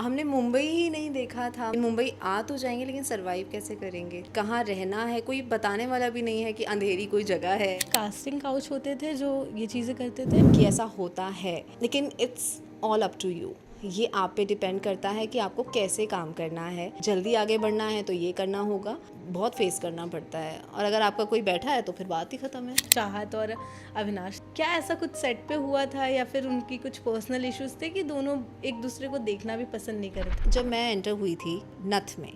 हमने मुंबई ही नहीं देखा था। मुंबई आ तो जाएंगे लेकिन सरवाइव कैसे करेंगे, कहाँ रहना है, कोई बताने वाला भी नहीं है कि अंधेरी कोई जगह है। कास्टिंग काउच होते थे जो ये चीज़ें करते थे। कि ऐसा होता है, लेकिन it's all up to you. ये आप पे डिपेंड करता है कि आपको कैसे काम करना है। जल्दी आगे बढ़ना है तो ये करना होगा, बहुत फेस करना पड़ता है। और अगर आपका कोई बैठा है तो फिर बात ही ख़त्म है। चाहत और अविनाश, क्या ऐसा कुछ सेट पे हुआ था या फिर उनकी कुछ पर्सनल इश्यूज थे कि दोनों एक दूसरे को देखना भी पसंद नहीं करते? जब मैं एंटर हुई थी नथ में,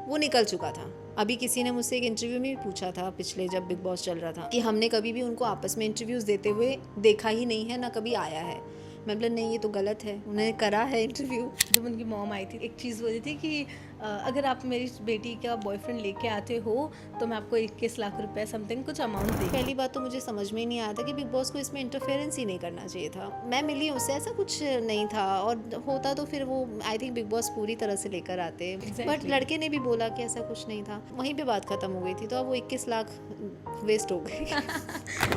वो निकल चुका था। अभी किसी ने मुझसे एक इंटरव्यू में भी पूछा था, पिछले जब बिग बॉस चल रहा था, कि हमने कभी भी उनको आपस में इंटरव्यूज़ देते हुए देखा ही नहीं है, ना कभी आया है। मैं बोला नहीं, ये तो गलत है, उन्होंने करा है इंटरव्यू। जब उनकी मॉम आई थी, एक चीज़ बोली थी कि अगर आप मेरी बेटी का बॉयफ्रेंड लेके आते हो तो मैं आपको 21 लाख रुपए समथिंग कुछ अमाउंट देंगे। पहली बात तो मुझे समझ में ही नहीं आया था कि बिग बॉस को इसमें इंटरफेरेंस ही नहीं करना चाहिए था। मैं मिली उससे, ऐसा कुछ नहीं था, और होता तो फिर वो आई थिंक बिग बॉस पूरी तरह से लेकर आते। बट लड़के ने भी बोला कि ऐसा कुछ नहीं था, वहीं पे बात खत्म हो गई थी। तो अब वो 21 लाख वेस्ट हो गई।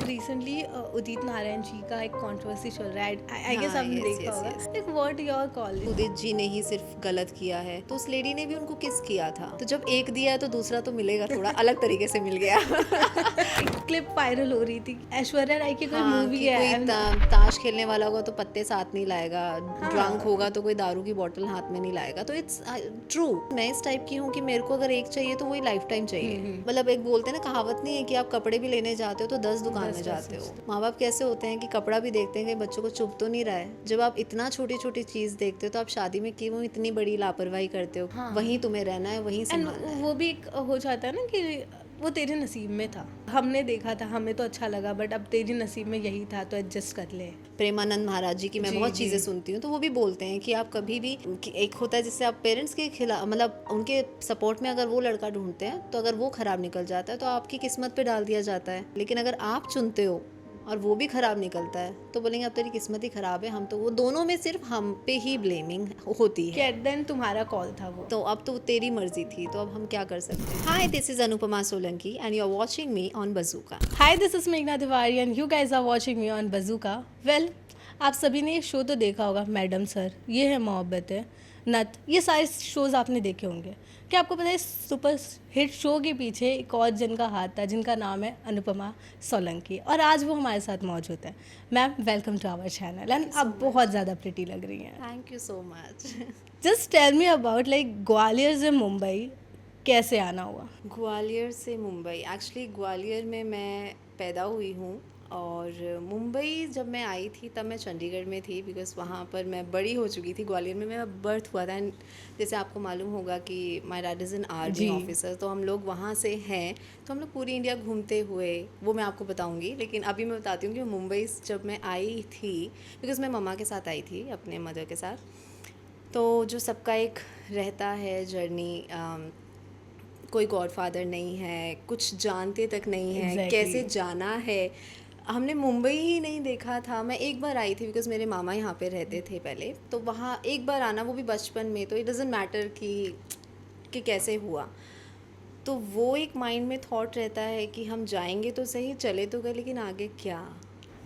रिसेंटली उदित नारायण जी का एक कंट्रोवर्सी चल रहा है, आई गेस हाँ, आपने yes, देखा yes, होगा। yes. Like what your call? Udit ji ने ही सिर्फ गलत किया है, तो उस लेडी ने भी उनको किस किया था। तो जब एक दिया है तो दूसरा तो मिलेगा, थोड़ा अलग तरीके से मिल गया। एक क्लिप वायरल हो रही थी, ऐश्वर्या राय की कोई हाँ, मूवी कि है, कोई ताश खेलने वाला होगा तो पत्ते साथ नहीं लाएगा, हाँ। ड्रंक होगा तो कोई दारू की बोतल हाथ में नहीं लाएगा। तो इट्स ट्रू। मैं इस टाइप की हूँ कि मेरे को अगर एक चाहिए तो वही लाइफ टाइम चाहिए। मतलब एक बोलते हैं ना, कहावत नहीं है कि आप कपड़े भी लेने जाते हो तो 10 दुकान में जाते हो। माँ बाप कैसे होते हैं कि कपड़ा भी देखते हैं कि बच्चों को चुभ तो नहीं रहा है। जब आप इतना छोटी छोटी चीज देखते हो तो आप शादी में क्यों इतनी बड़ी लापरवाही करते हो? हाँ। वहीं तुम्हें रहना है, वहीं एंड संभालना है। वो भी एक हो जाता है ना कि वो तेरे नसीब में था, हमने देखा था, हमें तो अच्छा लगा, बट अब तेरी नसीब में यही था तो एडजस्ट कर ले। प्रेमानंद महाराज जी की मैं जी, बहुत जी। चीज़ें सुनती हूँ, तो वो भी बोलते हैं कि आप कभी भी एक होता है जिससे आप पेरेंट्स के खिलाफ, मतलब उनके सपोर्ट में अगर वो लड़का ढूंढते हैं तो अगर वो खराब निकल जाता है तो आपकी किस्मत पे डाल दिया जाता है। लेकिन अगर आप चुनते हो और वो भी खराब निकलता है तो बोलेंगे अब तेरी किस्मत ही खराब है। हम तो, वो दोनों में सिर्फ हम पे ही ब्लेमिंग होती कि है। एट द एंड तुम्हारा कॉल था वो। तो अब तो तेरी मर्जी थी, तो अब हम क्या कर सकते हैं। Hi, this is Anupama Solanki and you are watching me on Bazooka. Hi, this is मेघना Tiwari and you guys are watching me on Bazooka. Well, आप सभी ने ये शो तो देखा होगा, मैडम सर, ये है मोहब्बत है, नथ, ये सारे शोज़ आपने देखे होंगे। क्या आपको पता है इस सुपर हिट शो के पीछे एक और जिनका हाथ था, जिनका नाम है अनुपमा सोलंकी, और आज वो हमारे साथ मौजूद है। Ma'am, welcome to our channel and आप बहुत ज़्यादा प्रिटी लग रही हैं। Thank you so much. Just tell me about like Gwalior से मुंबई कैसे आना हुआ? ग्वालियर से मुंबई, एक्चुअली ग्वालियर में मैं पैदा हुई हूँ, और मुंबई जब मैं आई थी तब मैं चंडीगढ़ में थी, बिकॉज़ वहाँ पर मैं बड़ी हो चुकी थी। ग्वालियर में मेरा बर्थ हुआ था। एंड जैसे आपको मालूम होगा कि my dad is an army जी। ऑफिसर, तो हम लोग वहाँ से हैं। तो हम लोग पूरी इंडिया घूमते हुए, वो मैं आपको बताऊँगी, लेकिन अभी मैं बताती हूँ कि मुंबई जब मैं आई थी, बिकॉज़ मैं मम्मा के साथ आई थी, अपने मदर के साथ। तो जो सबका एक रहता है जर्नी, कोई गॉडफादर नहीं है, कुछ जानते तक नहीं है, Exactly. कैसे जाना है। हमने मुंबई ही नहीं देखा था। मैं एक बार आई थी बिकॉज़ मेरे मामा यहाँ पे रहते थे पहले, तो वहाँ एक बार आना, वो भी बचपन में। तो इट डज़न्ट मैटर कि कैसे हुआ। तो वो एक माइंड में थॉट रहता है कि हम जाएंगे तो सही, चले तो गए, लेकिन आगे क्या।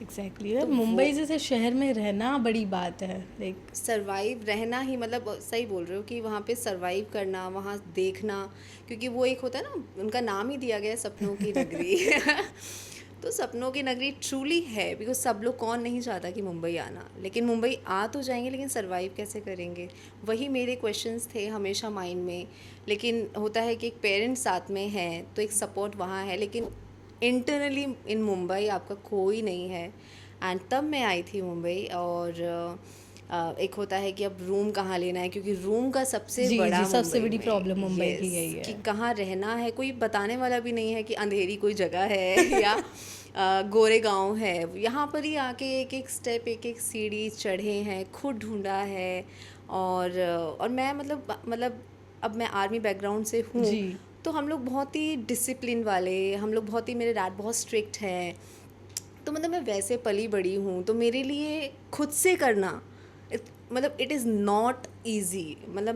एग्जैक्टली तो मुंबई जैसे शहर में रहना बड़ी बात है, लाइक सरवाइव रहना ही, मतलब सही बोल रहे हो कि वहाँ पे सरवाइव करना, वहाँ देखना, क्योंकि वो एक होता है ना, उनका नाम ही दिया गया है सपनों की नगरी। तो सपनों की नगरी ट्रूली है, बिकॉज सब लोग, कौन नहीं चाहता कि मुंबई आना। लेकिन मुंबई आ तो जाएंगे लेकिन सरवाइव कैसे करेंगे, वही मेरे क्वेश्चंस थे हमेशा माइंड में। लेकिन होता है कि एक पेरेंट साथ में है तो एक सपोर्ट वहाँ है, लेकिन इंटरनली इन मुंबई आपका कोई नहीं है। एंड तब मैं आई थी मुंबई, और एक होता है कि अब रूम कहाँ लेना है, क्योंकि रूम का सबसे जी, बड़ा जी, सबसे मुंबई बड़ी में, प्रॉब्लम मुंबई की yes, यही है कि कहाँ रहना है। कोई बताने वाला भी नहीं है कि अंधेरी कोई जगह है या गोरेगांव है। यहाँ पर ही आके एक एक स्टेप, एक एक सीढ़ी चढ़े हैं, खुद ढूंढा है। और मैं मतलब अब मैं आर्मी बैकग्राउंड से हूँ, जी। तो हम लोग बहुत ही डिसिप्लिन वाले, हम लोग बहुत ही, मेरे डैड बहुत स्ट्रिक्ट हैं। तो मतलब मैं वैसे पली बड़ी हूँ, तो मेरे लिए खुद से करना मतलब इट इज़ नॉट ईजी। मतलब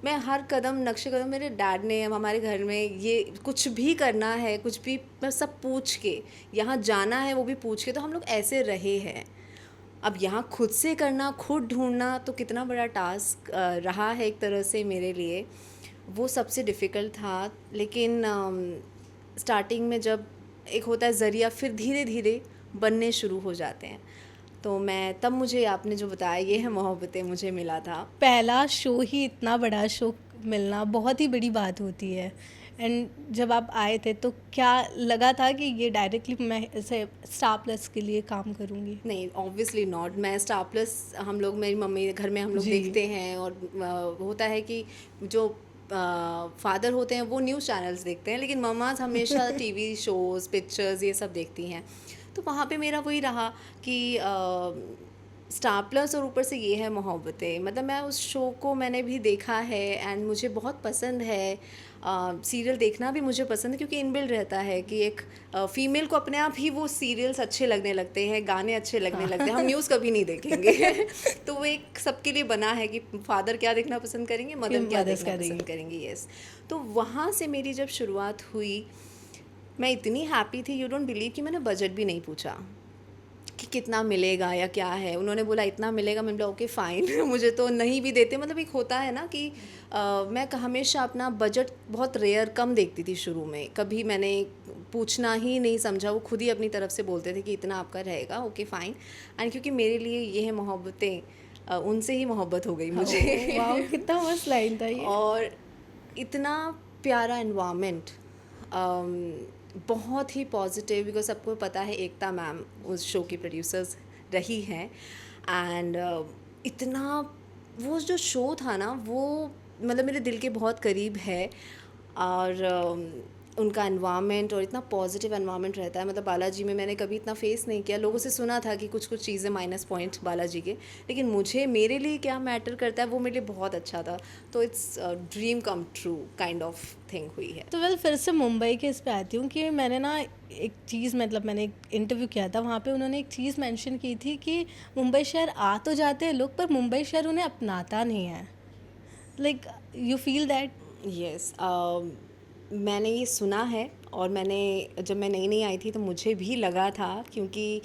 मैं हर कदम, नक्शे कदम, मेरे डैड ने, हमारे घर में ये कुछ भी करना है, कुछ भी, मैं सब पूछ के, यहाँ जाना है वो भी पूछ के, तो हम लोग ऐसे रहे हैं। अब यहाँ खुद से करना, खुद ढूंढना तो कितना बड़ा टास्क रहा है एक तरह से मेरे लिए, वो सबसे डिफ़िकल्ट था। लेकिन स्टार्टिंग में जब एक होता है ज़रिया, फिर धीरे धीरे बनने शुरू हो जाते हैं। तो मैं तब, मुझे आपने जो बताया ये है मोहब्बतें, मुझे मिला था। पहला शो ही इतना बड़ा शो मिलना बहुत ही बड़ी बात होती है। एंड जब आप आए थे तो क्या लगा था कि ये डायरेक्टली मैं ऐसे स्टार प्लस के लिए काम करूँगी? नहीं, ऑब्वियसली नॉट। मैं स्टार प्लस, हम लोग, मेरी मम्मी घर में हम लोग जी। देखते हैं, और होता है कि जो फादर होते हैं वो न्यूज़ चैनल्स देखते हैं, लेकिन मम्माज हमेशा टीवी शोज़, पिक्चर्स, ये सब देखती हैं। तो वहाँ पे मेरा वही रहा कि स्टार प्लस, और ऊपर से ये है मोहब्बतें। मतलब मैं उस शो को मैंने भी देखा है एंड मुझे बहुत पसंद है। सीरियल देखना भी मुझे पसंद है, क्योंकि इनबिल्ड रहता है कि एक फीमेल को अपने आप ही वो सीरियल्स अच्छे लगने लगते हैं, गाने अच्छे लगने लगते हैं। हम न्यूज़ कभी नहीं देखेंगे तो वो एक सबके लिए बना है कि फादर क्या देखना पसंद करेंगे, मदर क्या mothers देखना क्या पसंद करेंगी। यस। तो वहाँ से मेरी जब शुरुआत हुई, मैं इतनी हैप्पी थी, यू डोंट बिलीव, कि मैंने बजट भी नहीं पूछा कि कितना मिलेगा या क्या है। उन्होंने बोला इतना मिलेगा, मैंने बोला ओके फ़ाइन मुझे तो नहीं भी देते। मतलब एक होता है ना कि मैं हमेशा अपना बजट बहुत रेयर कम देखती थी शुरू में, कभी मैंने पूछना ही नहीं समझा। वो खुद ही अपनी तरफ से बोलते थे कि इतना आपका रहेगा, ओके फ़ाइन। एंड क्योंकि मेरे लिए ये है मोहब्बतें, उनसे ही मोहब्बत हो गई मुझे वाह, कितना मस्त लाइन था ये। और इतना प्यारा इन्वामेंट, बहुत ही पॉजिटिव, बिकॉज सबको पता है एकता मैम उस शो की प्रोड्यूसर्स रही हैं। एंड इतना, वो जो शो था ना, वो मतलब मेरे दिल के बहुत करीब है। और उनका एनवायरनमेंट, और इतना पॉजिटिव एनवायरनमेंट रहता है। मतलब बालाजी में मैंने कभी इतना फेस नहीं किया। लोगों से सुना था कि कुछ कुछ चीज़ें माइनस पॉइंट बालाजी के, लेकिन मुझे, मेरे लिए क्या मैटर करता है वो मेरे लिए बहुत अच्छा था। तो it's dream come true kind of thing हुई है। तो वेल, फिर से मुंबई के इस पे आती हूँ कि मैंने ना एक चीज़, मतलब मैंने एक इंटरव्यू किया था, वहाँ पे उन्होंने एक चीज़ मेंशन की थी कि मुंबई शहर आ तो जाते हैं लोग, पर मुंबई शहर उन्हें अपनाता नहीं है। Like you feel that? Yes, मैंने ये सुना है, और मैंने, जब मैं नई नई आई थी तो मुझे भी लगा था, क्योंकि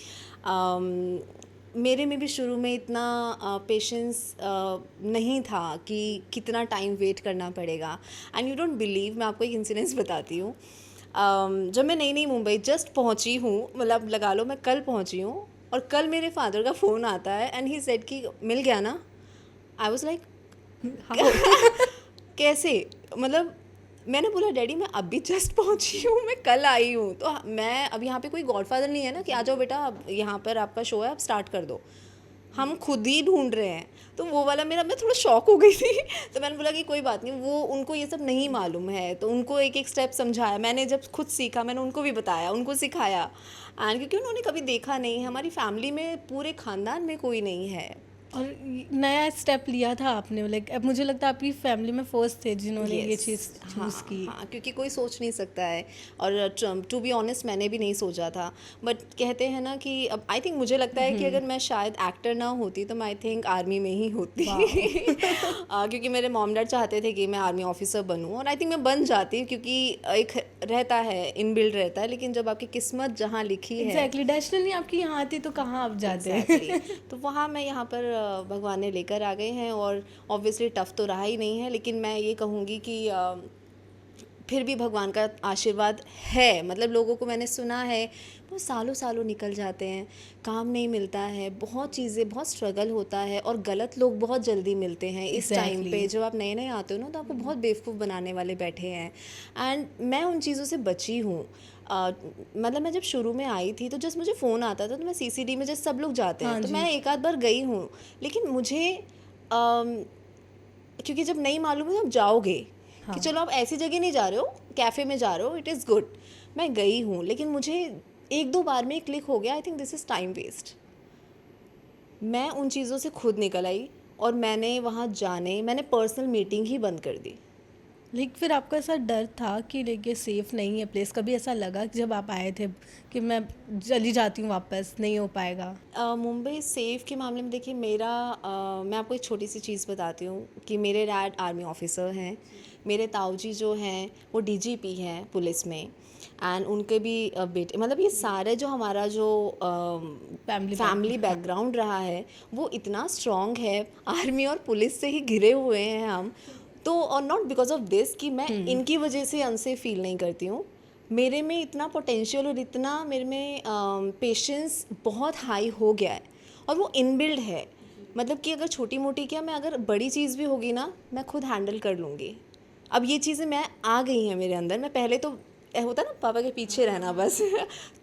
मेरे में भी शुरू में इतना पेशेंस नहीं था कि कितना टाइम वेट करना पड़ेगा। एंड यू डोंट बिलीव, मैं आपको एक इंसिडेंस बताती हूँ। जब मैं नई नई मुंबई जस्ट पहुँची हूँ, मतलब लगा लो मैं कल पहुँची हूँ, और कल मेरे फादर का फ़ोन आता है एंड ही सेड कि मिल गया ना। आई वाज लाइक कैसे? मतलब मैंने बोला डैडी मैं अभी जस्ट पहुंची हूँ, मैं कल आई हूँ। तो मैं, अब यहाँ पे कोई गॉडफादर नहीं है ना कि आ जाओ बेटा, अब यहाँ पर आपका शो है, आप स्टार्ट कर दो। हम खुद ही ढूंढ रहे हैं। तो वो वाला मेरा, मैं थोड़ा शॉक हो गई थी तो मैंने बोला कि कोई बात नहीं, वो उनको ये सब नहीं मालूम है। तो उनको एक एक स्टेप समझाया मैंने, जब खुद सीखा मैंने उनको भी बताया, उनको सिखाया। एंड क्योंकि उन्होंने कभी देखा नहीं है, हमारी फैमिली में, पूरे ख़ानदान में कोई नहीं है। और नया स्टेप लिया था आपने, लाइक अब मुझे लगता है आपकी फैमिली में फर्स्ट थे जिन्होंने ये Yes, चीज़ चूज़ की। हाँ, क्योंकि कोई सोच नहीं सकता है। और टू बी ऑनेस्ट मैंने भी नहीं सोचा था। बट कहते हैं ना कि अब आई थिंक, मुझे लगता है कि अगर मैं शायद एक्टर ना होती तो मैं आई थिंक आर्मी में ही होती क्योंकि मेरे मॉम डैड चाहते थे कि मैं आर्मी ऑफिसर बनूं, और आई थिंक मैं बन जाती, क्योंकि एक रहता है, इनबिल्ड रहता है। लेकिन जब आपकी किस्मत जहाँ लिखी है, एग्जैक्टली, डेस्टिनी आपकी यहाँ थी तो कहाँ आप जाते हैं। Exactly. तो वहाँ मैं, यहाँ पर भगवान ने लेकर आ गए हैं। और ऑब्वियसली टफ तो रहा ही नहीं है, लेकिन मैं ये कहूँगी कि फिर भी भगवान का आशीर्वाद है। मतलब लोगों को मैंने सुना है वो सालों सालों निकल जाते हैं, काम नहीं मिलता है, बहुत चीज़ें, बहुत स्ट्रगल होता है, और गलत लोग बहुत जल्दी मिलते हैं इस टाइम Exactly. पे। जब आप नए नए आते हो ना, तो आपको बहुत बेवकूफ़ बनाने वाले बैठे हैं। एंड मैं उन चीज़ों से बची हूँ। मतलब मैं जब शुरू में आई थी तो जस्ट मुझे फ़ोन आता था, तो मैं सीसीडी में जस्ट सब लोग जाते हैं, हाँ तो जी। मैं एक आध बार गई हूँ। लेकिन मुझे क्योंकि जब नहीं मालूम है, आप जाओगे हाँ। कि चलो आप ऐसी जगह नहीं जा रहे हो, कैफ़े में जा रहे हो, इट इज़ गुड। मैं गई हूँ, लेकिन मुझे एक दो बार में क्लिक हो गया, I think this is time waste. मैं उन चीज़ों से खुद निकल आई, और मैंने वहाँ जाने, मैंने पर्सनल मीटिंग ही बंद कर दी। लाइक फिर आपको ऐसा डर था कि लाइक ये सेफ़ नहीं है प्लेस? कभी ऐसा लगा कि जब आप आए थे कि मैं चली जाती हूँ वापस, नहीं हो पाएगा? मुंबई सेफ़ के मामले में देखिए, मेरा मैं आपको एक छोटी सी चीज़ बताती हूँ कि मेरे डैड आर्मी ऑफिसर हैं। मेरे ताऊजी जो हैं वो डीजीपी हैं पुलिस में, एंड उनके भी बेटे, मतलब ये सारे जो हमारा जो फैमिली बैकग्राउंड रहा है वो इतना स्ट्रॉन्ग है, आर्मी और पुलिस से ही घिरे हुए हैं हम। तो और नॉट बिकॉज ऑफ दिस कि मैं इनकी वजह से अनसेफ फील नहीं करती हूँ, मेरे में इतना पोटेंशियल और इतना मेरे में पेशेंस बहुत हाई हो गया है, और वो इनबिल्ड है। मतलब कि अगर छोटी मोटी क्या, मैं अगर बड़ी चीज़ भी होगी ना मैं खुद हैंडल कर लूँगी। अब ये चीज़ें मैं आ गई हैं मेरे अंदर। मैं पहले तो होता ना पापा के पीछे रहना बस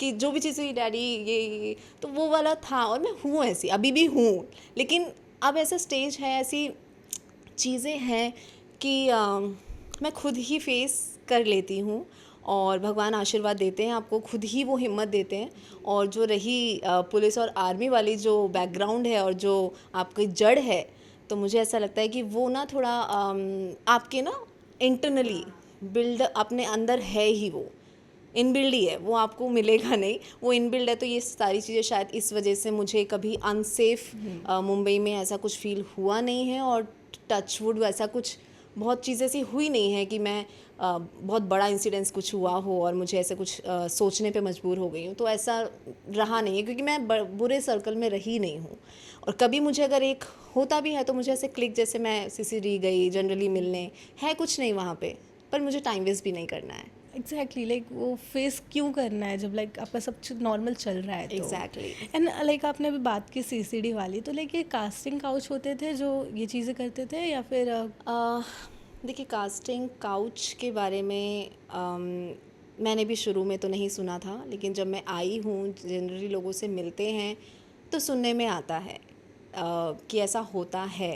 कि जो भी चीज़ हुई डैडी ये तो वो वाला था, और मैं हूँ ऐसी, अभी भी हूँ। लेकिन अब ऐसा स्टेज है, ऐसी चीज़ें हैं कि मैं खुद ही फेस कर लेती हूँ, और भगवान आशीर्वाद देते हैं आपको, खुद ही वो हिम्मत देते हैं। और जो रही पुलिस और आर्मी वाली जो बैकग्राउंड है और जो आपकी जड़ है, तो मुझे ऐसा लगता है कि वो ना थोड़ा आपके ना इंटरनली बिल्ड अपने अंदर है ही, वो इनबिल्ड ही है, वो आपको मिलेगा नहीं, वो इनबिल्ड है। तो ये सारी चीज़ें शायद इस वजह से मुझे कभी अनसेफ मुंबई में ऐसा कुछ फील हुआ नहीं है, और टचवुड वैसा कुछ बहुत चीज़ें ऐसी हुई नहीं है कि मैं बहुत बड़ा इंसिडेंस कुछ हुआ हो और मुझे ऐसे कुछ सोचने पे मजबूर हो गई हूँ। तो ऐसा रहा नहीं है, क्योंकि मैं बुरे सर्कल में रही नहीं हूँ। और कभी मुझे अगर एक होता भी है तो मुझे ऐसे क्लिक, जैसे मैं सीसीडी गई जनरली मिलने, है कुछ नहीं वहाँ पे, पर मुझे टाइम वेस्ट भी नहीं करना है। एग्जैक्टली लाइक वो फेस क्यों करना है जब लाइक आपका सब कुछ नॉर्मल चल रहा है तो। एग्जैक्टली। एंड लाइक आपने अभी बात की सीसीडी वाली, तो लाइक ये कास्टिंग काउच होते थे जो ये चीज़ें करते थे, या फिर देखिए, कास्टिंग काउच के बारे में मैंने भी शुरू में तो नहीं सुना था, लेकिन जब मैं आई हूँ, जनरली लोगों से मिलते हैं तो सुनने में आता है कि ऐसा होता है।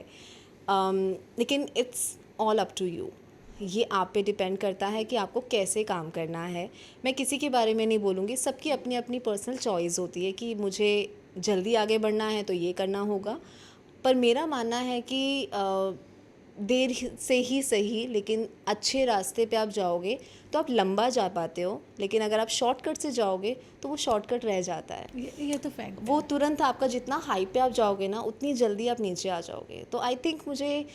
लेकिन it's all up to you, ये आप पे डिपेंड करता है कि आपको कैसे काम करना है। मैं किसी के बारे में नहीं बोलूँगी, सबकी अपनी अपनी पर्सनल चॉइस होती है कि मुझे जल्दी आगे बढ़ना है तो ये करना होगा। पर मेरा मानना है कि देर से ही सही, लेकिन अच्छे रास्ते पे आप जाओगे तो आप लंबा जा पाते हो, लेकिन अगर आप शॉर्टकट से जाओगे तो वो शॉर्टकट रह जाता है। ये तो फैक्ट वो तुरंत आपका जितना हाई पे आप जाओगे ना, उतनी जल्दी आप नीचे आ जाओगे। तो आई थिंक मुझे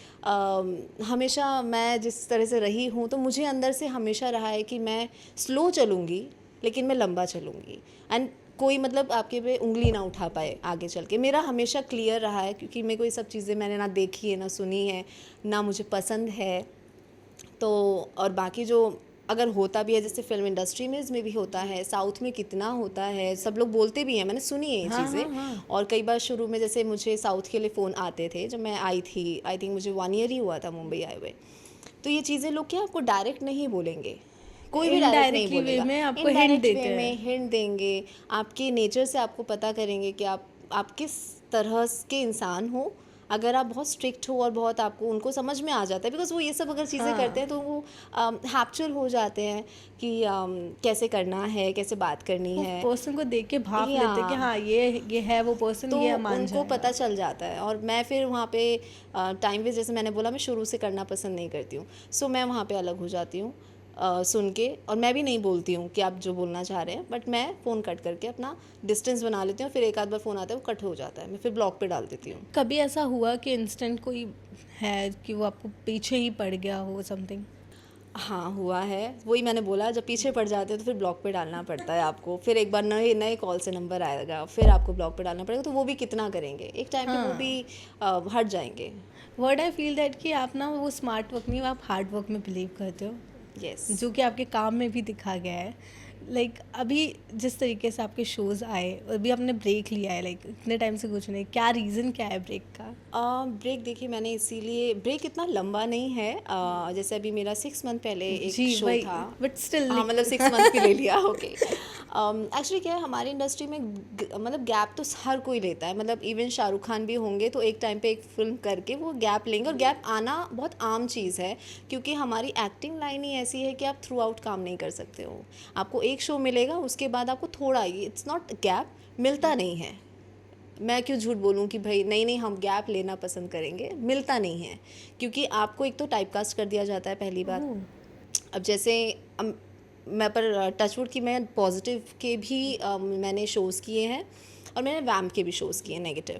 हमेशा, मैं जिस तरह से रही हूँ, तो मुझे अंदर से हमेशा रहा है कि मैं स्लो चलूँगी लेकिन मैं लंबा चलूँगी, एंड कोई मतलब आपके पे उंगली ना उठा पाए आगे चल के। मेरा हमेशा क्लियर रहा है, क्योंकि मेरे को ये सब चीज़ें मैंने ना देखी है ना सुनी है, ना मुझे पसंद है। तो और बाकी जो अगर होता भी है, जैसे फिल्म इंडस्ट्री में इसमें भी होता है, साउथ में कितना होता है, सब लोग बोलते भी हैं, मैंने सुनी है ये चीज़ें। और कई बार शुरू में जैसे मुझे साउथ के लिए फ़ोन आते थे जब मैं आई थी, आई थिंक मुझे 1 ईयर ही हुआ था मुंबई आए हुए। तो ये चीज़ें लोग क्या आपको डायरेक्ट नहीं बोलेंगे, कोई भी डायरेक्ट नहीं Indirectly way बोलेगा, में आपको हिंट देते वे में हैं। हिंट देंगे, आपके नेचर से आपको पता करेंगे कि आप किस तरह के इंसान हो। अगर आप बहुत स्ट्रिक्ट हो और बहुत आपको उनको समझ में आ जाता है, बिकॉज वो ये सब अगर चीज़ें करते हैं तो वो हैप्चुअल हो जाते हैं कि कैसे करना है, कैसे बात करनी है। पर्सन को देख के भाप लेते हैं कि हाँ ये है वो पर्सन, तो ये मान उनको जाएगा। पता चल जाता है। और मैं फिर वहाँ पे टाइम वेस्ट, जैसे मैंने बोला, मैं शुरू से करना पसंद नहीं करती हूँ। सो मैं वहाँ पे अलग हो जाती हूँ सुन के, और मैं भी नहीं बोलती हूँ कि आप जो बोलना चाह रहे हैं, बट मैं फ़ोन कट करके अपना डिस्टेंस बना लेती हूँ। फिर एक आध बार फ़ोन आता है, वो कट हो जाता है, मैं फिर ब्लॉक पे डाल देती हूँ। कभी ऐसा हुआ कि इंस्टेंट कोई है कि वो आपको पीछे ही पड़ गया हो समथिंग? हाँ, हुआ है। वही मैंने बोला, जब पीछे पड़ जाते हैं तो फिर ब्लॉक पे डालना पड़ता है आपको। फिर एक बार नए नए कॉल से नंबर आएगा, फिर आपको ब्लॉक पे डालना पड़ेगा। तो वो भी कितना करेंगे, एक टाइम पे वो भी हट जाएंगे। वर्ड आई फील दैट कि आप ना वो स्मार्ट वर्क नहीं, आप हार्ड वर्क में बिलीव करते हो, यस। जो कि आपके काम में भी दिखा गया है। लाइक अभी जिस तरीके से आपके शोज़ आए, अभी आपने ब्रेक लिया है, लाइक इतने टाइम से कुछ नहीं, क्या रीज़न क्या है ब्रेक का? ब्रेक देखिए, मैंने इसीलिए, ब्रेक इतना लंबा नहीं है। जैसे अभी मेरा 6 मंथ पहले एक शो था, बट स्टिल हाँ, मतलब 6 मंथ भी ले लिया। ओके। एक्चुअली क्या है, हमारी इंडस्ट्री में मतलब गैप तो हर कोई लेता है। मतलब इवन शाहरुख खान भी होंगे तो एक टाइम पे एक फिल्म करके वो गैप लेंगे, और गैप आना बहुत आम चीज़ है, क्योंकि हमारी एक्टिंग लाइन ही ऐसी है कि आप थ्रू आउट काम नहीं कर सकते हो। आपको एक शो मिलेगा, उसके बाद आपको थोड़ा, इट्स नॉट गैप, मिलता नहीं है। मैं क्यों झूठ बोलूं कि भाई नहीं हम गैप लेना पसंद करेंगे, मिलता नहीं है, क्योंकि आपको एक तो टाइपकास्ट कर दिया जाता है, पहली बात। अब जैसे मैं पर टचवुड की, मैं पॉजिटिव के भी मैंने शोज़ किए हैं, और मैंने वैम्प के भी शोज़ किए हैं नेगेटिव।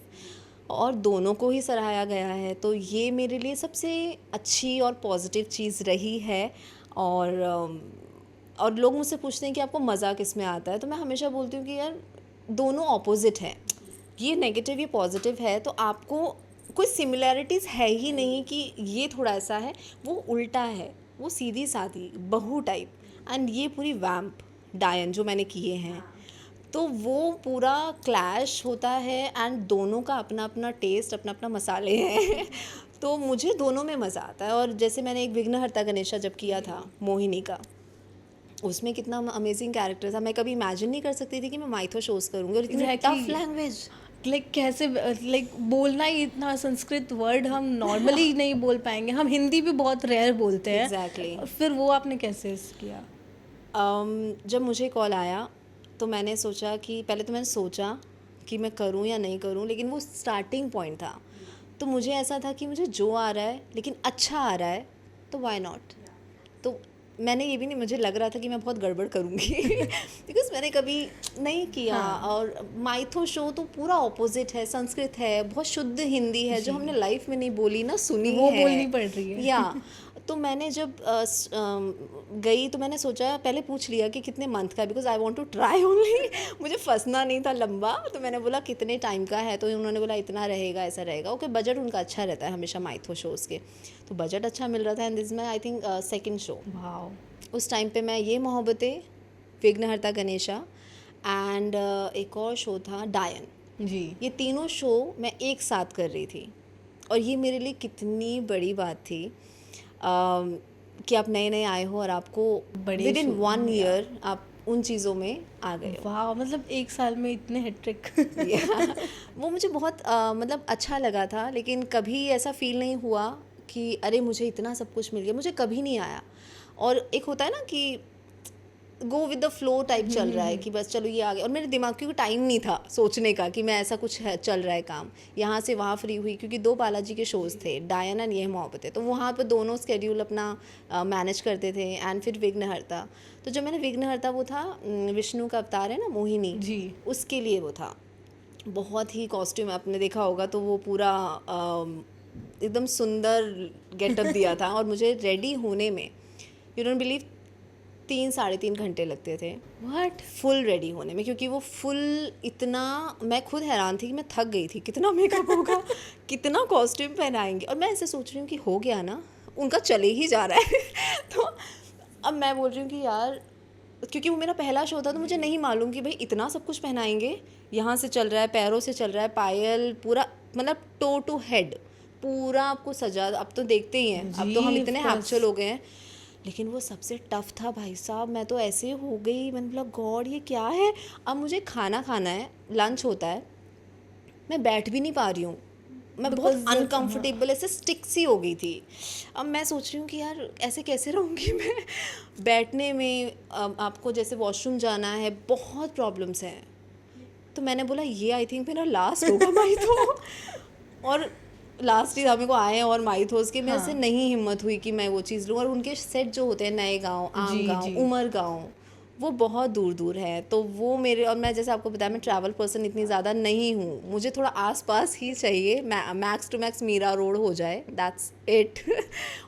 और दोनों को ही सराहाया गया है, तो ये मेरे लिए सबसे अच्छी और पॉजिटिव चीज़ रही है। और लोग मुझसे पूछते हैं कि आपको मज़ा किस में आता है, तो मैं हमेशा बोलती हूँ कि यार दोनों ऑपोजिट हैं, ये नेगेटिव ये पॉजिटिव है, तो आपको कोई सिमिलैरिटीज़ है ही नहीं कि ये थोड़ा ऐसा है, वो उल्टा है, वो सीधी सादी बहू टाइप, एंड ये पूरी वैम्प डायन जो मैंने किए हैं, तो वो पूरा क्लैश होता है एंड दोनों का अपना अपना टेस्ट, अपना अपना मसाले हैं तो मुझे दोनों में मज़ा आता है। और जैसे मैंने एक विघ्नहर्ता गणेशा जब किया था मोहिनी का, उसमें कितना अमेजिंग कैरेक्टर था, मैं कभी इमेजिन नहीं कर सकती थी कि मैं माइथो शोज़ करूँगी, और इतनी Exactly. Tough language. लाइक कैसे, लाइक बोलना ही इतना, संस्कृत वर्ड हम नॉर्मली नहीं बोल पाएंगे, हम हिंदी भी बहुत रेयर बोलते हैं। Exactly. फिर वो आपने कैसे किया? जब मुझे कॉल आया तो मैंने सोचा कि पहले तो मैंने सोचा कि मैं करूं या नहीं करूं, लेकिन वो स्टार्टिंग पॉइंट था, तो मुझे ऐसा था कि मुझे जो आ रहा है लेकिन अच्छा आ रहा है तो व्हाई नॉट। तो मैंने ये भी नहीं, मुझे लग रहा था कि मैं बहुत गड़बड़ करूँगी बिकॉज मैंने कभी नहीं किया। हाँ। और माइथो शो तो पूरा ऑपोजिट है, संस्कृत है, बहुत शुद्ध हिंदी है जो हमने लाइफ में नहीं बोली ना सुनी वो है, बोलनी पड़ रही है। या तो मैंने जब गई तो मैंने सोचा, पहले पूछ लिया कि कितने मंथ का है, because I want to try only मुझे फंसना नहीं था लंबा, तो मैंने बोला कितने टाइम का है, तो उन्होंने बोला इतना रहेगा, ऐसा रहेगा। ओके, बजट उनका अच्छा रहता है हमेशा माइथो शोज़ के, तो बजट अच्छा मिल रहा था, and this my I think second show. Wow. उस टाइम पे मैं ये मोहब्बतें, विघ्नहर्ता गणेशा एंड एक और शो था डायन, जी। ये तीनों शो मैं एक साथ कर रही थी, और ये मेरे लिए कितनी बड़ी बात थी कि आप नए नए आए हो और आपको बड़े विद इन show 1 ईयर आप उन चीज़ों में आ गए हो। वाह, मतलब एक साल में इतने हैट्रिक। Yeah, वो मुझे बहुत मतलब अच्छा लगा था, लेकिन कभी ऐसा फील नहीं हुआ कि अरे मुझे इतना सब कुछ मिल गया, मुझे कभी नहीं आया। और एक होता है ना कि go with the flow type चल रहा है कि बस चलो ये आ गया, और मेरे दिमाग की टाइम नहीं था सोचने का कि मैं ऐसा कुछ है चल रहा है काम, यहाँ से वहाँ फ्री हुई, क्योंकि 2 बालाजी के शोज़ थे, डायन एंड ये मोहब्बतें, तो वहाँ पे दोनों स्केड्यूल अपना मैनेज करते थे। एंड फिर विघ्नहर्ता, तो जब मैंने विघ्नहर्ता, वो था विष्णु का अवतार है ना मोहिनी जी। उसके लिए वो था, बहुत ही कॉस्ट्यूम आपने देखा होगा, तो वो पूरा एकदम सुंदर गेटअप दिया था, और मुझे रेडी होने में यू डोंट बिलीव 3-3.5 घंटे लगते थे व्हाट? फुल रेडी होने में, क्योंकि वो फुल इतना, मैं खुद हैरान थी कि मैं थक गई थी, कितना मेकअप होगा कितना कॉस्ट्यूम पहनाएंगे, और मैं ऐसे सोच रही हूँ कि हो गया ना, उनका चले ही जा रहा है तो अब मैं बोल रही हूँ कि यार, क्योंकि वो मेरा पहला शो था, तो मुझे नहीं मालूम कि भाई इतना सब कुछ पहनाएंगे, यहाँ से चल रहा है, पैरों से चल रहा है, पायल पूरा, मतलब टो टू हेड पूरा आपको सजा, अब तो देखते ही हैं, अब तो हम जी, इतने of course. हैप्चुअल हो गए हैं, लेकिन वो सबसे टफ था भाई साहब। मैं तो ऐसे हो गई, मैंने बोला गॉड ये क्या है। अब मुझे खाना खाना है, लंच होता है, मैं बैठ भी नहीं पा रही हूँ, मैं बहुत Because अनकंफर्टेबल ऐसे स्टिक सी हो गई थी। अब मैं सोच रही हूँ कि यार ऐसे कैसे रहूँगी मैं बैठने में, आपको जैसे वॉशरूम जाना है, बहुत प्रॉब्लम्स हैं। तो मैंने बोला ये आई थिंक मेरा लास्ट होगा माइथो और लास्ट ही मेरे को आए हैं और माइथोस के, मेरे से नहीं हिम्मत हुई कि मैं वो चीज़ लूँ। और उनके सेट जो होते हैं, नए गांव, आम जी, गांव, जी। उमर गांव, वो बहुत दूर दूर है, तो वो मेरे, और मैं जैसे आपको बताया मैं ट्रैवल पर्सन इतनी ज़्यादा नहीं हूँ, मुझे थोड़ा आसपास ही चाहिए, max to max Mira Road हो जाए, दैट्स इट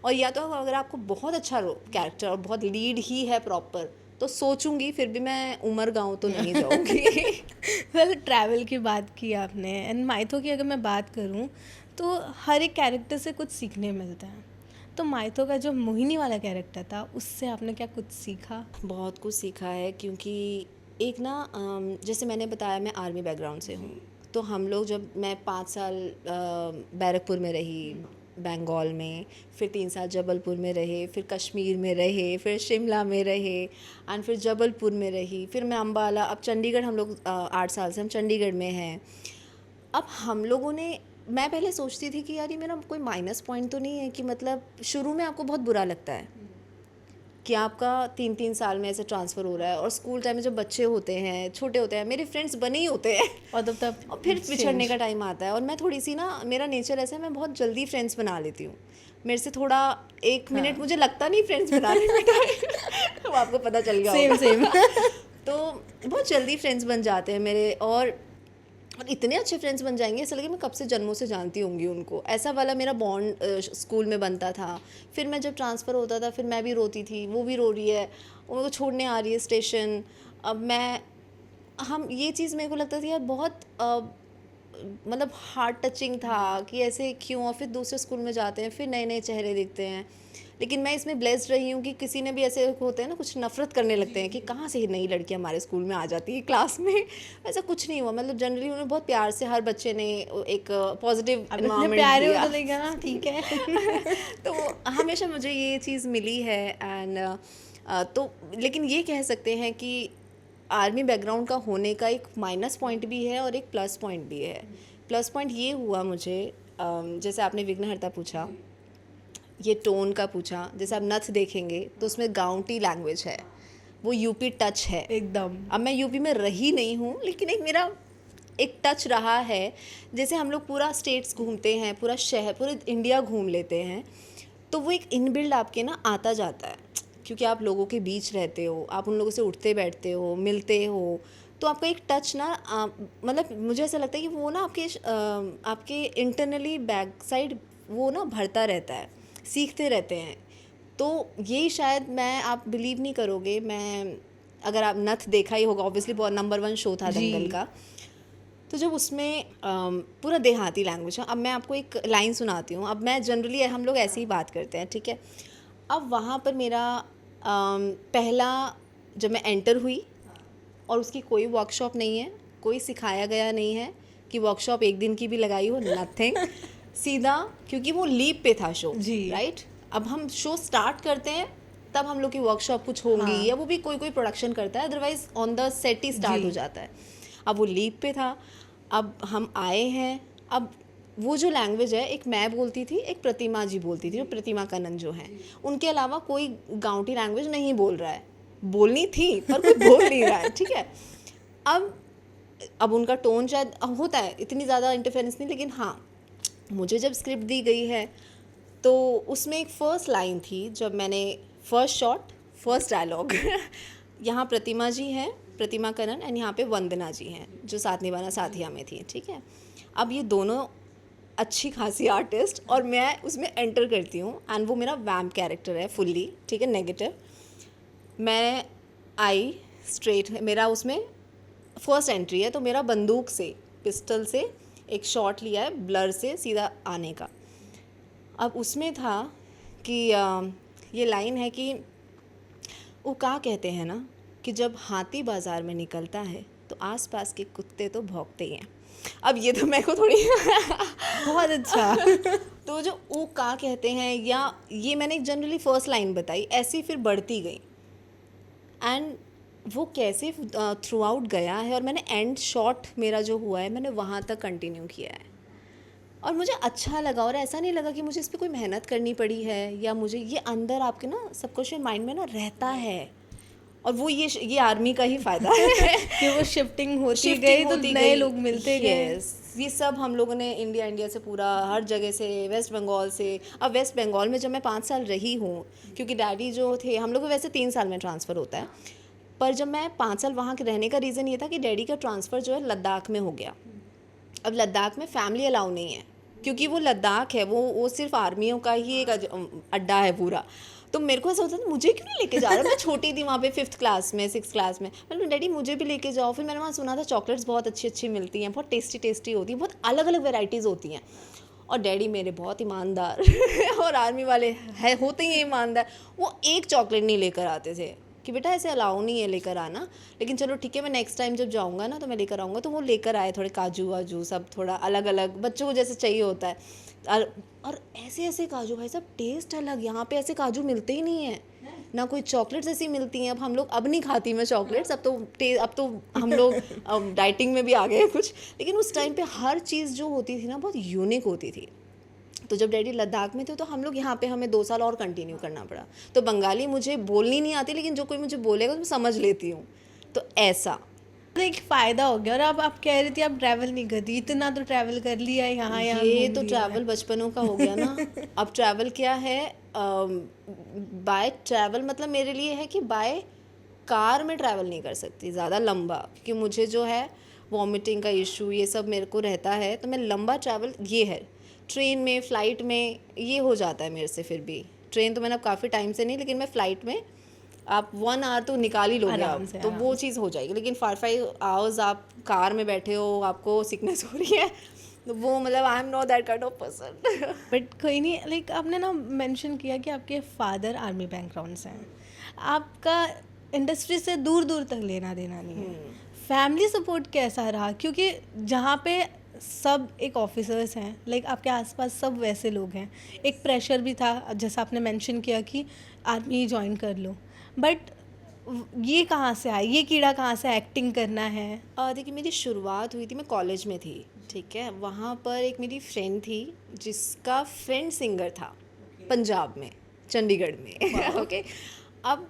और या तो अगर आपको बहुत अच्छा कैरेक्टर और बहुत लीड ही है प्रॉपर, तो सोचूंगी, फिर भी मैं उमर गांव तो नहीं जाऊंगी वेल, ट्रैवल की बात की आपने, एंड माइथो की अगर मैं बात करूं तो हर एक कैरेक्टर से कुछ सीखने मिलता है। तो माइथो का जो मोहिनी वाला कैरेक्टर था, उससे आपने क्या कुछ सीखा? बहुत कुछ सीखा है, क्योंकि एक ना जैसे मैंने बताया मैं आर्मी बैकग्राउंड से हूँ, तो हम लोग जब मैं 5 साल बैरकपुर में रही, बंगाल में, फिर 3 साल जबलपुर में रहे, फिर कश्मीर में रहे, फिर शिमला में रहे, एंड फिर जबलपुर में रही, फिर मैं अम्बाला, अब चंडीगढ़ हम लोग 8 साल से हम चंडीगढ़ में हैं। अब हम लोगों ने, मैं पहले सोचती थी कि यार ये मेरा कोई माइनस पॉइंट तो नहीं है, कि मतलब शुरू में आपको बहुत बुरा लगता है कि आपका 3-3 साल में ऐसे ट्रांसफ़र हो रहा है, और स्कूल टाइम में जब बच्चे होते हैं, छोटे होते हैं, मेरे फ्रेंड्स बने ही होते हैं और तब और फिर बिछड़ने का टाइम आता है। और मैं थोड़ी सी ना, मेरा नेचर ऐसा है, मैं बहुत जल्दी फ्रेंड्स बना लेती हूँ, मेरे से थोड़ा 1 मिनट मुझे लगता नहीं फ्रेंड्स बनाने में टाइम तो आपको पता चल गया सेम होगा। सेम तो बहुत जल्दी फ्रेंड्स बन जाते हैं मेरे। और और इतने अच्छे फ्रेंड्स बन जाएंगे, ऐसा लगे मैं कब से जन्मों से जानती होंगी उनको, ऐसा वाला मेरा बॉन्ड स्कूल में बनता था। फिर मैं जब ट्रांसफ़र होता था फिर मैं भी रोती थी, वो भी रो रही है, उनको छोड़ने आ रही है स्टेशन। अब मैं हम ये चीज़ मेरे को लगता था यार बहुत मतलब हार्ट टचिंग था कि ऐसे क्यों। और फिर दूसरे स्कूल में जाते हैं, फिर नए नए चेहरे दिखते हैं। लेकिन मैं इसमें ब्लेस्ड रही हूँ कि किसी ने भी ऐसे होते हैं ना, कुछ नफरत करने लगते हैं कि कहाँ से ही नई लड़की हमारे स्कूल में आ जाती है क्लास में। ऐसा कुछ नहीं हुआ, मतलब जनरली उन्होंने बहुत प्यार से हर बच्चे ने एक पॉजिटिव अब इतने एनवायरनमेंट प्यारे हो दिया। तो लेगा ना, ठीक है। तो हमेशा मुझे ये चीज़ मिली है। एंड तो लेकिन ये कह सकते हैं कि आर्मी बैकग्राउंड का होने का एक माइनस पॉइंट भी है और एक प्लस पॉइंट भी है। प्लस पॉइंट ये हुआ मुझे, जैसे आपने विघ्नहर्ता पूछा, ये टोन का पूछा, जैसे आप नथ देखेंगे तो उसमें गाउंटी लैंग्वेज है, वो यूपी टच है एकदम। अब मैं यूपी में रही नहीं हूँ, लेकिन एक मेरा एक टच रहा है। जैसे हम लोग पूरा स्टेट्स घूमते हैं, पूरा शहर, पूरे इंडिया घूम लेते हैं, तो वो एक इनबिल्ड आपके ना आता जाता है, क्योंकि आप लोगों के बीच रहते हो, आप उन लोगों से उठते बैठते हो, मिलते हो, तो आपका एक टच ना मतलब मुझे ऐसा लगता है कि वो ना आपके इंटरनली बैक साइड वो ना भरता रहता है, सीखते रहते हैं। तो यही शायद आप बिलीव नहीं करोगे, मैं अगर आप नथ देखा ही होगा, ऑब्वियसली बहुत नंबर 1 शो था जी। दंगल का। तो जब उसमें पूरा देहाती लैंग्वेज है। अब मैं आपको एक लाइन सुनाती हूँ। अब मैं जनरली हम लोग ऐसे ही बात करते हैं, ठीक है। अब वहाँ पर मेरा पहला जब मैं एंटर हुई, और उसकी कोई वर्कशॉप नहीं है, कोई सिखाया गया नहीं है कि वर्कशॉप एक दिन की भी लगाई हो, नथिंग। सीधा, क्योंकि वो लीव पे था शो, जी। राइट। अब हम शो स्टार्ट करते हैं तब हम लोग की वर्कशॉप कुछ होंगी, हाँ। या वो भी कोई कोई प्रोडक्शन करता है, अदरवाइज ऑन द सेट ही स्टार्ट जी। हो जाता है। अब वो लीव पे था, अब हम आए हैं। अब वो जो लैंग्वेज है, एक मैं बोलती थी, एक प्रतिमा जी बोलती थी, जो प्रतिमा कनन जो हैं, उनके अलावा कोई गाँवटी लैंग्वेज नहीं बोल रहा है। बोलनी थी पर कोई बोल नहीं रहा है, ठीक है। अब उनका टोन शायद होता है, इतनी ज़्यादा इंटरफेरेंस नहीं, लेकिन हाँ, मुझे जब स्क्रिप्ट दी गई है तो उसमें एक फ़र्स्ट लाइन थी, जब मैंने फर्स्ट शॉट, फर्स्ट डायलॉग यहाँ प्रतिमा जी हैं, प्रतिमा कनन, एंड यहाँ पे वंदना जी हैं जो साथ निभाना साथिया में थी, ठीक है। अब ये दोनों अच्छी खासी आर्टिस्ट, और मैं उसमें एंटर करती हूँ, एंड वो मेरा वैम्प कैरेक्टर है फुल्ली, ठीक है, नेगेटिव। मैं आई स्ट्रेट, मेरा उसमें फर्स्ट एंट्री है, तो मेरा बंदूक से, पिस्टल से एक शॉट लिया है ब्लर से सीधा आने का। अब उसमें था कि ये लाइन है कि वो क्या कहते हैं ना, कि जब हाथी बाज़ार में निकलता है तो आसपास के कुत्ते तो भौंकते ही हैं। अब ये तो मेरे को थोड़ी बहुत अच्छा। तो जो वो क्या कहते हैं, या ये मैंने एक जनरली फर्स्ट लाइन बताई, ऐसी फिर बढ़ती गई, एंड वो कैसे थ्रू आउट गया है, और मैंने एंड शॉट मेरा जो हुआ है, मैंने वहाँ तक कंटिन्यू किया है, और मुझे अच्छा लगा। और ऐसा नहीं लगा कि मुझे इस पर कोई मेहनत करनी पड़ी है, या मुझे ये अंदर आपके ना सबकॉन्शियस माइंड में ना रहता है। और वो ये आर्मी का ही फ़ायदा है कि वो शिफ्टिंग होती Shifting गई तो होती नए गई। लोग मिलते गए। Yes, ये सब हम लोगों ने इंडिया से पूरा हर जगह से, वेस्ट बंगाल से। अब वेस्ट बंगाल में जब मैं 5 साल रही हूँ, क्योंकि डैडी जो थे, हम लोग को वैसे 3 साल में ट्रांसफ़र होता है, पर जब मैं 5 साल वहाँ के रहने का रीज़न ये था कि डैडी का ट्रांसफ़र जो है लद्दाख में हो गया। अब लद्दाख में फैमिली अलाउ नहीं है, क्योंकि वो लद्दाख है, वो सिर्फ आर्मियों का ही एक अड्डा है पूरा। तो मेरे को ऐसा होता था, मुझे क्यों नहीं लेके जा रहा। मैं छोटी थी वहाँ पे, 5th क्लास में, 6th क्लास में। मैंने डैडी मुझे भी लेके जाओ। फिर मैंने वहाँ सुना था चॉकलेट्स बहुत अच्छी अच्छी मिलती हैं, बहुत टेस्टी टेस्टी होती हैं, बहुत अलग अलग वेराइटीज़ होती हैं। और डैडी मेरे बहुत ईमानदार और आर्मी वाले है, होते ही ईमानदार, वो एक चॉकलेट नहीं लेकर आते थे कि बेटा ऐसे अलाउ नहीं है लेकर आना, लेकिन चलो ठीक है, मैं नेक्स्ट टाइम जब जाऊँगा ना तो मैं लेकर आऊँगा। तो वो लेकर आए थोड़े काजू वाजू, सब थोड़ा अलग अलग, बच्चों को जैसे चाहिए होता है। और ऐसे ऐसे काजू, भाई साहब टेस्ट अलग, यहाँ पे ऐसे काजू मिलते ही नहीं है ना, कोई चॉकलेट्स ऐसी मिलती हैं। अब नहीं खाती मैं चॉकलेट्स, अब तो हम लोग डाइटिंग में भी आ गए कुछ, लेकिन उस टाइम पे हर चीज़ जो होती थी ना बहुत यूनिक होती थी। तो जब डैडी लद्दाख में थे तो हम लोग यहाँ पे, हमें 2 साल और कंटिन्यू करना पड़ा। तो बंगाली मुझे बोलनी नहीं आती, लेकिन जो कोई मुझे बोलेगा तो मैं समझ लेती हूँ। तो ऐसा तो एक फ़ायदा हो गया। और अब आप कह रही थी आप ट्रैवल नहीं करती, इतना तो ट्रैवल कर लिया है, यहाँ यहाँ ये घूम तो लिया है। ट्रैवल बचपनों का हो गया ना। अब ट्रैवल क्या है, बाय ट्रैवल मतलब मेरे लिए है कि बाय कार में ट्रैवल नहीं कर सकती ज़्यादा लंबा, क्योंकि मुझे जो है वॉमिटिंग का इशू ये सब मेरे को रहता है, तो मैं लंबा ट्रैवल ये है ट्रेन में, फ़्लाइट में ये हो जाता है मेरे से। फिर भी ट्रेन तो मैंने अब काफ़ी टाइम से नहीं, लेकिन मैं फ़्लाइट में आप 1 आवर तो निकाल ही लोगे आराम आप, से, तो आराम वो चीज़ हो जाएगी। लेकिन 4-5 आवर्स आप कार में बैठे हो, आपको सिकनेस हो रही है, तो वो मतलब आई am not that kind of person. But कोई नहीं, लाइक आपने ना मेंशन किया कि आपके फादर आर्मी बैकग्राउंड से हैं, आपका इंडस्ट्री से दूर दूर तक लेना देना नहीं है। फैमिली सपोर्ट कैसा रहा? क्योंकि जहाँ पे सब एक ऑफिसर्स हैं, लाइक आपके आसपास सब वैसे लोग हैं, एक प्रेशर भी था जैसा आपने मेंशन किया कि आर्मी ज्वाइन कर लो, बट ये कहाँ से आया, ये कीड़ा कहाँ से एक्टिंग करना है? देखिए मेरी शुरुआत हुई थी, मैं कॉलेज में थी, ठीक है। वहाँ पर एक मेरी फ्रेंड थी जिसका फ्रेंड सिंगर था पंजाब में, चंडीगढ़ में। ओके। अब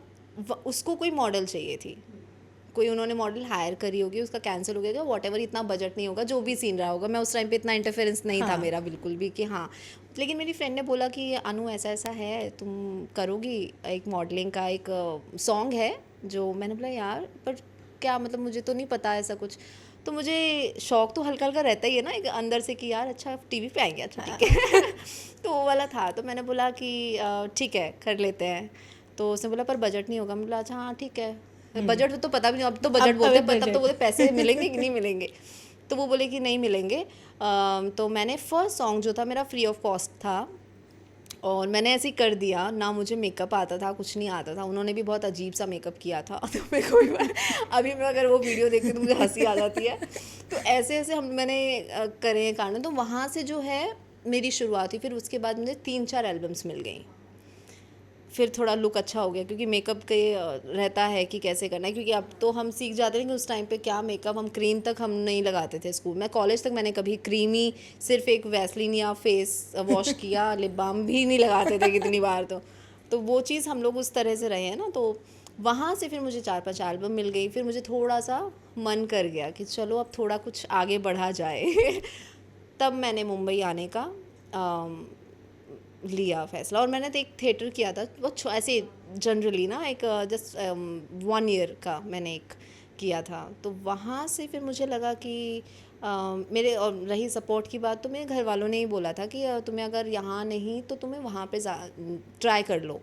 उसको कोई मॉडल चाहिए थी, कोई उन्होंने मॉडल हायर करी होगी, उसका कैंसिल हो गया, वॉट एवर, इतना बजट नहीं होगा, जो भी सीन रहा होगा। मैं उस टाइम पे इतना इंटरफेरेंस नहीं था हाँ। मेरा बिल्कुल भी कि हाँ। लेकिन मेरी फ्रेंड ने बोला कि अनु ऐसा ऐसा है, तुम करोगी, एक मॉडलिंग का एक सॉन्ग है जो। मैंने बोला यार पर क्या मतलब, मुझे तो नहीं पता ऐसा कुछ। तो मुझे शौक तो हल्का हल्का रहता ही है ना एक अंदर से कि यार अच्छा टीवी पे आएंगे, अच्छा ठीक है। तो वो वाला था। तो मैंने बोला कि ठीक है कर लेते हैं। तो उसने बोला पर बजट नहीं होगा। मैं बोला अच्छा हाँ ठीक है। बजट तो पता भी नहीं, अब तो बजट बोलते हैं, पर तब तो बोलते पैसे मिलेंगे कि नहीं मिलेंगे। तो वो बोले कि नहीं मिलेंगे। तो मैंने फर्स्ट सॉन्ग जो था मेरा फ्री ऑफ कॉस्ट था, और मैंने ऐसे ही कर दिया ना। मुझे मेकअप आता था, कुछ नहीं आता था। उन्होंने भी बहुत अजीब सा मेकअप किया था। तो मेरे को भी अभी मैं अगर वो वीडियो देखती हूँ तो मुझे हंसी आ जाती है। तो ऐसे ऐसे मैंने करे हैं कारण। तो वहाँ से जो है मेरी शुरुआत हुई। फिर उसके बाद मुझे 3-4 एल्बम्स मिल गई। फिर थोड़ा लुक अच्छा हो गया, क्योंकि मेकअप के रहता है कि कैसे करना है। क्योंकि अब तो हम सीख जाते हैं कि उस टाइम पे क्या मेकअप, हम क्रीम तक हम नहीं लगाते थे स्कूल में। कॉलेज तक मैंने कभी क्रीम ही, सिर्फ एक वैसलीन या फेस वॉश किया, लिप बाम भी नहीं लगाते थे कितनी बार। तो वो चीज़ हम लोग उस तरह से रहे हैं ना। तो वहाँ से फिर मुझे 4-5 एल्बम मिल गई। फिर मुझे थोड़ा सा मन कर गया कि चलो अब थोड़ा कुछ आगे बढ़ा जाए। तब मैंने मुंबई आने का लिया फैसला। और मैंने तो एक थिएटर किया था वो ऐसे जनरली ना, एक जस्ट 1 ईयर का मैंने एक किया था। तो वहाँ से फिर मुझे लगा कि मेरे, और रही सपोर्ट की बात, तो मेरे घर वालों ने ही बोला था कि तुम्हें अगर यहाँ नहीं तो तुम्हें वहाँ पे ट्राई कर लो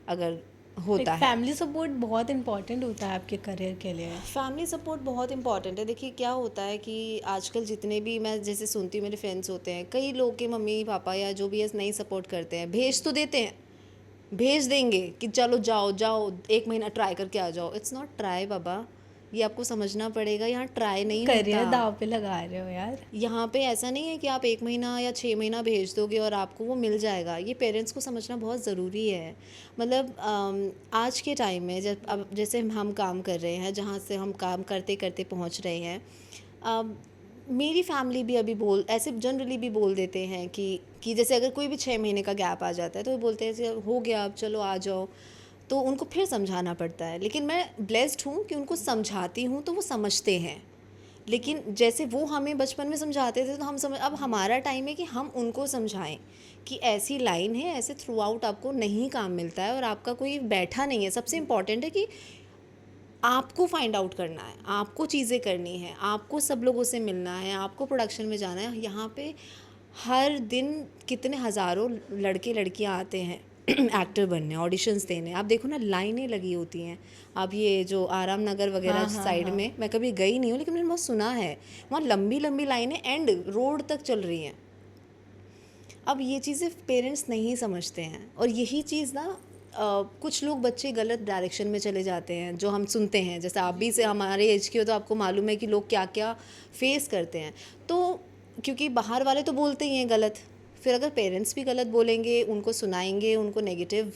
अगर होता है। फैमिली सपोर्ट बहुत इंपॉर्टेंट होता है आपके करियर के लिए। फैमिली सपोर्ट बहुत इंपॉर्टेंट है। देखिए क्या होता है कि आजकल जितने भी मैं जैसे सुनती हूँ, मेरे फ्रेंड्स होते हैं, कई लोग के मम्मी पापा या जो भी है नहीं सपोर्ट करते हैं। भेज तो देते हैं, भेज देंगे कि चलो जाओ जाओ 1 महीना ट्राई करके आ जाओ। इट्स नॉट ट्राई बाबा, ये आपको समझना पड़ेगा। यहाँ ट्राई नहीं करियर होता। दाव पे लगा रहे हो यार। यहाँ पे ऐसा नहीं है कि आप 1 महीना या 6 महीना भेज दोगे और आपको वो मिल जाएगा। ये पेरेंट्स को समझना बहुत ज़रूरी है। मतलब आज के टाइम में जब अब जैसे हम काम कर रहे हैं, जहाँ से हम काम करते करते पहुँच रहे हैं, मेरी फैमिली भी अभी ऐसे जनरली भी बोल देते हैं कि जैसे अगर कोई भी 6 महीने का गैप आ जाता है तो वो बोलते हैं हो गया अब चलो आ जाओ। तो उनको फिर समझाना पड़ता है। लेकिन मैं ब्लेस्ड हूँ कि उनको समझाती हूँ तो वो समझते हैं। लेकिन जैसे वो हमें बचपन में समझाते थे तो हम समझ, अब हमारा टाइम है कि हम उनको समझाएं कि ऐसी लाइन है, ऐसे थ्रू आउट आपको नहीं काम मिलता है और आपका कोई बैठा नहीं है। सबसे इम्पॉर्टेंट है कि आपको फाइंड आउट करना है, आपको चीज़ें करनी है, आपको सब लोगों से मिलना है, आपको प्रोडक्शन में जाना है। यहाँ पे हर दिन कितने हज़ारों लड़के लड़कियाँ आते हैं एक्टर बनने, ऑडिशंस देने। आप देखो ना लाइनें लगी होती हैं। अब ये जो आराम नगर वगैरह साइड में, मैं कभी गई नहीं हूँ लेकिन मैंने बहुत सुना है, वहाँ लंबी लंबी लाइनें एंड रोड तक चल रही हैं। अब ये चीज़ें पेरेंट्स नहीं समझते हैं, और यही चीज़ ना कुछ लोग बच्चे गलत डायरेक्शन में चले जाते हैं, जो हम सुनते हैं। जैसे आप भी से हमारे एज के हो तो आपको मालूम है कि लोग क्या क्या फेस करते हैं। तो क्योंकि बाहर वाले तो बोलते ही हैं गलत, फिर अगर पेरेंट्स भी गलत बोलेंगे, उनको सुनाएंगे, उनको नेगेटिव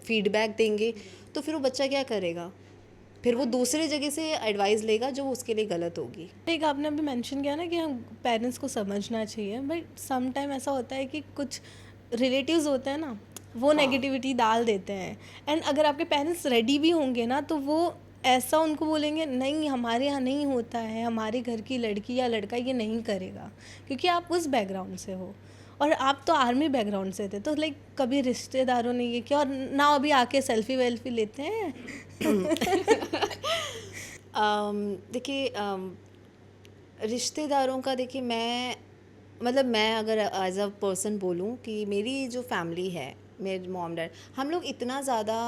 फीडबैक देंगे, तो फिर वो बच्चा क्या करेगा? फिर वो दूसरे जगह से एडवाइस लेगा जो उसके लिए गलत होगी। एक आपने अभी मेंशन किया ना कि हम पेरेंट्स को समझना चाहिए, बट सम टाइम ऐसा होता है कि कुछ रिलेटिव्स होते हैं ना, वो नेगेटिविटी डाल देते हैं। एंड अगर आपके पेरेंट्स रेडी भी होंगे ना तो वो ऐसा उनको बोलेंगे नहीं हमारे यहाँ नहीं होता है, हमारे घर की लड़की या लड़का ये नहीं करेगा, क्योंकि आप उस बैकग्राउंड से हो और आप तो आर्मी बैकग्राउंड से थे। तो लाइक कभी रिश्तेदारों ने ये किया, और ना अभी आके सेल्फी वेल्फी लेते हैं। देखिए रिश्तेदारों का देखिए, मैं अगर एज अ पर्सन बोलूँ कि मेरी जो फैमिली है, मेरे मॉम डैड, हम लोग इतना ज़्यादा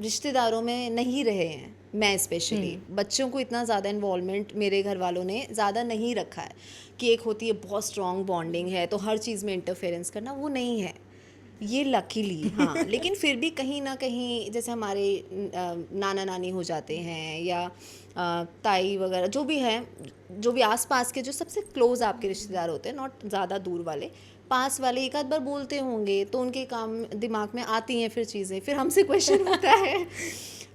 रिश्तेदारों में नहीं रहे हैं। मैं स्पेशली बच्चों को इतना ज़्यादा इन्वॉल्वमेंट मेरे घर वालों ने ज़्यादा नहीं रखा है कि एक होती है बहुत स्ट्रॉन्ग बॉन्डिंग है तो हर चीज़ में इंटरफेरेंस करना, वो नहीं है ये लकीली। हाँ, लेकिन फिर भी कहीं ना कहीं जैसे हमारे नाना नानी हो जाते हैं या ताई वगैरह जो भी हैं, जो भी आसपास के जो सबसे क्लोज आपके रिश्तेदार होते हैं, नॉट ज़्यादा दूर वाले, पास वाले एक आध बार बोलते होंगे तो उनके काम दिमाग में आती हैं फिर चीज़ें, फिर हमसे क्वेश्चन होता है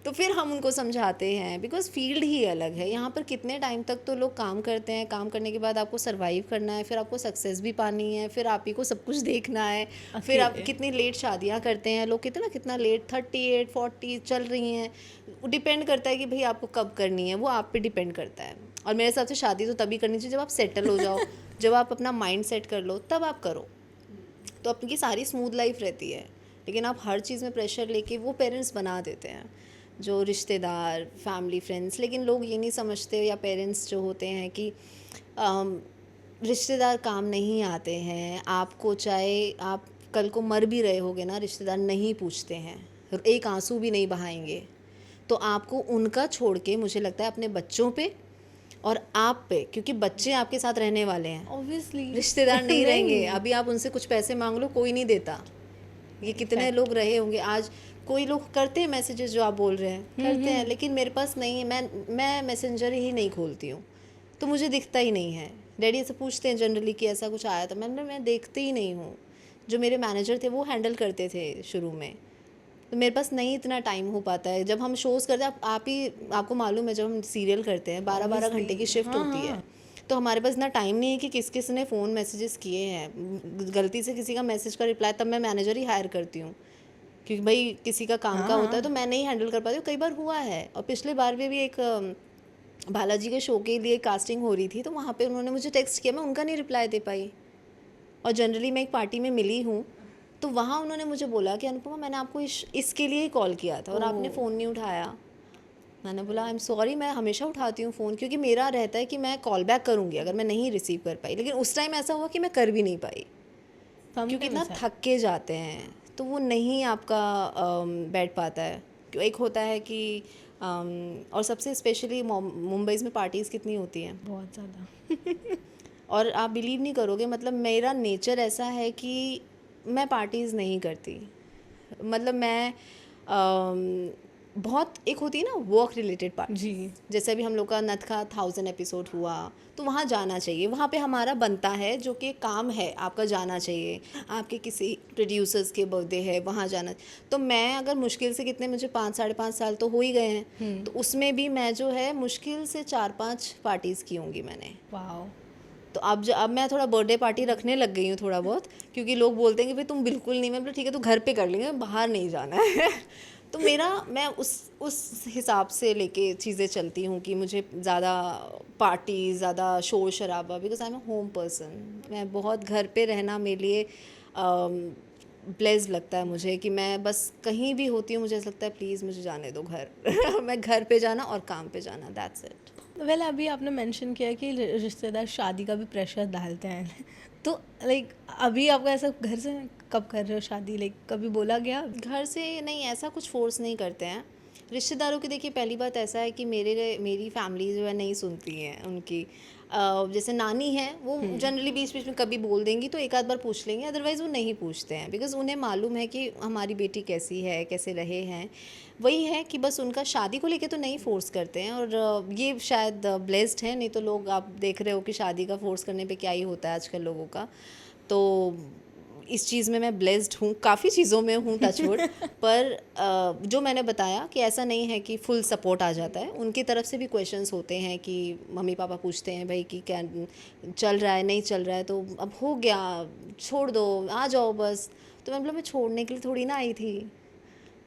तो फिर हम उनको समझाते हैं, बिकॉज़ फील्ड ही अलग है। यहाँ पर कितने टाइम तक तो लोग काम करते हैं, काम करने के बाद आपको सर्वाइव करना है, फिर आपको सक्सेस भी पानी है, फिर आप ही को सब कुछ देखना है, फिर आप कितनी लेट शादियाँ करते हैं लोग, कितना लेट 38 40 चल रही हैं, डिपेंड करता है कि भाई आपको कब करनी है, वो आप पे डिपेंड करता है। और मेरे हिसाब से शादी तो तभी करनी चाहिए जब आप सेटल हो जाओ, जब आप अपना माइंड सेट कर लो तब आप करो, तो आपकी सारी स्मूथ लाइफ रहती है। लेकिन आप हर चीज़ में प्रेशर लेके वो पेरेंट्स बना देते हैं जो रिश्तेदार, फैमिली, फ्रेंड्स, लेकिन लोग ये नहीं समझते या पेरेंट्स जो होते हैं कि रिश्तेदार काम नहीं आते हैं आपको, चाहे आप कल को मर भी रहे होगे ना, रिश्तेदार नहीं पूछते हैं, एक आंसू भी नहीं बहाएंगे। तो आपको उनका छोड़ के मुझे लगता है अपने बच्चों पे और आप पे, क्योंकि बच्चे आपके साथ रहने वाले हैं, ऑब्वियसली रिश्तेदार नहीं रहेंगे। अभी आप उनसे कुछ पैसे मांग लो, कोई नहीं देता। ये कितने लोग रहे होंगे आज, कोई लोग करते हैं मैसेजेस जो आप बोल रहे हैं, करते हैं, लेकिन मेरे पास नहीं है, मैं मैसेंजर ही नहीं खोलती हूँ, तो मुझे दिखता ही नहीं है। डैडी से पूछते हैं जनरली कि ऐसा कुछ आया था, मैं देखती ही नहीं हूँ। जो मेरे मैनेजर थे वो हैंडल करते थे शुरू में, तो मेरे पास नहीं इतना टाइम हो पाता है। जब हम शोज़ करते हैं, आपको मालूम है, जब हम सीरियल करते हैं 12-12 घंटे की शिफ्ट होती है, तो हमारे पास इतना टाइम नहीं है कि किस किस ने फ़ोन मैसेजेस किए हैं। गलती से किसी का मैसेज का रिप्लाई, तब मैं मैनेजर ही हायर करती हूँ, क्योंकि भाई किसी का काम का होता है तो मैं नहीं हैंडल कर पाती हूँ। कई बार हुआ है, और पिछले बार भी एक बालाजी के शो के लिए कास्टिंग हो रही थी, तो वहाँ पे उन्होंने मुझे टेक्स्ट किया, मैं उनका नहीं रिप्लाई दे पाई। और जनरली मैं एक पार्टी में मिली हूँ, तो वहाँ उन्होंने मुझे बोला कि अनुपमा, मैंने आपको इसके लिए ही कॉल किया था और आपने फ़ोन नहीं उठाया। मैंने बोला आई एम सॉरी, मैं हमेशा उठाती हूँ फ़ोन, क्योंकि मेरा रहता है कि मैं कॉल बैक करूँगी अगर मैं नहीं रिसीव कर पाई। लेकिन उस टाइम ऐसा हुआ कि मैं कर भी नहीं पाई, क्योंकि इतना थक के जाते हैं तो वो नहीं आपका बैठ पाता है। एक होता है कि और सबसे स्पेशली मुंबई में पार्टीज़ कितनी होती हैं, बहुत ज़्यादा। और आप बिलीव नहीं करोगे, मतलब मेरा नेचर ऐसा है कि मैं पार्टीज़ नहीं करती। मतलब मैं बहुत, एक होती है ना वर्क रिलेटेड पार्टी, जी, जैसे अभी हम लोग का नथ का 1000 एपिसोड हुआ, तो वहाँ जाना चाहिए, वहाँ पे हमारा बनता है, जो कि काम है आपका, जाना चाहिए। आपके किसी प्रोड्यूसर्स के बर्थडे है, वहाँ जाना। तो मैं अगर मुश्किल से कितने, मुझे 5-5.5 साल तो हो ही गए हैं, तो उसमें भी मैं जो है मुश्किल से 4-5 पार्टीज़ की होंगी मैंने। वाओ। तो अब मैं थोड़ा बर्थडे पार्टी रखने लग गई हूँ थोड़ा बहुत, क्योंकि लोग बोलते हैं कि भाई तुम बिल्कुल नहीं। मैं बोला ठीक है, तो घर पे कर लेंगे, बाहर नहीं जाना है तो मैं उस हिसाब से लेके चीज़ें चलती हूँ कि मुझे ज़्यादा पार्टी, ज़्यादा शोर शराबा, because I am a home person. मैं बहुत घर पे रहना मेरे लिए ब्लेस्ड लगता है मुझे, कि मैं बस कहीं भी होती हूँ मुझे ऐसा लगता है प्लीज़ मुझे जाने दो घर मैं घर पे जाना और काम पे जाना, दैट्स इट। वेल अभी आपने मेंशन किया कि रिश्तेदार शादी का भी प्रेशर डालते हैं तो लाइक अभी आपका ऐसा घर से कब कर रहे हो शादी, लाइक कभी बोला गया? घर से नहीं, ऐसा कुछ फोर्स नहीं करते हैं रिश्तेदारों की। देखिए पहली बात ऐसा है कि मेरी फैमिली जो है नहीं सुनती है उनकी। जैसे नानी है वो जनरली बीच बीच में कभी बोल देंगी तो एक आध बार पूछ लेंगे, अदरवाइज़ वो नहीं पूछते हैं, बिकॉज़ उन्हें मालूम है कि हमारी बेटी कैसी है, कैसे रहे हैं। वही है कि बस उनका शादी को लेके तो नहीं फोर्स करते हैं, और ये शायद ब्लेस्ड है, नहीं तो लोग आप देख रहे हो कि शादी का फोर्स करने पे क्या ही होता है आजकल लोगों का। तो इस चीज़ में मैं ब्लेस्ड हूँ, काफ़ी चीज़ों में हूँ टचवुड पर जो मैंने बताया कि ऐसा नहीं है कि फुल सपोर्ट आ जाता है, उनकी तरफ से भी क्वेश्चंस होते हैं कि मम्मी पापा पूछते हैं भाई कि क्या चल रहा है, नहीं चल रहा है, तो अब हो गया, छोड़ दो, आ जाओ बस। तो मैं बोला मैं छोड़ने के लिए थोड़ी ना आई थी,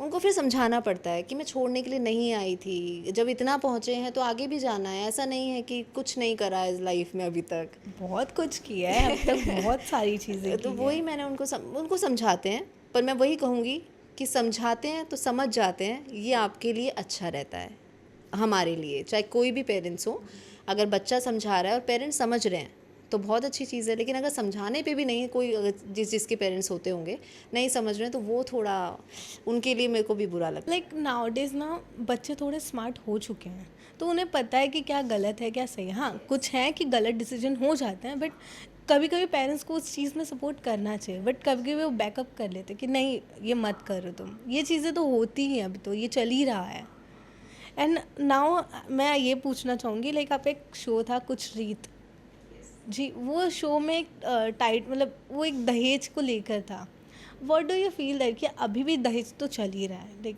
उनको फिर समझाना पड़ता है कि मैं छोड़ने के लिए नहीं आई थी, जब इतना पहुँचे हैं तो आगे भी जाना है। ऐसा नहीं है कि कुछ नहीं करा है लाइफ में अभी तक, बहुत कुछ किया है अब तक, बहुत सारी चीज़ें तो की वही हैं। मैंने उनको समझाते हैं। पर मैं वही कहूँगी कि समझाते हैं तो समझ जाते हैं, ये आपके लिए अच्छा रहता है। हमारे लिए, चाहे कोई भी पेरेंट्स हो, अगर बच्चा समझा रहा है और पेरेंट्स समझ रहे हैं तो बहुत अच्छी चीज़ है। लेकिन अगर समझाने पे भी नहीं, कोई अगर जिसके पेरेंट्स होते होंगे नहीं समझ रहे हैं, तो वो थोड़ा उनके लिए मेरे को भी बुरा लगता है। लाइक नाउ डेज ना बच्चे थोड़े स्मार्ट हो चुके हैं, तो उन्हें पता है कि क्या गलत है क्या सही है। हाँ, कुछ है कि गलत डिसीजन हो जाते हैं, बट कभी कभी पेरेंट्स को उस चीज़ में सपोर्ट करना चाहिए, बट कभी कभी वो बैकअप कर लेते हैं कि नहीं ये मत करो तुम, ये चीज़ें तो होती ही हैं, अभी तो ये चल ही रहा है। एंड नाउ मैं ये पूछना चाहूँगी, लाइक आप एक शो था कुछ रीत जी, वो शो में एक टाइट मतलब वो एक दहेज को लेकर था। What do you feel that कि अभी भी दहेज तो चल ही रहा है, लाइक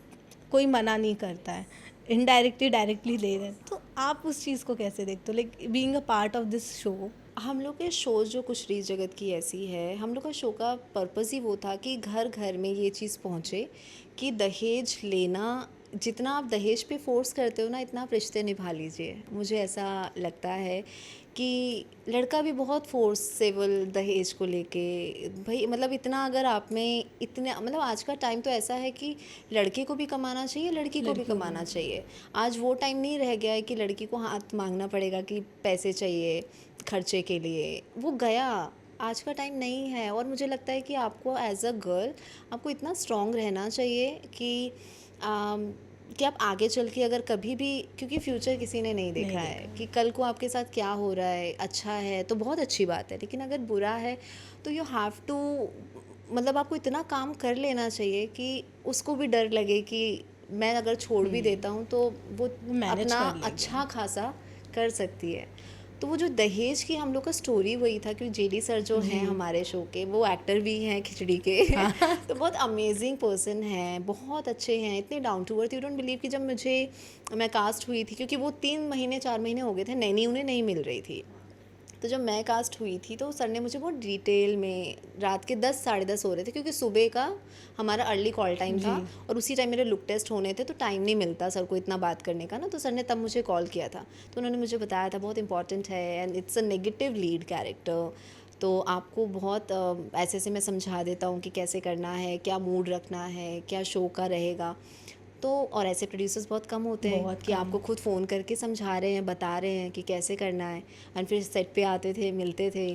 कोई मना नहीं करता है, इनडायरेक्टली डायरेक्टली ले रहे हैं, तो आप उस चीज़ को कैसे देखते हो, like being a part of this show? हम लोग के शोज़ जो कुछ रीत जगत की ऐसी है, हम लोग का शो का पर्पस ही वो था कि घर घर में ये चीज़ पहुँचे कि दहेज लेना, जितना आप दहेज पे फोर्स करते हो ना, इतना आप रिश्ते निभा लीजिए। मुझे ऐसा लगता है कि लड़का भी बहुत फोर्सेबल दहेज को लेके, भाई मतलब इतना अगर आप में इतने, मतलब आज का टाइम तो ऐसा है कि लड़के को भी कमाना चाहिए, लड़की को भी कमाना चाहिए। आज वो टाइम नहीं रह गया है कि लड़की को हाथ मांगना पड़ेगा कि पैसे चाहिए खर्चे के लिए, वो गया। आज का टाइम नहीं है। और मुझे लगता है कि आपको एज अ गर्ल आपको इतना स्ट्रॉन्ग रहना चाहिए कि कि आप आगे चल के अगर कभी भी, क्योंकि फ्यूचर किसी ने नहीं देखा है कि कल को आपके साथ क्या हो रहा है, अच्छा है तो बहुत अच्छी बात है, लेकिन अगर बुरा है तो यू हैव टू, मतलब आपको इतना काम कर लेना चाहिए कि उसको भी डर लगे कि मैं अगर छोड़ भी देता हूँ तो वो मैनेज अपना कर लेगी। अच्छा खासा कर सकती है। तो वो जो दहेज की हम लोग का स्टोरी वही था, क्योंकि जेडी सर जो हैं हमारे शो के, वो एक्टर भी हैं खिचड़ी के तो बहुत अमेजिंग पर्सन हैं, बहुत अच्छे हैं, इतने down to earth. You don't believe कि जब मैं कास्ट हुई थी, क्योंकि वो 3 महीने 4 महीने हो गए थे, नैनी उन्हें नहीं मिल रही थी, तो जब मैं कास्ट हुई थी तो सर ने मुझे बहुत डिटेल में, रात के 10 साढ़े 10 हो रहे थे, क्योंकि सुबह का हमारा अर्ली कॉल टाइम था और उसी टाइम मेरे लुक टेस्ट होने थे, तो टाइम नहीं मिलता सर को इतना बात करने का ना, तो सर ने तब मुझे कॉल किया था। तो उन्होंने मुझे बताया था बहुत इंपॉर्टेंट है and it's a negative lead character, तो आपको बहुत ऐसे ऐसे मैं समझा देता हूँ कि कैसे करना है, क्या मूड रखना है, क्या शो का रहेगा। तो और ऐसे प्रोड्यूसर्स बहुत कम होते हैं कि आपको खुद फ़ोन करके समझा रहे हैं, बता रहे हैं कि कैसे करना है, एंड फिर सेट पे आते थे, मिलते थे।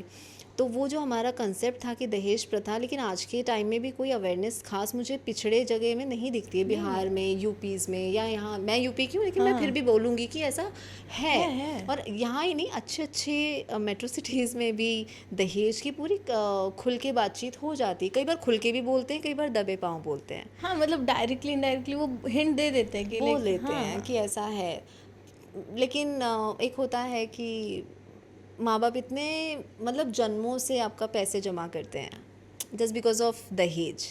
तो वो जो हमारा कंसेप्ट था कि दहेज प्रथा, लेकिन आज के टाइम में भी कोई अवेयरनेस खास मुझे पिछड़े जगह में नहीं दिखती है, बिहार में, यूपीज़ में, या यहाँ मैं यूपी की हूँ लेकिन मैं फिर भी बोलूँगी कि ऐसा है। और यहाँ ही नहीं, अच्छे अच्छे मेट्रो सिटीज़ में भी दहेज की पूरी खुल के बातचीत हो जाती है। कई बार खुल के भी बोलते हैं, कई बार दबे पाँव बोलते हैं, हाँ, मतलब डायरेक्टली इनडायरेक्टली वो हिंट दे देते हैं कि बोल लाइक लेते हैं कि ऐसा है। लेकिन एक होता है कि माँ बाप इतने, मतलब जन्मों से आपका पैसे जमा करते हैं जस्ट बिकॉज ऑफ दहेज,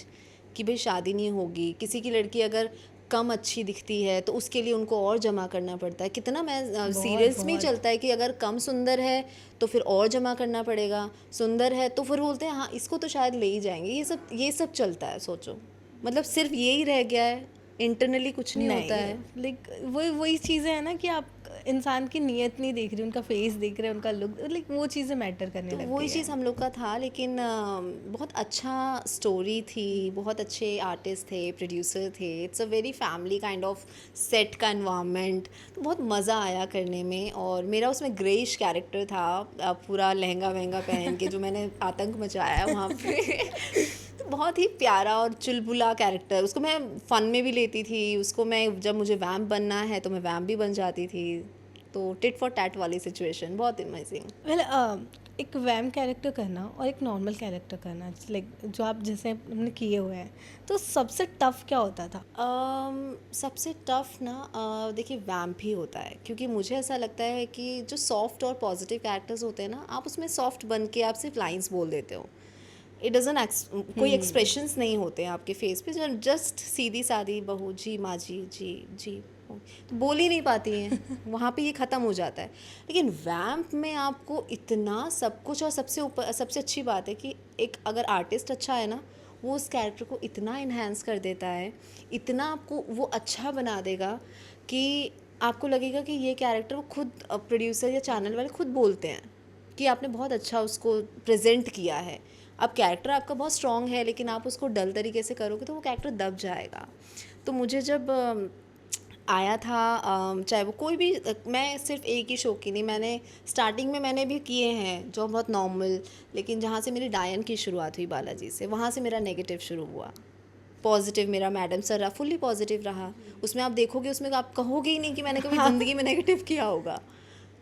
कि भाई शादी नहीं होगी, किसी की लड़की अगर कम अच्छी दिखती है तो उसके लिए उनको और जमा करना पड़ता है। कितना मैं सीरियल्स में ही चलता है कि अगर कम सुंदर है तो फिर और जमा करना पड़ेगा, सुंदर है तो फिर बोलते हैं हाँ इसको तो शायद ले ही जाएंगे। ये सब चलता है। सोचो, मतलब सिर्फ यही रह गया है, इंटरनली कुछ नहीं होता है। लाइक वही चीज़ें हैं ना कि आप इंसान की नीयत नहीं देख रहे, उनका फेस देख रहे हैं, उनका लुक, लाइक वो चीज़ें मैटर करने तो लग वही गई चीज़ हम लोग का था। लेकिन बहुत अच्छा स्टोरी थी, बहुत अच्छे आर्टिस्ट थे, प्रोड्यूसर थे, it's a very family kind of set का एनवायरनमेंट, तो बहुत मज़ा आया करने में। और मेरा उसमें ग्रेइश कैरेक्टर था, पूरा लहंगा वहंगा पहन के जो मैंने आतंक मचाया वहाँ पे तो बहुत ही प्यारा और चुलबुला कैरेक्टर, उसको मैं फ़न में भी लेती थी, उसको मैं जब मुझे वैम्प बनना है तो मैं वैम्प भी बन जाती थी। तो टिट फॉर टैट वाली सिचुएशन बहुत अमेजिंग। वेल एक वैम कैरेक्टर करना और एक नॉर्मल कैरेक्टर करना, लाइक जो आप जैसे हमने किए हुए हैं, तो सबसे टफ क्या होता था? सबसे टफ ना देखिए वैम्प ही होता है, क्योंकि मुझे ऐसा लगता है कि जो सॉफ्ट और पॉजिटिव कैरेक्टर्स होते हैं ना, आप उसमें सॉफ्ट बन के आप सिर्फ लाइंस बोल देते हो, इट डजन कोई एक्सप्रेशंस नहीं होते हैं आपके फेस पे, जस्ट सीधी सादी बहू जी, माँ जी, जी तो बोल ही नहीं पाती हैं वहाँ पे ये ख़त्म हो जाता है। लेकिन वैम्प में आपको इतना सब कुछ, और सबसे ऊपर सबसे अच्छी बात है कि एक अगर आर्टिस्ट अच्छा है ना, वो उस कैरेक्टर को इतना इन्हेंस कर देता है, इतना आपको वो अच्छा बना देगा कि आपको लगेगा कि ये कैरेक्टर वो खुद प्रोड्यूसर या चैनल वाले खुद बोलते हैं कि आपने बहुत अच्छा उसको प्रेजेंट किया है। अब कैरेक्टर आपका बहुत स्ट्रॉन्ग है, लेकिन आप उसको डल तरीके से करोगे तो वो कैरेक्टर दब जाएगा। तो मुझे जब आया था, चाहे वो कोई भी, मैं सिर्फ एक ही शो की नहीं, मैंने स्टार्टिंग में मैंने भी किए हैं जो बहुत नॉर्मल, लेकिन जहाँ से मेरी डायन की शुरुआत हुई बालाजी से, वहाँ से मेरा नेगेटिव शुरू हुआ। पॉजिटिव मेरा मैडम सर रहा, फुल्ली पॉजिटिव रहा। उसमें आप देखोगे, उसमें आप कहोगे ही नहीं कि मैंने कभी ज़िंदगी में नेगेटिव किया होगा।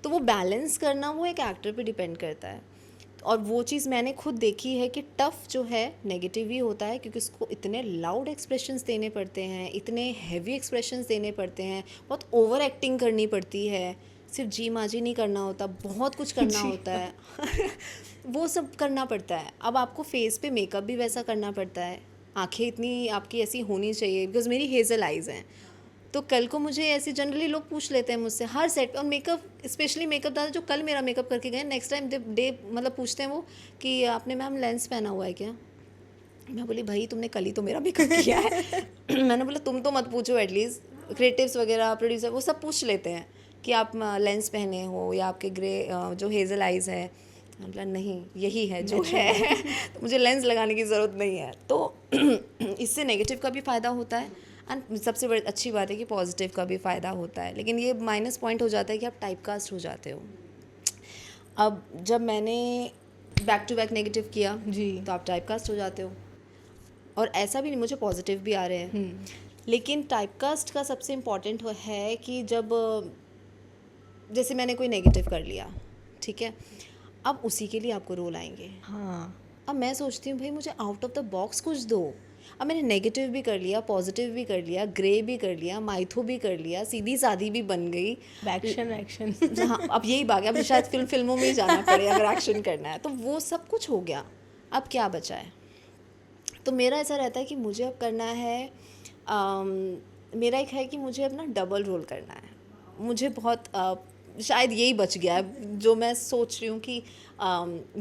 तो वो बैलेंस करना वो एक एक्टर पे डिपेंड करता है, और वो चीज़ मैंने खुद देखी है कि टफ़ जो है नेगेटिव ही होता है, क्योंकि उसको इतने लाउड एक्सप्रेशंस देने पड़ते हैं, इतने हैवी एक्सप्रेशंस देने पड़ते हैं, बहुत ओवर एक्टिंग करनी पड़ती है, सिर्फ जी माजी नहीं करना होता, बहुत कुछ करना होता है वो सब करना पड़ता है। अब आपको फेस पे मेकअप भी वैसा करना पड़ता है, आंखें इतनी आपकी ऐसी होनी चाहिए, बिकॉज मेरी हेज़ल आइज़ हैं। तो कल को मुझे ऐसे जनरली लोग पूछ लेते हैं मुझसे हर सेट पे, और मेकअप स्पेशली मेकअप दादा जो कल मेरा मेकअप करके गए, नेक्स्ट टाइम डे मतलब पूछते हैं वो कि आपने मैम लेंस पहना हुआ है क्या। मैं बोली भाई तुमने कल ही तो मेरा मेकअप किया है मैंने बोला तुम तो मत पूछो, एटलीस्ट क्रिएटिव्स वगैरह प्रोड्यूसर वो सब पूछ लेते हैं कि आप लेंस पहने हो या आपके ग्रे जो हेज़ल आइज़ है। मैंने बोला नहीं, यही है जो है तो मुझे लेंस लगाने की ज़रूरत नहीं है। तो इससे नेगेटिव का भी फ़ायदा होता है, एंड सबसे बड़ी अच्छी बात है कि पॉजिटिव का भी फ़ायदा होता है, लेकिन ये माइनस पॉइंट हो जाता है कि आप टाइपकास्ट हो जाते हो। अब जब मैंने बैक टू बैक नेगेटिव किया जी। तो आप टाइपकास्ट हो जाते हो, और ऐसा भी नहीं, मुझे पॉजिटिव भी आ रहे हैं, लेकिन टाइपकास्ट का सबसे इम्पॉर्टेंट है कि जब जैसे मैंने कोई नेगेटिव कर लिया, ठीक है, अब उसी के लिए आपको रोल आएंगे। हाँ, अब मैं सोचती हूँ भाई मुझे आउट ऑफ द बॉक्स कुछ दो। अब मैंने नेगेटिव भी कर लिया, पॉजिटिव भी कर लिया, ग्रे भी कर लिया, माइथो भी कर लिया, सीधी सादी भी बन गई, एक्शन हाँ अब यही बात है, अब शायद फिल्मों में ही जाना पड़े अगर एक्शन करना है, तो वो सब कुछ हो गया, अब क्या बचा है। तो मेरा ऐसा रहता है कि मुझे अब करना है, मेरा एक है कि मुझे अब ना डबल रोल करना है। मुझे बहुत शायद यही बच गया है जो मैं सोच रही हूँ कि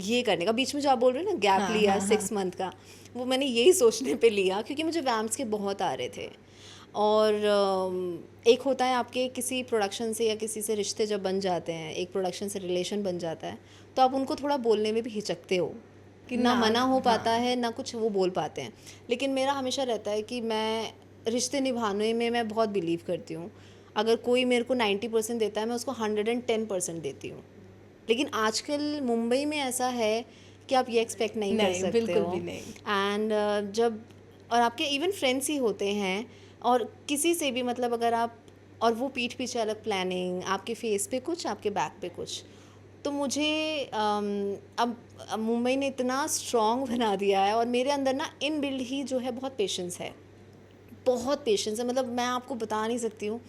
ये करने का। बीच में जो आप बोल रहे हो ना गैप लिया 6 मंथ का, वो मैंने यही सोचने पे लिया क्योंकि मुझे वैम्स के बहुत आ रहे थे। और एक होता है आपके किसी प्रोडक्शन से या किसी से रिश्ते जब बन जाते हैं, एक प्रोडक्शन से रिलेशन बन जाता है, तो आप उनको थोड़ा बोलने में भी हिचकते हो कि ना मना हो पाता है ना कुछ वो बोल पाते हैं। लेकिन मेरा हमेशा रहता है कि मैं रिश्ते निभाने में मैं बहुत बिलीव करती हूँ। अगर कोई मेरे को 90% देता है मैं उसको 110% देती हूँ। लेकिन आजकल मुंबई में ऐसा है कि आप ये एक्सपेक्ट नहीं कर सकते बिल्कुल हो। भी नहीं। एंड जब और आपके इवन फ्रेंड्स ही होते हैं और किसी से भी, मतलब अगर आप, और वो पीठ पीछे अलग प्लानिंग, आपके फेस पे कुछ, आपके बैक पे कुछ। तो मुझे अब मुंबई ने इतना स्ट्रॉन्ग बना दिया है, और मेरे अंदर ना इन बिल्ड ही जो है बहुत पेशेंस है, बहुत पेशेंस है। मतलब मैं आपको बता नहीं सकती हूँ,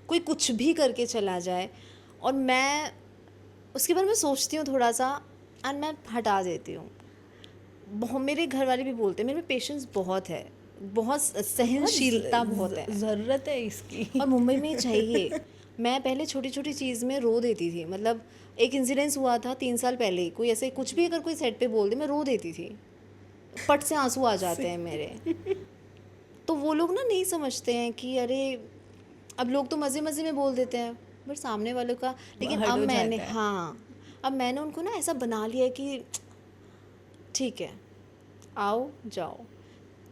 कोई कुछ भी करके चला जाए और मैं उसके बारे में सोचती हूँ थोड़ा सा एंड मैं हटा देती हूँ। बहुत मेरे घर वाले भी बोलते हैं मेरे में पेशेंस बहुत है, बहुत सहनशीलता बहुत है, ज़रूरत है इसकी और मुंबई में चाहिए। मैं पहले छोटी छोटी चीज़ में रो देती थी। मतलब एक इंसिडेंस हुआ था 3 साल पहले ही, कोई ऐसे कुछ भी अगर कोई सेट पे बोल दे मैं रो देती थी, पट से आंसू आ जाते हैं मेरे। तो वो लोग ना नहीं समझते हैं कि अरे अब लोग तो मज़े मज़े में बोल देते हैं, बट सामने वालों का। लेकिन हर्ट अब हो मैंने जाता है। हाँ, अब मैंने उनको ना ऐसा बना लिया है कि ठीक है आओ जाओ,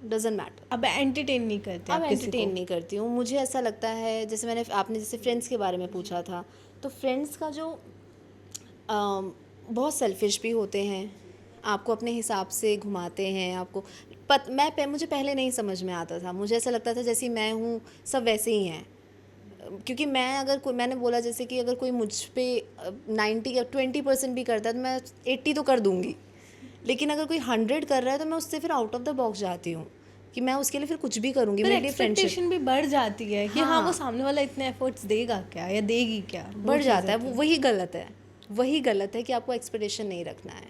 डजेंट मैटर। अब एंटरटेन नहीं करते अब आप किसी एंटरटेन को। नहीं करती हूँ। मुझे ऐसा लगता है, जैसे आपने जैसे फ्रेंड्स के बारे में पूछा था, तो फ्रेंड्स का जो बहुत सेल्फिश भी होते हैं, आपको अपने हिसाब से घुमाते हैं। आपको मुझे पहले नहीं समझ में आता था, मुझे ऐसा लगता था जैसे मैं हूँ सब वैसे ही हैं। क्योंकि मैंने बोला जैसे कि अगर कोई मुझ पे 90 या 20% भी करता है तो मैं 80 तो कर दूँगी, लेकिन अगर कोई 100 कर रहा है तो मैं उससे फिर आउट ऑफ द बॉक्स जाती हूँ कि मैं उसके लिए फिर कुछ भी करूँगी। फिर मेरे लिए फ्रेंडशिप एक्सपेक्टेशन भी बढ़ जाती है कि हाँ वो हाँ। सामने वाला इतने एफर्ट्स देगा क्या या देगी क्या, वो बढ़ चीज़ जाता है। होती वही गलत है, वही गलत है कि आपको एक्सपेक्टेशन नहीं रखना है,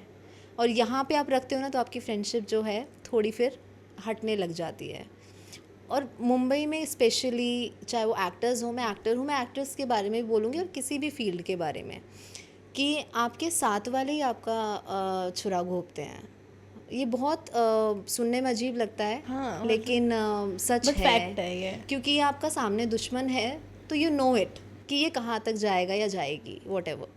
और यहाँ पे आप रखते हो ना तो आपकी फ्रेंडशिप जो है थोड़ी फिर हटने लग जाती है। और मुंबई में स्पेशली, चाहे वो एक्टर्स हो, मैं एक्टर हूँ, मैं एक्टर्स के बारे में भी बोलूँगी, और किसी भी फील्ड के बारे में, कि आपके साथ वाले ही आपका छुरा घोंपते हैं। ये बहुत सुनने में अजीब लगता है, हाँ, लेकिन सच बट है, फैक्ट है ये। क्योंकि ये आपका सामने दुश्मन है तो यू नो इट कि ये कहाँ तक जाएगा या जाएगी व्हाटएवर,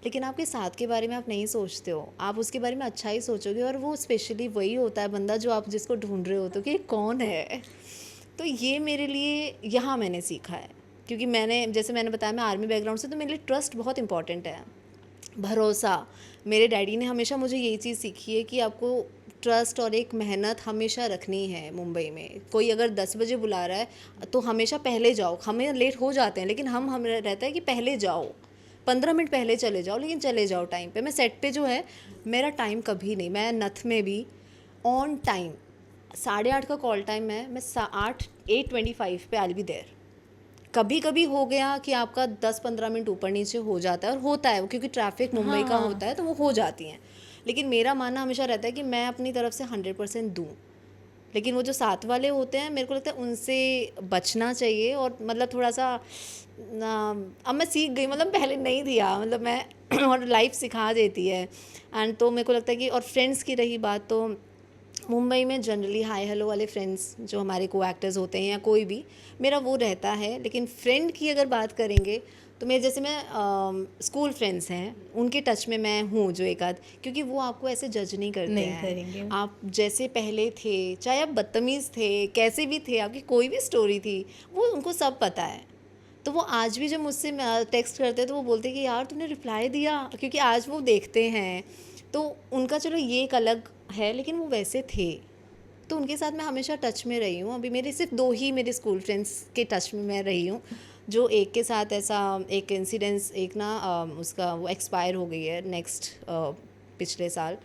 लेकिन आपके साथ के बारे में आप नहीं सोचते हो, आप उसके बारे में अच्छा ही सोचोगे। और वो स्पेशली वही होता है बंदा जो आप जिसको ढूंढ रहे होते हो कि ये कौन है। तो ये मेरे लिए यहाँ मैंने सीखा है क्योंकि जैसे मैंने बताया मैं आर्मी बैकग्राउंड से, तो मेरे लिए ट्रस्ट बहुत इंपॉर्टेंट है, भरोसा। मेरे डैडी ने हमेशा मुझे यही चीज़ सीखी है कि आपको ट्रस्ट और एक मेहनत हमेशा रखनी है। मुंबई में कोई अगर 10 बजे बुला रहा है तो हमेशा पहले जाओ। हमें लेट हो जाते हैं लेकिन हम रहता है कि पहले जाओ, 15 मिनट पहले चले जाओ, लेकिन चले जाओ टाइम पे। मैं सेट पे जो है मेरा टाइम कभी नहीं, मैं नथ में भी ऑन टाइम 8:30 का कॉल टाइम है, मैं 8:25 पे आई बी देयर। कभी कभी हो गया कि आपका 10-15 मिनट ऊपर नीचे हो जाता है, और होता है क्योंकि ट्रैफिक मुंबई का हाँ। होता है तो वो हो जाती हैं। लेकिन मेरा मानना हमेशा रहता है कि मैं अपनी तरफ से 100% दूँ। लेकिन वो जो साथ वाले होते हैं मेरे को लगता है उनसे बचना चाहिए। और मतलब थोड़ा सा अब मैं सीख गई, मतलब पहले नहीं दिया, मतलब मैं और लाइफ सिखा देती है। एंड तो मेरे को लगता है कि, और फ्रेंड्स की रही बात, तो मुंबई में जनरली हाई हेलो वाले फ्रेंड्स जो हमारे को एक्टर्स होते हैं या कोई भी, मेरा वो रहता है। लेकिन फ्रेंड की अगर बात करेंगे तो मेरे जैसे मैं स्कूल फ्रेंड्स हैं उनके टच में मैं हूँ जो एक आध, क्योंकि वो आपको ऐसे जज नहीं करते नहीं हैं। करेंगे। आप जैसे पहले थे, चाहे आप बदतमीज़ थे, कैसे भी थे, आपकी कोई भी स्टोरी थी, वो उनको सब पता है। तो वो आज भी जब मुझसे टेक्स्ट करते हैं तो वो बोलते हैं कि यार तूने रिप्लाई दिया, क्योंकि आज वो देखते हैं। तो उनका चलो ये एक अलग है, लेकिन वो वैसे थे तो उनके साथ मैं हमेशा टच में रही हूँ। अभी मेरे सिर्फ 2 ही मेरे स्कूल फ्रेंड्स के टच में मैं रही हूँ, जो एक के साथ ऐसा एक इंसिडेंस, एक ना उसका वो एक्सपायर हो गई है नेक्स्ट पिछले साल।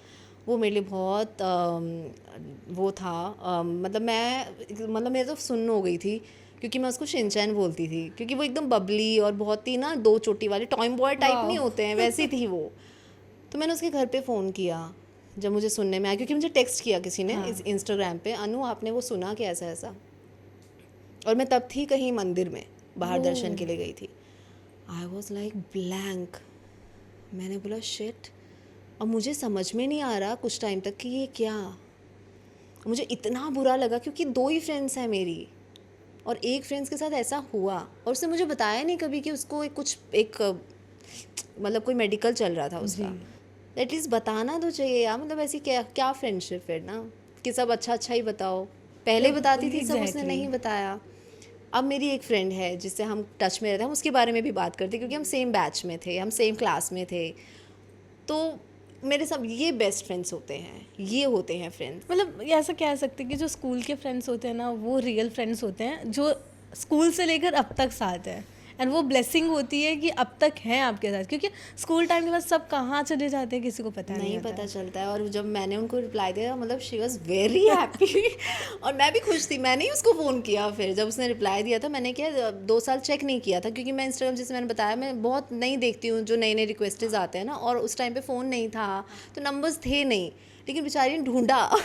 वो मेरे लिए बहुत वो था, मतलब मेरे तो सुन्न हो गई थी, क्योंकि मैं उसको शिनचैन बोलती थी, क्योंकि वो एकदम बबली और बहुत ही ना 2 चोटी वाले टॉम बॉय टाइप नहीं होते हैं, वैसी थी वो। तो मैंने उसके घर पे फ़ोन किया जब मुझे सुनने में आया, क्योंकि मुझे टेक्स्ट किया किसी ने इस इंस्टाग्राम पे, अनु आपने वो सुना कि ऐसा ऐसा। और मैं तब थी कहीं मंदिर में बाहर दर्शन के लिए गई थी। I was like blank. मैंने बोला शिट। अब मुझे समझ में नहीं आ रहा कुछ टाइम तक कि ये क्या। मुझे इतना बुरा लगा क्योंकि 2 ही फ्रेंड्स हैं मेरी, और एक फ्रेंड्स के साथ ऐसा हुआ, और उसने मुझे बताया नहीं कभी कि उसको एक मतलब कोई मेडिकल चल रहा था उसका। एटलीस्ट बताना तो चाहिए यार, मतलब ऐसी क्या क्या फ्रेंडशिप है ना कि सब अच्छा अच्छा ही बताओ। पहले बताती थी सब, उसने नहीं बताया। अब मेरी एक फ्रेंड है जिससे हम टच में रहते हैं, हम उसके बारे में भी बात करते हैं, क्योंकि हम सेम बैच में थे, हम सेम क्लास में थे। तो मेरे सब ये बेस्ट फ्रेंड्स होते हैं, ये होते हैं फ्रेंड्स। मतलब ये ऐसा कह सकते हैं कि जो स्कूल के फ्रेंड्स होते हैं ना, वो रियल फ्रेंड्स होते हैं जो स्कूल से लेकर अब तक साथ हैं। एंड वो ब्लेसिंग होती है कि अब तक हैं आपके साथ, क्योंकि स्कूल टाइम के बाद सब कहाँ चले जाते हैं किसी को पता नहीं होता पता है। चलता है। और जब मैंने उनको रिप्लाई दिया, मतलब शी वॉज वेरी हैप्पी और मैं भी खुश थी। मैंने ही उसको फ़ोन किया, फिर जब उसने रिप्लाई दिया था मैंने क्या 2 साल चेक नहीं किया था, क्योंकि मैं इंस्टाग्राम, जैसे मैंने बताया, मैं बहुत नहीं देखती हूँ जो नए नए रिक्वेस्टेज आते हैं ना, और उस टाइम पे फ़ोन नहीं था तो नंबर्स थे नहीं, लेकिन बेचारी ने ढूंढा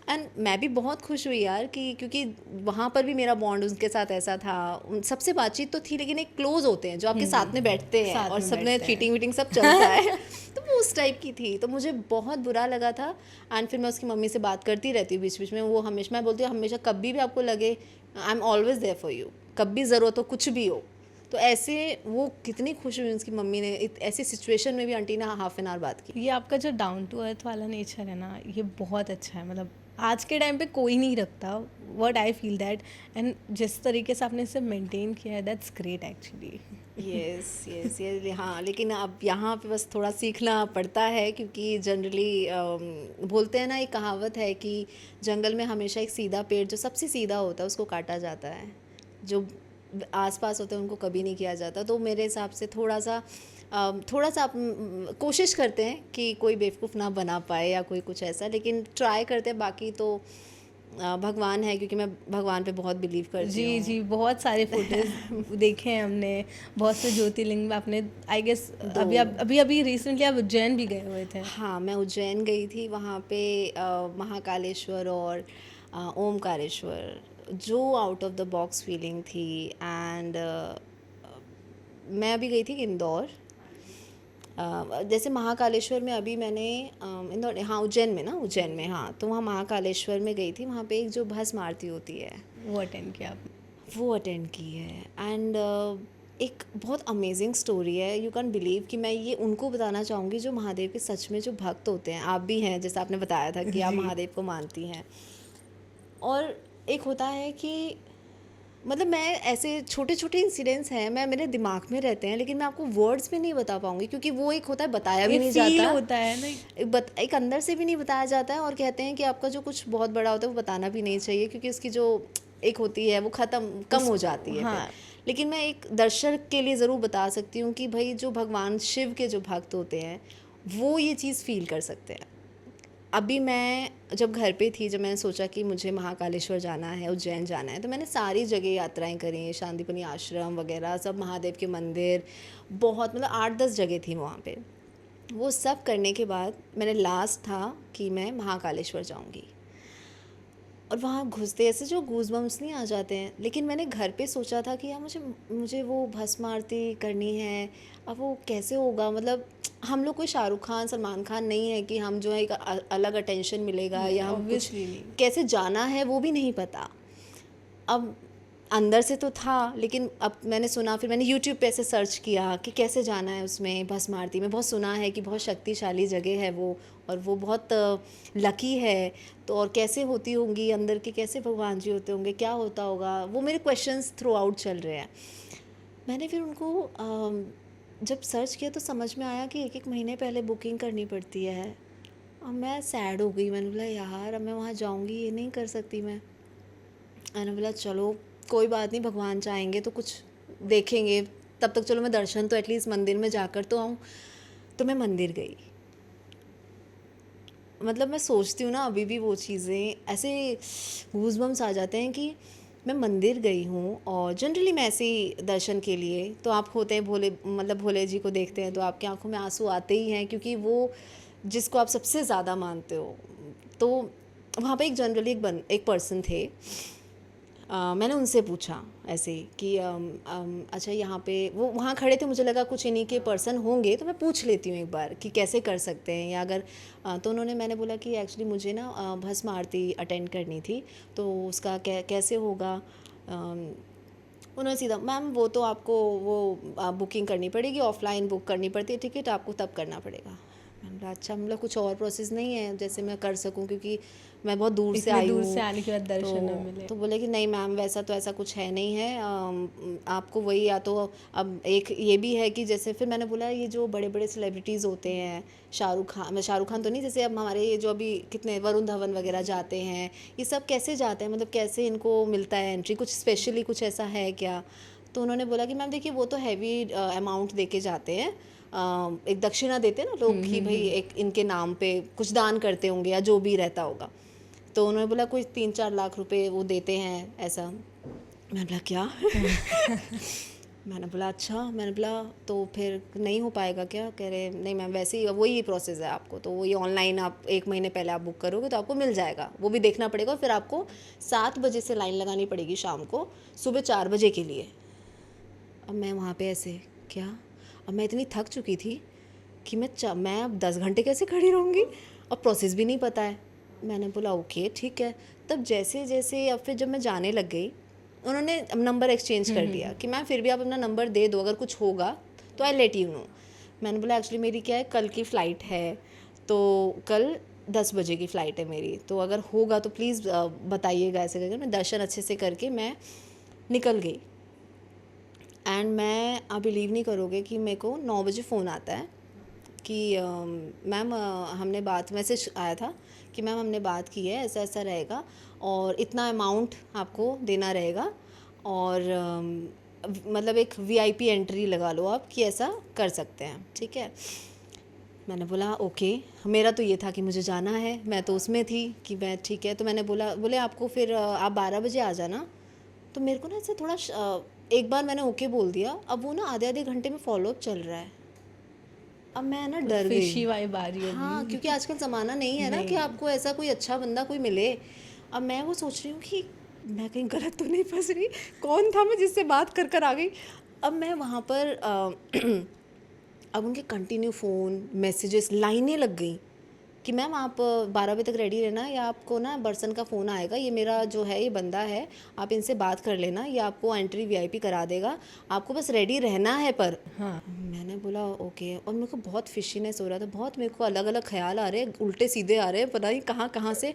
एंड मैं भी बहुत खुश हुई यार कि, क्योंकि वहाँ पर भी मेरा बॉन्ड उनके साथ ऐसा था। उन सबसे बातचीत तो थी, लेकिन एक क्लोज होते हैं जो आपके साथ में बैठते हैं साथ और में सब में बैठते हैं। चीटिंग वीटिंग सब चलता है तो वो उस टाइप की थी, तो मुझे बहुत बुरा लगा था। एंड फिर मैं उसकी मम्मी से बात करती रहती हूँ बीच बीच में। वो हमेशा, मैं बोलती हूँ हमेशा कभी भी आपको लगे I am always there for you, कभी ज़रूरत हो कुछ भी हो। तो ऐसे वो कितनी खुश हुई उसकी मम्मी ने, ऐसी सिचुएशन में भी आंटी ने हाफ एन आवर बात की। ये आपका जो डाउन टू अर्थ वाला नेचर है ना, ये बहुत अच्छा है। मतलब आज के टाइम पे कोई नहीं रखता, what I feel that. And जिस तरीके से आपने इसे मेंटेन किया है, that's great actually. Yes yes ये हाँ, लेकिन अब यहाँ पे बस थोड़ा सीखना पड़ता है, क्योंकि जनरली बोलते हैं ना, एक कहावत है कि जंगल में हमेशा एक सीधा पेड़ जो सबसे सीधा होता है उसको काटा जाता है, जो आसपास होते हैं उनको कभी नहीं किया जाता। तो मेरे हिसाब से थोड़ा सा आप कोशिश करते हैं कि कोई बेवकूफ़ ना बना पाए या कोई कुछ ऐसा, लेकिन ट्राई करते हैं। बाकी तो भगवान है, क्योंकि मैं भगवान पे बहुत बिलीव करती हूँ। जी, बहुत सारे फोटोज देखे हैं हमने, बहुत से ज्योतिर्लिंग में आपने, आई गेस अभी रिसेंटली आप उज्जैन भी गए हुए थे। हाँ, मैं उज्जैन गई थी। वहाँ पे महाकालेश्वर और ओमकारेश्वर, जो out of the box feeling थी। एंड मैं अभी गई थी इंदौर। जैसे महाकालेश्वर में अभी मैंने इंदौर, हाँ उज्जैन में, हाँ, तो वहाँ महाकालेश्वर में गई थी। वहाँ पे एक जो भस्म आरती होती है वो अटेंड किया आपने? वो अटेंड की है। एंड एक बहुत अमेजिंग स्टोरी है। यू कैन बिलीव कि मैं ये उनको बताना चाहूँगी जो महादेव के सच में जो भक्त होते हैं। आप भी हैं, जैसे आपने बताया था कि आप महादेव को मानती हैं। और एक होता है कि मतलब मैं ऐसे छोटे छोटे इंसिडेंट्स हैं, मैं मेरे दिमाग में रहते हैं, लेकिन मैं आपको वर्ड्स में नहीं बता पाऊंगी, क्योंकि वो एक होता है बताया भी एक नहीं फील जाता, होता है ना। एक अंदर से भी नहीं बताया जाता है, और कहते हैं कि आपका जो कुछ बहुत बड़ा होता है वो बताना भी नहीं चाहिए, क्योंकि उसकी जो एक होती है वो ख़त्म कम हो जाती है फिर। हाँ। लेकिन मैं एक दर्शक के लिए ज़रूर बता सकती हूँ कि भाई जो भगवान शिव के जो भक्त होते हैं वो ये चीज़ फील कर सकते हैं। अभी मैं जब घर पे थी, जब मैंने सोचा कि मुझे महाकालेश्वर जाना है, उज्जैन जाना है, तो मैंने सारी जगह यात्राएं करी, शांतिपनी आश्रम वगैरह सब, महादेव के मंदिर, बहुत मतलब 8-10 जगह थी वहाँ पे। वो सब करने के बाद मैंने लास्ट था कि मैं महाकालेश्वर जाऊँगी, और वहाँ घुसते ऐसे जो गूज़बम्स नहीं आ जाते हैं। लेकिन मैंने घर पे सोचा था कि यार मुझे मुझे वो भस्म आरती करनी है, अब वो कैसे होगा, मतलब हम लोग कोई शाहरुख खान सलमान खान नहीं है कि हम जो है एक अलग अटेंशन मिलेगा, या हम कुछ ऑब्वियसली नहीं। कैसे जाना है वो भी नहीं पता। अब अंदर से तो था, लेकिन अब मैंने सुना, फिर मैंने यूट्यूब पे ऐसे सर्च किया कि कैसे जाना है उसमें भस्म आरती में। बहुत सुना है कि बहुत शक्तिशाली जगह है वो, और वो बहुत लकी है, तो और कैसे होती होंगी अंदर के, कैसे भगवान जी होते होंगे, क्या होता होगा, वो मेरे क्वेश्चंस थ्रू आउट चल रहे हैं। मैंने फिर उनको जब सर्च किया तो समझ में आया कि 1-1 महीने पहले बुकिंग करनी पड़ती है। अब मैं सैड हो गई, मैंने बोला यार अब मैं वहाँ जाऊँगी, ये नहीं कर सकती मैं। मैंने बोला चलो कोई बात नहीं, भगवान चाहेंगे तो कुछ देखेंगे, तब तक चलो मैं दर्शन तो एटलीस्ट मंदिर में जाकर तो आऊँ। तो मैं मंदिर गई। मतलब मैं सोचती हूँ ना अभी भी वो चीज़ें, ऐसे गूज़बम्स आ जाते हैं कि मैं मंदिर गई हूँ, और जनरली मैं ऐसे ही दर्शन के लिए, तो आप होते हैं भोले, मतलब भोले जी को देखते हैं तो आपकी आंखों में आंसू आते ही हैं, क्योंकि वो जिसको आप सबसे ज़्यादा मानते हो। तो वहाँ पे एक जनरली एक पर्सन थे। मैंने उनसे पूछा ऐसे ही कि अच्छा यहाँ पे वो वहाँ खड़े थे, मुझे लगा कुछ इन्हीं के पर्सन होंगे, तो मैं पूछ लेती हूँ एक बार कि कैसे कर सकते हैं, या अगर तो मैंने बोला कि एक्चुअली मुझे ना भस्म आरती अटेंड करनी थी, तो उसका कैसे होगा। उन्होंने सीधा, मैम वो तो आपको वो बुकिंग करनी पड़ेगी, ऑफलाइन बुक करनी पड़ती है टिकट, आपको तब करना पड़ेगा। मैंने बोला अच्छा, मतलब कुछ और प्रोसेस नहीं है जैसे मैं कर सकूं, क्योंकि मैं बहुत दूर से इतने आई दूर हूँ। से आने के बाद दर्शन न मिले। तो बोले कि नहीं मैम वैसा तो ऐसा कुछ है नहीं है, आपको वही, या तो अब एक ये भी है कि जैसे, फिर मैंने बोला ये जो बड़े बड़े सेलिब्रिटीज़ होते हैं, शाहरुख खान तो नहीं, जैसे अब हमारे ये जो अभी कितने वरुण धवन वगैरह जाते हैं, ये सब कैसे जाते हैं, मतलब कैसे इनको मिलता है एंट्री, कुछ स्पेशली कुछ ऐसा है क्या। तो उन्होंने बोला कि मैम देखिए वो तो हैवी अमाउंट दे के जाते हैं, एक दक्षिणा देते हैं ना लोग कि भाई एक इनके नाम पे कुछ दान करते होंगे या जो भी रहता होगा। तो उन्होंने बोला कोई 3-4 लाख रुपए वो देते हैं ऐसा। मैंने बोला क्या मैंने बोला अच्छा, मैंने बोला तो फिर नहीं हो पाएगा क्या, कह रहे नहीं मैम वैसे ही वही प्रोसेस है आपको, तो वही ऑनलाइन आप 1 महीने पहले आप बुक करोगे तो आपको मिल जाएगा, वो भी देखना पड़ेगा, फिर आपको 7 बजे से लाइन लगानी पड़ेगी शाम को, सुबह 4 बजे के लिए। अब मैं वहाँ पे ऐसे क्या, अब मैं इतनी थक चुकी थी कि मैं अब 10 घंटे कैसे खड़ी रहूँगी, और प्रोसेस भी नहीं पता है। मैंने बोला ओके ठीक है। तब जैसे जैसे अब फिर जब मैं जाने लग गई, उन्होंने नंबर एक्सचेंज कर दिया कि मैम फिर भी आप अपना नंबर दे दो, अगर कुछ होगा तो आई लेट यू नो। मैंने बोला एक्चुअली मेरी क्या है, कल की फ़्लाइट है, तो कल 10 बजे की फ़्लाइट है मेरी, तो अगर होगा तो प्लीज़ बताइएगा, ऐसे करके मैं दर्शन अच्छे से करके मैं निकल गई। एंड मैं आप बिलीव नहीं करोगे कि मेरे को 9 बजे फ़ोन आता है कि मैम हमने मैसेज आया था कि मैम हमने बात की है, ऐसा ऐसा रहेगा और इतना अमाउंट आपको देना रहेगा, और मतलब एक वीआईपी एंट्री लगा लो आप कि ऐसा कर सकते हैं, ठीक है। मैंने बोला ओके, मेरा तो ये था कि मुझे जाना है, मैं तो उसमें थी कि मैं ठीक है। तो मैंने बोले आपको फिर आप 12 बजे आ जाना। तो मेरे को ना ऐसे थोड़ा एक बार मैंने ओके बोल दिया, अब वो ना आधे घंटे में फॉलोअप चल रहा है। अब मैं ना डर गई। फिशी वाइब आ रही है हाँ, अभी। क्योंकि आजकल ज़माना नहीं है ना कि आपको ऐसा कोई अच्छा बंदा कोई मिले। अब मैं वो सोच रही हूँ कि मैं कहीं गलत तो नहीं फंस रही, कौन था मैं जिससे बात कर आ गई। अब मैं वहाँ पर अब उनके कंटिन्यू फ़ोन मैसेजेस लाइनें लग गई, कि मैम आप 12 बजे तक रेडी रहना, या आपको ना बर्सन का फ़ोन आएगा, ये मेरा जो है ये बंदा है, आप इनसे बात कर लेना, ये आपको एंट्री वीआईपी करा देगा, आपको बस रेडी रहना है पर। हाँ। मैंने बोला ओके, और मेरे को बहुत फिशीनेस हो रहा था, बहुत मेरे को अलग अलग ख्याल आ रहे हैं, उल्टे सीधे आ रहे हैं, पता नहीं कहाँ कहाँ से,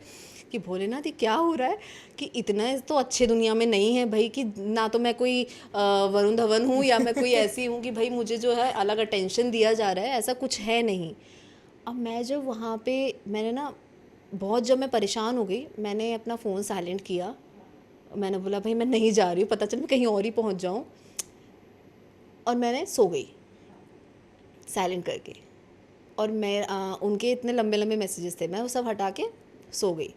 कि भोलेनाथ ये क्या हो रहा है, कि इतना तो अच्छे दुनिया में नहीं है भाई, कि ना तो मैं कोई वरुण धवन हूँ या मैं कोई ऐसी हूँ कि भाई मुझे जो है अलग अटेंशन दिया जा रहा है, ऐसा कुछ है नहीं। अब मैं जब वहाँ पे मैंने ना बहुत, जब मैं परेशान हो गई, मैंने अपना फ़ोन साइलेंट किया, मैंने बोला भाई मैं नहीं जा रही हूँ, पता चल मैं कहीं और ही पहुँच जाऊँ, और मैंने सो गई साइलेंट करके। और मैं उनके इतने लंबे लंबे मैसेजेस थे, मैं वो सब हटा के सो गई।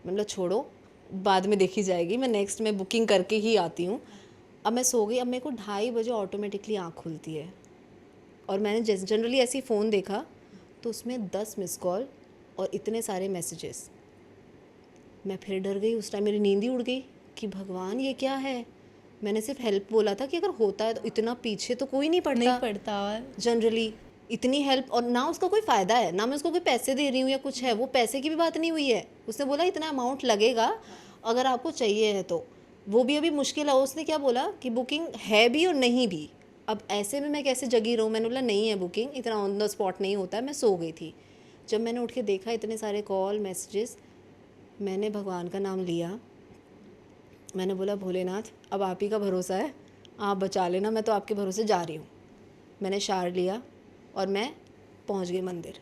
मतलब छोड़ो, बाद में देखी जाएगी, मैं नेक्स्ट में बुकिंग करके ही आती हूँ। अब मैं सो गई। अब मेरे को 2:30 बजे ऑटोमेटिकली आँख खुलती है, और मैंने जनरली ऐसे ही फ़ोन देखा तो उसमें 10 मिस कॉल और इतने सारे मैसेजेस। मैं फिर डर गई, उस टाइम मेरी नींद ही उड़ गई कि भगवान ये क्या है। मैंने सिर्फ हेल्प बोला था कि अगर होता है तो, इतना पीछे तो कोई नहीं पड़ता जनरली, इतनी हेल्प, और ना उसका कोई फ़ायदा है, ना मैं उसको कोई पैसे दे रही हूँ या कुछ है, वो पैसे की भी बात नहीं हुई है। उसने बोला इतना अमाउंट लगेगा अगर आपको चाहिए है तो, वो भी अभी मुश्किल है। उसने क्या बोला कि बुकिंग है भी और नहीं भी। अब ऐसे में मैं कैसे जगी रहूँ, मैंने बोला नहीं है बुकिंग, इतना ऑन द स्पॉट नहीं होता है। मैं सो गई थी। जब मैंने उठ के देखा इतने सारे कॉल मैसेजेस, मैंने भगवान का नाम लिया, मैंने बोला भोलेनाथ अब आप ही का भरोसा है, आप बचा लेना, मैं तो आपके भरोसे जा रही हूँ। मैंने शार लिया और मैं पहुँच गई मंदिर,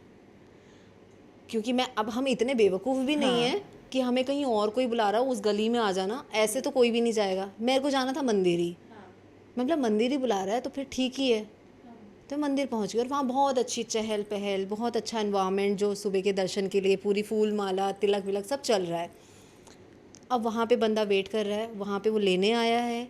क्योंकि मैं, अब हम इतने बेवकूफ़ भी नहीं हैं कि हमें कहीं और कोई बुला रहा हो उस गली में आ जाना, ऐसे तो कोई भी नहीं जाएगा। मेरे को जाना था मंदिर ही, मतलब मंदिर ही बुला रहा है तो फिर ठीक ही है। तो मंदिर पहुंच गए और वहाँ बहुत अच्छी चहल पहल, बहुत अच्छा एनवायरनमेंट, जो सुबह के दर्शन के लिए पूरी फूल माला तिलक विलक सब चल रहा है। अब वहाँ पे बंदा वेट कर रहा है, वहाँ पे वो लेने आया है,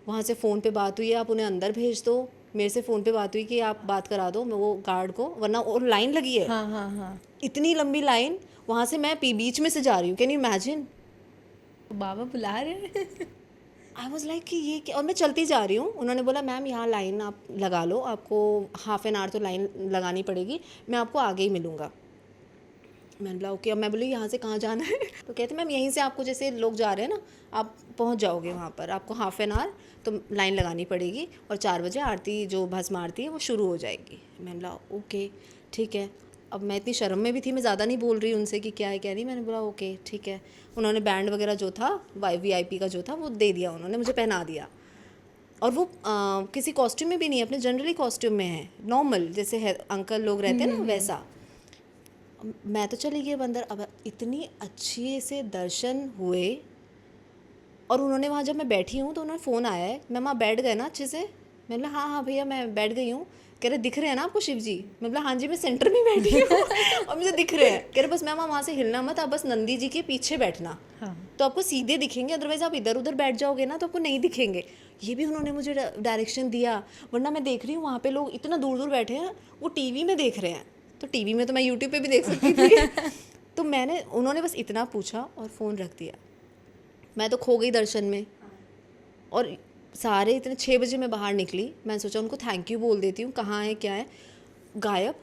वहाँ से फ़ोन पे बात हुई है, आप उन्हें अंदर भेज दो। मेरे से फ़ोन पे बात हुई कि आप बात करा दो मैं वो गार्ड को, वरना और लाइन लगी है। हाँ। इतनी लंबी लाइन, वहाँ से मैं बीच में से जा रही हूँ, कैन यू इमेजिन। बाबा बुला रहे हैं। आई वॉज लाइक कि ये क्या, और मैं चलती जा रही हूँ। उन्होंने बोला मैम यहाँ लाइन आप लगा लो, आपको हाफ एन आवर तो लाइन लगानी पड़ेगी, मैं आपको आगे ही मिलूँगा। मैंने बोला ओके। अब मैं बोली यहाँ से कहाँ जाना है तो कहते मैम यहीं से, आपको जैसे लोग जा रहे हैं ना, आप पहुँच जाओगे वहाँ पर, आपको हाफ एन आवर तो लाइन लगानी पड़ेगी, और 4 बजे आरती, जो भस्म आरती है वो शुरू हो जाएगी। मैंने बोला ओके ठीक है। अब मैं इतनी शर्म में भी थी, मैं ज़्यादा नहीं बोल रही उनसे कि क्या है क्या नहीं। मैंने बोला ओके ठीक है। उन्होंने बैंड वगैरह जो था VIP का जो था वो दे दिया, उन्होंने मुझे पहना दिया। और वो किसी कॉस्ट्यूम में भी नहीं है, अपने जनरली कॉस्ट्यूम में है, नॉर्मल जैसे है अंकल लोग रहते हैं ना वैसा। मैं तो चली गई अंदर। अब इतनी अच्छे से दर्शन हुए, और उन्होंने वहाँ, जब मैं बैठी हूँ तो उन्होंने फ़ोन आया है, मैम आप बैठ गए ना अच्छे से। मैंने बोला हाँ भैया मैं बैठ गई हूँ। कह रहे दिख रहे हैं ना आपको शिव जी। मैं बोला हाँ जी मैं सेंटर में बैठी हूँ और मुझे दिख रहे हैं। कह रहे बस मैम आप वहाँ से हिलना मत, आप बस नंदी जी के पीछे बैठना, तो आपको सीधे दिखेंगे, अदरवाइज़ आप इधर उधर बैठ जाओगे ना तो आपको नहीं दिखेंगे। ये भी उन्होंने मुझे डायरेक्शन दिया, वरना मैं देख रही हूँ वहाँ पे लोग इतना दूर दूर बैठे हैं, वो टीवी में देख रहे हैं। तो टीवी में तो मैं यूट्यूब पे भी देख सकती थी तो उन्होंने बस इतना पूछा और फ़ोन रख दिया। मैं तो खो गई दर्शन में। और सारे इतने 6 बजे मैं बाहर निकली, मैंने सोचा उनको थैंक यू बोल देती हूँ, कहाँ है क्या है, गायब।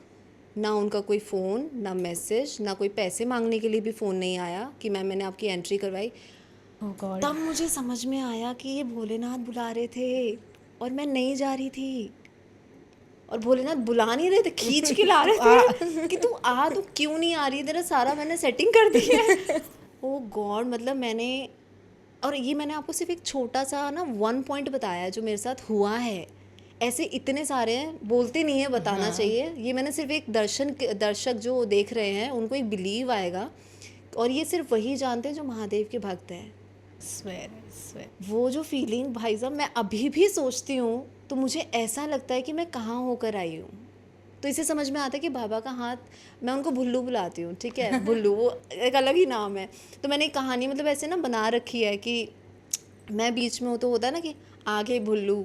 ना उनका कोई फ़ोन, ना मैसेज, ना कोई पैसे मांगने के लिए भी फ़ोन नहीं आया कि मैंने आपकी एंट्री करवाई। Oh God. तब मुझे समझ में आया कि ये भोलेनाथ बुला रहे थे और मैं नहीं जा रही थी, और भोलेनाथ बुला नहीं रहे थे, खींच के ला रहे थे कि तू आ, तू क्यों नहीं आ रही है, तेरा सारा मैंने सेटिंग कर दी है। ओ गॉड, मतलब मैंने आपको सिर्फ एक छोटा सा ना 1 पॉइंट बताया है जो मेरे साथ हुआ है। ऐसे इतने सारे हैं, बोलते नहीं है, बताना चाहिए। ये मैंने सिर्फ एक दर्शक जो देख रहे हैं उनको एक बिलीव आएगा, और ये सिर्फ वही जानते हैं जो महादेव के भक्त हैं। स्वेर वो जो फीलिंग भाई साहब, मैं अभी भी सोचती हूँ तो मुझे ऐसा लगता है कि मैं कहाँ होकर आई हूँ। तो इसे समझ में आता है कि बाबा का हाथ, मैं उनको भुल्लू बुलाती हूँ, ठीक है, भुल्लू वो एक अलग ही नाम है। तो मैंने एक कहानी मतलब ऐसे ना बना रखी है कि मैं बीच में हूँ तो होता है ना कि आगे भुल्लू,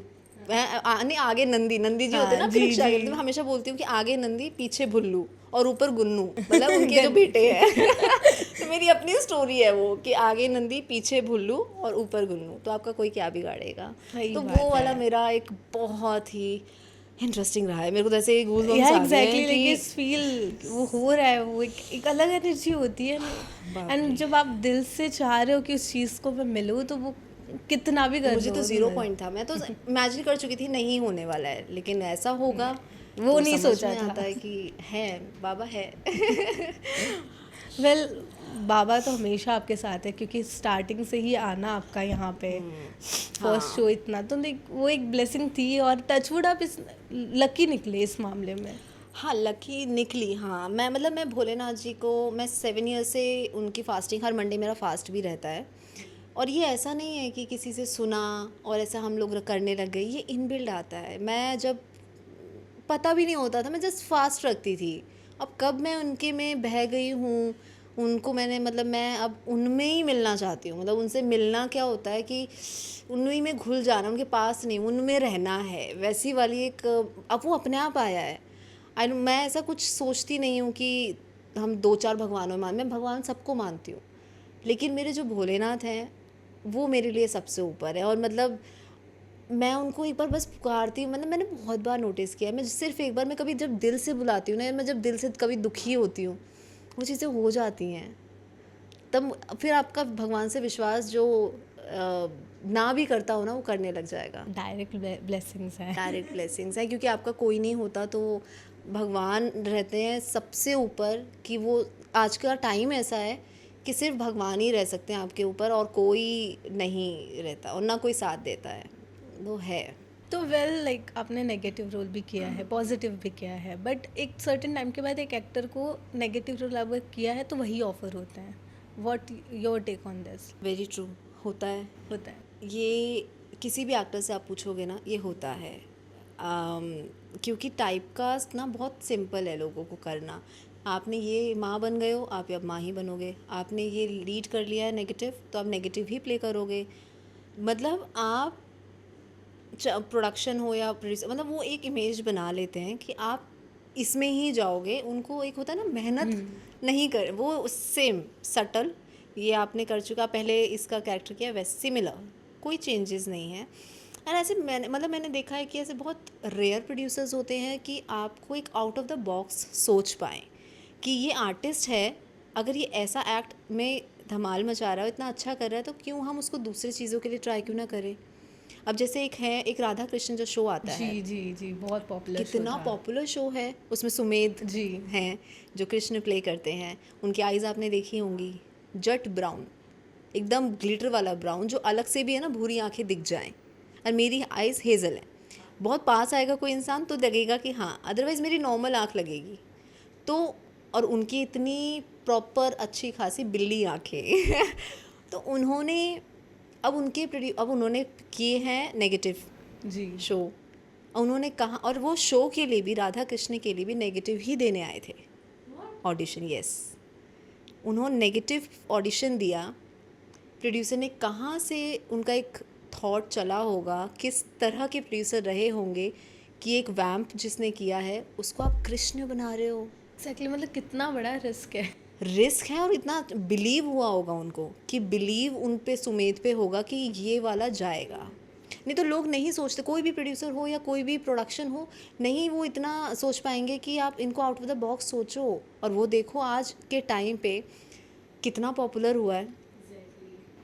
नहीं आगे नंदी जी होते हैं ना, फिर रिक्शा तो मैं हमेशा बोलती हूँ कि आगे नंदी पीछे भुल्लू और ऊपर गुन्नू, मतलब उनके जो बेटे हैं तो मेरी अपनी स्टोरी है वो कि आगे नंदी पीछे भुल्लू और ऊपर गुन्नू, तो आपका कोई क्या बिगाड़ेगा। तो वो वाला मेरा एक बहुत ही इंटरेस्टिंग रहा है। मेरे को तो ऐसे गूज बम्स या आ गए एग्जैक्टली हैं लाइक कि इस फील वो हो रहा है, वो एक अलग एनर्जी होती है। बाप एंड रे। जब आप दिल से चाह रहे हो कि उस चीज़ को मैं मिलूँ, तो वो कितना भी कर मुझे लो तो तो 0 पॉइंट था, मैं तो इमेजिन कर चुकी थी नहीं होने वाला है, लेकिन ऐसा होगा वो तो नहीं समझ सोचा में था। आता है कि है, बाबा है। वेल बाबा तो हमेशा आपके साथ है, क्योंकि स्टार्टिंग से ही आना आपका यहाँ पे फर्स्ट हाँ शो इतना, तो लाइक वो एक ब्लेसिंग थी। और टचवुड आप इस लकी निकले इस मामले में। हाँ, लकी निकली। हाँ, मैं मतलब मैं भोलेनाथ जी को, मैं 7 ईयर से उनकी फास्टिंग, हर मंडे मेरा फास्ट भी रहता है। और ये ऐसा नहीं है कि किसी से सुना और ऐसा हम लोग करने लग गए, ये इनबिल्ड आता है। मैं जब पता भी नहीं होता था, मैं जस्ट फास्ट रखती थी। अब कब मैं उनके में बह गई हूँ, उनको मैंने मतलब मैं अब उनमें ही मिलना चाहती हूँ। मतलब उनसे मिलना क्या होता है कि उन्हीं में घुल जाना, उनके पास नहीं, उनमें रहना है, वैसी वाली एक। अब वो अपने आप आया है। मैं ऐसा कुछ सोचती नहीं हूँ कि हम 2-4 भगवानों में मैं भगवान सबको मानती हूँ, लेकिन मेरे जो भोलेनाथ हैं वो मेरे लिए सबसे ऊपर है। और मतलब मैं उनको एक बार बस पुकारती हूँ, मतलब मैंने बहुत बार नोटिस किया है, मैं सिर्फ एक बार, मैं कभी जब दिल से बुलाती हूँ ना, या मैं जब दिल से कभी दुखी होती हूँ, वो चीज़ें हो जाती हैं। तब फिर आपका भगवान से विश्वास जो ना भी करता हो ना, वो करने लग जाएगा। डायरेक्ट ब्लेसिंग्स है। डायरेक्ट ब्लेसिंग्स है, क्योंकि आपका कोई नहीं होता तो भगवान रहते हैं सबसे ऊपर। कि वो आज का टाइम ऐसा है कि सिर्फ भगवान ही रह सकते हैं आपके ऊपर, और कोई नहीं रहता और ना कोई साथ देता है, वो है। तो वेल लाइक आपने नेगेटिव रोल भी किया है, पॉजिटिव भी किया है, बट एक सर्टेन टाइम के बाद एक एक्टर को नेगेटिव रोल अगर किया है तो वही ऑफर होता है। What your take on this? Very true, होता है। होता है। ये किसी भी एक्टर से आप पूछोगे ना, ये होता है। क्योंकि टाइपकास्ट ना बहुत सिंपल है लोगों को करना। आपने ये माँ बन गए हो, आप अब माँ ही बनोगे। आपने ये लीड कर लिया है नेगेटिव, तो आप नेगेटिव ही प्ले करोगे। मतलब आप प्रोडक्शन हो या प्रोड्यूसर, मतलब वो एक इमेज बना लेते हैं कि आप इसमें ही जाओगे। उनको एक होता है ना, मेहनत नहीं कर, वो सेम सटल, ये आपने कर चुका, पहले इसका कैरेक्टर किया, वैसे सिमिलर, कोई चेंजेस नहीं है। एंड ऐसे मैंने देखा है कि ऐसे बहुत रेयर प्रोड्यूसर्स होते हैं कि आपको एक आउट ऑफ द बॉक्स सोच पाएँ कि ये आर्टिस्ट है, अगर ये ऐसा एक्ट में धमाल मचा रहा है, इतना अच्छा कर रहा है, तो क्यों हम उसको दूसरी चीज़ों के लिए ट्राई क्यों ना करें। अब जैसे एक राधा कृष्ण जो शो आता है, जी जी जी, बहुत पॉपुलर शो कितना था। पॉपुलर शो है, उसमें सुमेध जी। हैं जो कृष्ण प्ले करते हैं। उनकी आइज़ आपने देखी होंगी, जट ब्राउन, एकदम ग्लिटर वाला ब्राउन, जो अलग से भी है ना भूरी आंखें दिख जाएं। और मेरी आइज़ हेज़ल है, बहुत पास आएगा कोई इंसान तो लगेगा कि हाँ, अदरवाइज़ मेरी नॉर्मल आँख लगेगी। तो और उनकी इतनी प्रॉपर अच्छी खासी बिल्ली आँखें तो उन्होंने अब उन्होंने किए हैं नेगेटिव जी। शो। उन्होंने कहा, और वो शो के लिए भी, राधा कृष्ण के लिए भी नेगेटिव ही देने आए थे ऑडिशन। यस, उन्होंने नेगेटिव ऑडिशन दिया। प्रोड्यूसर ने कहाँ से उनका एक थॉट चला होगा, किस तरह के प्रोड्यूसर रहे होंगे कि एक वैम्प जिसने किया है उसको आप कृष्ण बना रहे हो। एक्जैक्टली, मतलब कितना बड़ा रिस्क है। रिस्क है, और इतना बिलीव हुआ होगा उनको कि बिलीव उन पे, सुमेध पे होगा कि ये वाला जाएगा। नहीं तो लोग नहीं सोचते, कोई भी प्रोड्यूसर हो या कोई भी प्रोडक्शन हो, नहीं वो इतना सोच पाएंगे कि आप इनको आउट ऑफ द बॉक्स सोचो। और वो देखो आज के टाइम पे कितना पॉपुलर हुआ है।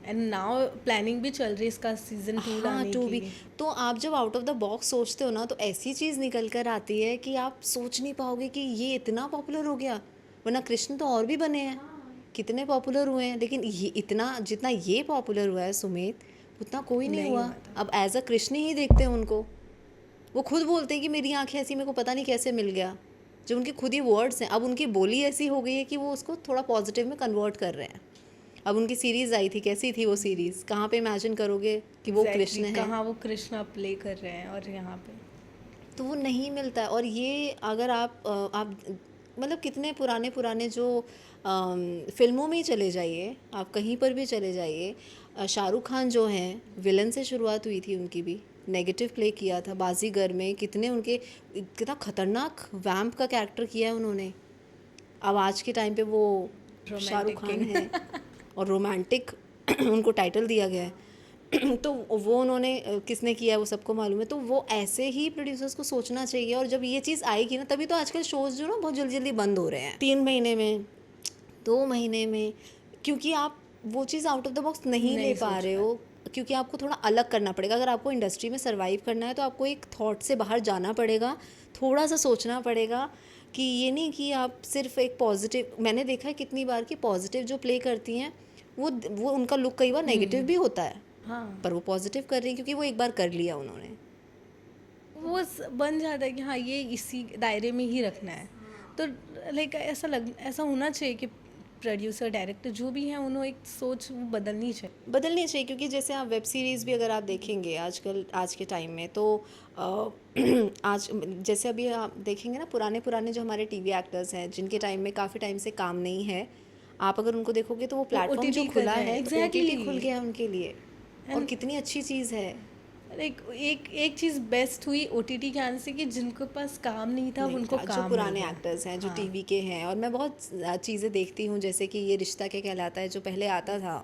एंड नाउ प्लानिंग भी चल रही है इसका सीजन 2 हाँ, लाने टू की। भी। तो आप जब आउट ऑफ द बॉक्स सोचते हो ना, तो ऐसी चीज़ निकल कर आती है कि आप सोच नहीं पाओगे कि ये इतना पॉपुलर हो गया। वरना कृष्ण तो और भी बने हैं, कितने पॉपुलर हुए हैं, लेकिन ये इतना, जितना ये पॉपुलर हुआ है सुमित, उतना कोई नहीं नहीं हुआ। हुआ था। अब एज अ कृष्ण ही देखते हैं उनको। वो खुद बोलते हैं कि मेरी आंखें ऐसी, मेरे को पता नहीं कैसे मिल गया। जो उनके खुद ही वर्ड्स हैं, अब उनकी बोली ऐसी हो गई है कि वो उसको थोड़ा पॉजिटिव में कन्वर्ट कर रहे हैं। अब उनकी सीरीज़ आई थी, कैसी थी वो सीरीज़, कहाँ पे इमेजिन करोगे कि वो कृष्ण है। कहाँ वो कृष्णा प्ले कर रहे हैं, और यहाँ पे तो वो नहीं मिलता है। और ये अगर आप मतलब कितने पुराने पुराने जो फिल्मों में ही चले जाइए, आप कहीं पर भी चले जाइए, शाहरुख खान जो हैं, विलन से शुरुआत हुई थी उनकी भी, नेगेटिव प्ले किया था बाजीगर में। कितने उनके, कितना खतरनाक वैम्प का कैरेक्टर किया है उन्होंने। अब आज के टाइम पे वो शाहरुख रोमांटिक खान किंग। है और रोमांटिक उनको टाइटल दिया गया है। तो वो उन्होंने किसने किया है वो सबको मालूम है, तो वो ऐसे ही प्रोड्यूसर्स को सोचना चाहिए। और जब ये चीज़ आएगी ना, तभी तो आजकल शोज़ जो ना बहुत जल्दी जल्दी बंद हो रहे हैं, 3 महीने में, 2 महीने में, क्योंकि आप वो चीज़ आउट ऑफ द बॉक्स नहीं ले पा रहे हो, क्योंकि आपको थोड़ा अलग करना पड़ेगा। अगर आपको इंडस्ट्री में सर्वाइव करना है तो आपको एक थॉट से बाहर जाना पड़ेगा, थोड़ा सा सोचना पड़ेगा कि ये नहीं कि आप सिर्फ एक पॉजिटिव, मैंने देखा है कितनी बार कि पॉजिटिव जो प्ले करती हैं वो उनका लुक कई बार नेगेटिव भी होता है, हाँ, पर वो पॉजिटिव कर रही हैं क्योंकि वो एक बार कर लिया उन्होंने। वो बन जाता है कि हाँ ये इसी दायरे में ही रखना है। तो लाइक ऐसा होना चाहिए कि प्रोड्यूसर डायरेक्टर जो भी हैं उन्होंने एक सोच वो बदलनी बदलनी चाहिए, क्योंकि जैसे आप वेब सीरीज़ भी अगर आप देखेंगे आजकल, आज के टाइम में, तो आज जैसे अभी आप देखेंगे ना, पुराने पुराने जो हमारे टीवी एक्टर्स हैं जिनके टाइम में काफ़ी टाइम से काम नहीं है, आप अगर उनको देखोगे तो वो प्लेटफॉर्म OTT जो कर खुला रहे हैं, है, तो exactly। OTT खुल गया है उनके लिए, और कितनी अच्छी चीज़ है। लाइक एक चीज़ बेस्ट हुई OTT के आने से कि जिनके पास काम नहीं था नहीं उनको था, काम जो मिल पुराने गया। एक्टर्स हैं जो हाँ। टीवी के हैं, और मैं बहुत चीज़ें देखती हूँ, जैसे कि ये रिश्ता क्या कहलाता है जो पहले आता था,